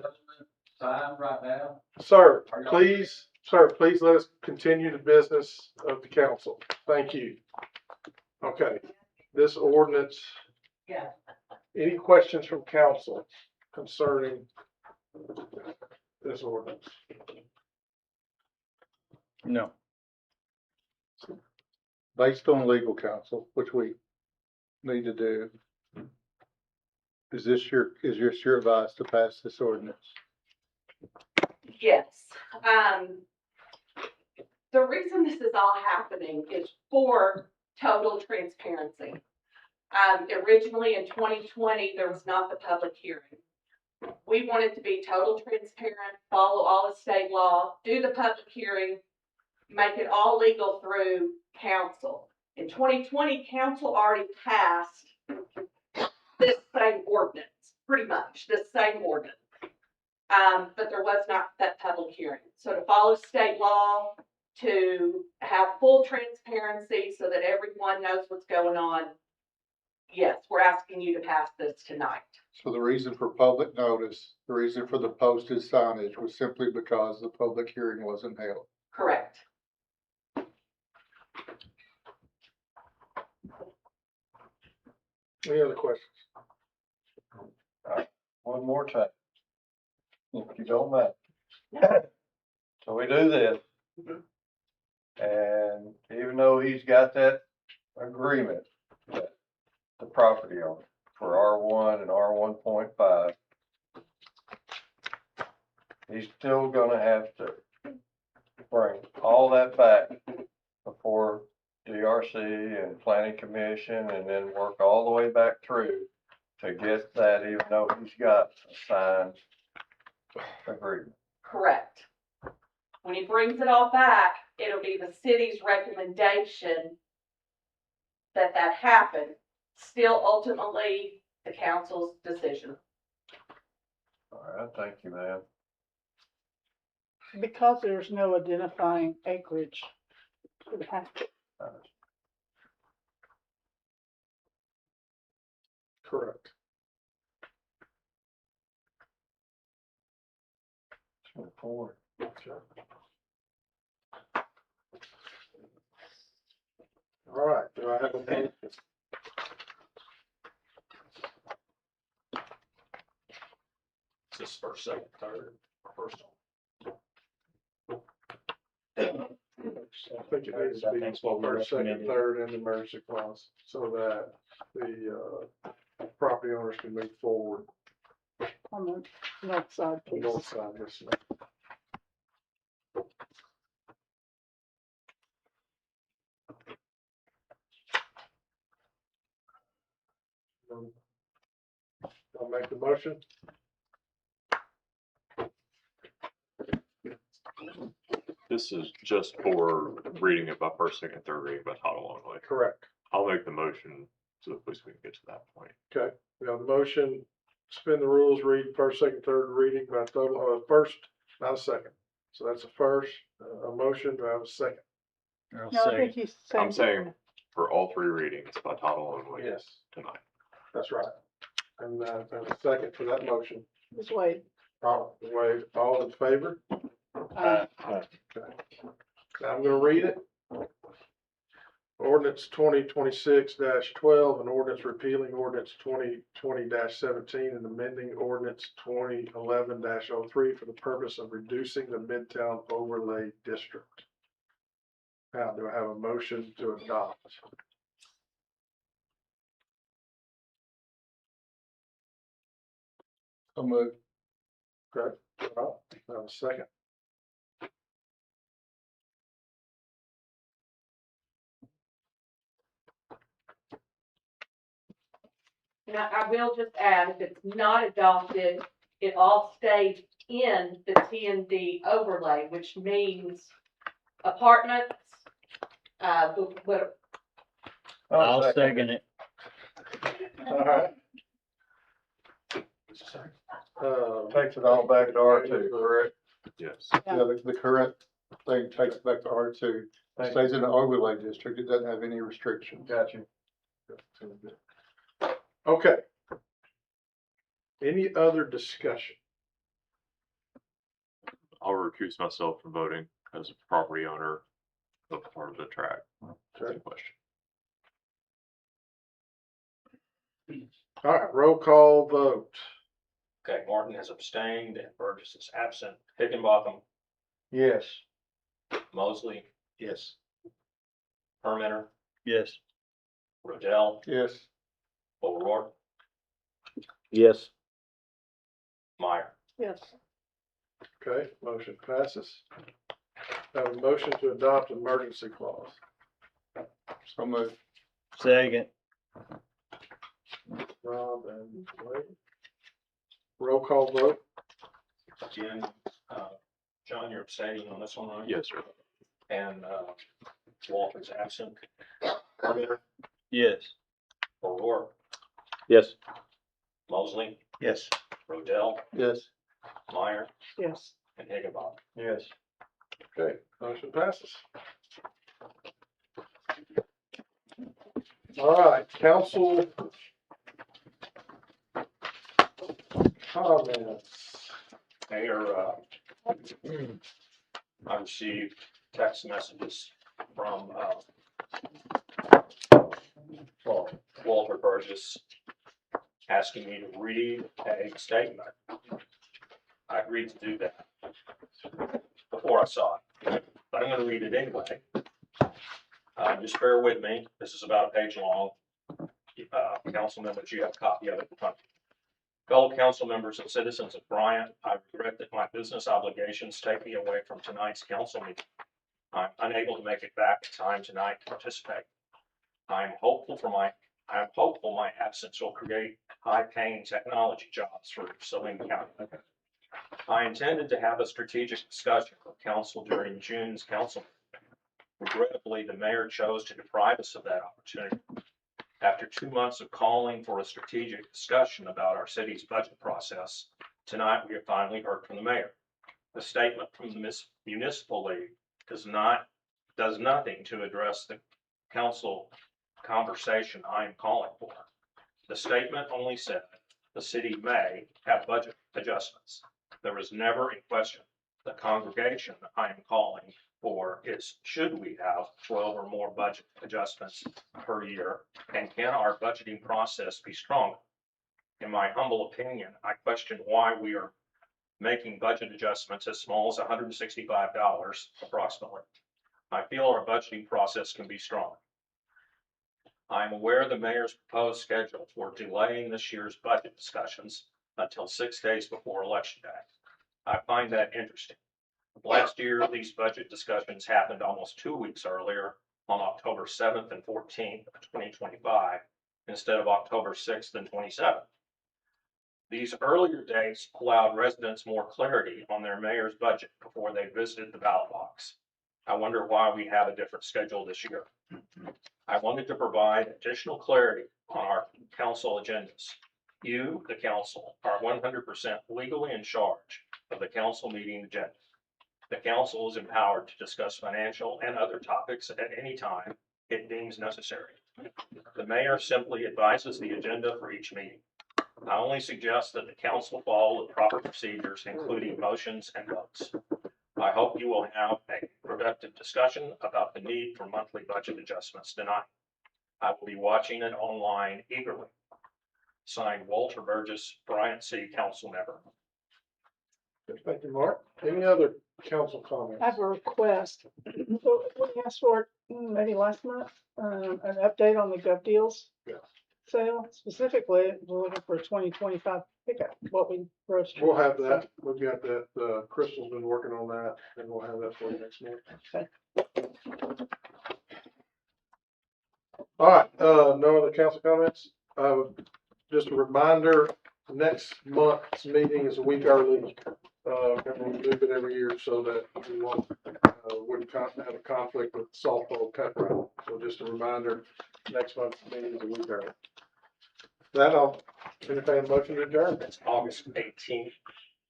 Sign right now.
Sir, please let us continue the business of the council. Thank you. Okay, this ordinance.
Yeah.
Any questions from council concerning this ordinance?
No.
Based on legal counsel, which we need to do, is this your advice to pass this ordinance?
Yes. The reason this is all happening is for total transparency. Originally in 2020, there was not the public hearing. We wanted to be total transparent, follow all the state law, do the public hearing, make it all legal through council. In 2020, council already passed this same ordinance, pretty much, this same ordinance. But there was not that public hearing. So to follow state law, to have full transparency so that everyone knows what's going on, yes, we're asking you to pass this tonight.
So the reason for public notice, the reason for the posted signage was simply because the public hearing wasn't held.
Correct.
Any other questions?
One more time. If you don't mind. So we do this. And even though he's got that agreement, that the property owner for R1 and R1.5, he's still gonna have to bring all that back before DRC and Planning Commission and then work all the way back through to get that, even though he's got a signed agreement.
Correct. When he brings it all back, it'll be the city's recommendation that that happen. Still ultimately the council's decision.
All right, thank you, ma'am.
Because there's no identifying acreage, it would have to.
Correct.
Move forward.
All right, do I have a motion?
Is this first, second, third, or first?
I think it needs to be
That's what we
first, second,
recommended.
third, and the emergency clause, so that the, property owners can move forward
On the north side,
on
please.
both sides. Yes, ma'am. I'll make the motion.
This is just for reading it by first, second, third reading by title only.
Correct.
I'll make the motion so that we can get to that point.
Okay, we have the motion, suspend the rules, read first, second, third reading by total, first, not a second. So that's a first, a motion, do I have a second?
No, I think he's saying.
I'm saying for all three readings by title only.
Yes.
Tonight.
That's right. And a second for that motion.
Ms. Wade.
All in favor?
Aye.
Okay. Now I'm gonna read it. Ordinance 2026-12, an ordinance repealing ordinance 2020-17 and amending ordinance 2011-03 for the purpose of reducing the Midtown Overlay District. Now, do I have a motion to adopt?
So moved.
Okay, well, I have a second.
Now, I will just add, if it's not adopted, it all stays in the TND overlay, which means apartments, what,
I'll second it.
All right.
Takes it all back to R2, correct?
Yes.
Yeah, the current thing takes it back to R2. Stays in the overlay district. It doesn't have any restrictions.
Got you. Okay. Any other discussion?
I'll recuse myself from voting as a property owner of part of the track.
Okay.
Question.
All right, roll call vote.
Okay, Martin has abstained and Burgess is absent. Higginbotham,
Yes.
Mosley,
Yes.
Permitter,
Yes.
Rodell,
Yes.
O'Rourke,
Yes.
Meyer.
Yes.
Okay, motion passes. Have a motion to adopt emergency clause.
So moved.
Second.
Rob and Wade. Roll call vote.
Jim, John, you're abstaining on this one, right?
Yes, sir.
And, Walter's absent. Permitter,
Yes.
O'Rourke,
Yes.
Mosley,
Yes.
Rodell,
Yes.
Meyer,
Yes.
and Higginbotham.
Yes. Okay, motion passes. All right, council comments.
Mayor, I received text messages from, Walter Burgess asking me to read a statement. I agreed to do that before I saw it, but I'm gonna read it anyway. Just bear with me. This is about a page long. Council members, you have a copy of it in front of you. Fellow council members and citizens of Bryant, I regret that my business obligations take me away from tonight's council meeting. I'm unable to make it back in time tonight to participate. I'm hopeful my absence will create high-paying technology jobs for Saline County. I intended to have a strategic discussion with council during June's council meeting. Regrettably, the mayor chose to deprive us of that opportunity. After 2 months of calling for a strategic discussion about our city's budget process, tonight we have finally heard from the mayor. The statement from the Municipal League does nothing to address the council conversation I am calling for. The statement only said the city may have budget adjustments. There was never in question. The congregation I am calling for is, should we have 12 or more budget adjustments per year? And can our budgeting process be stronger? In my humble opinion, I question why we are making budget adjustments as small as $165 approximately. I feel our budgeting process can be stronger. I am aware of the mayor's proposed schedule for delaying this year's budget discussions until 6 days before Election Day. I find that interesting. Last year, these budget discussions happened almost 2 weeks earlier on October 7th and 14th of 2025 instead of October 6th and 27th. These earlier dates allowed residents more clarity on their mayor's budget before they visited the ballot box. I wonder why we have a different schedule this year. I wanted to provide additional clarity on our council agendas. You, the council, are 100% legally in charge of the council meeting agenda. The council is empowered to discuss financial and other topics at any time it deems necessary. The mayor simply advises the agenda for each meeting. I only suggest that the council follow the proper procedures, including motions and votes. I hope you will have a productive discussion about the need for monthly budget adjustments tonight. I will be watching it online eagerly. Signed, Walter Burgess, Bryant City Council member.
Thank you, Mark. Any other council comments?
I have a request. We asked for it maybe last month, an update on the Gov Deals
Yeah.
sale. Specifically, we're looking for a 2025 pickup, what we grossed.
We'll have that. We've got that. Crystal's been working on that, and we'll have that for you next month.
Okay.
All right, no other council comments? Just a reminder, next month's meeting is a week early. Remember, we move it every year so that we wouldn't have a conflict with softball pep rally. So just a reminder, next month's meeting is a week early. That I'll entertain a motion to adjourn.
It's August 18th,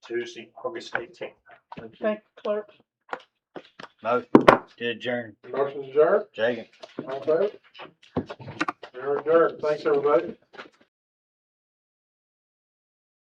Tuesday, August 18th.
Thank you, clerk.
Motion to adjourn.
Motion adjourned.
Second.
All in favor? We're adjourned. Thanks, everybody.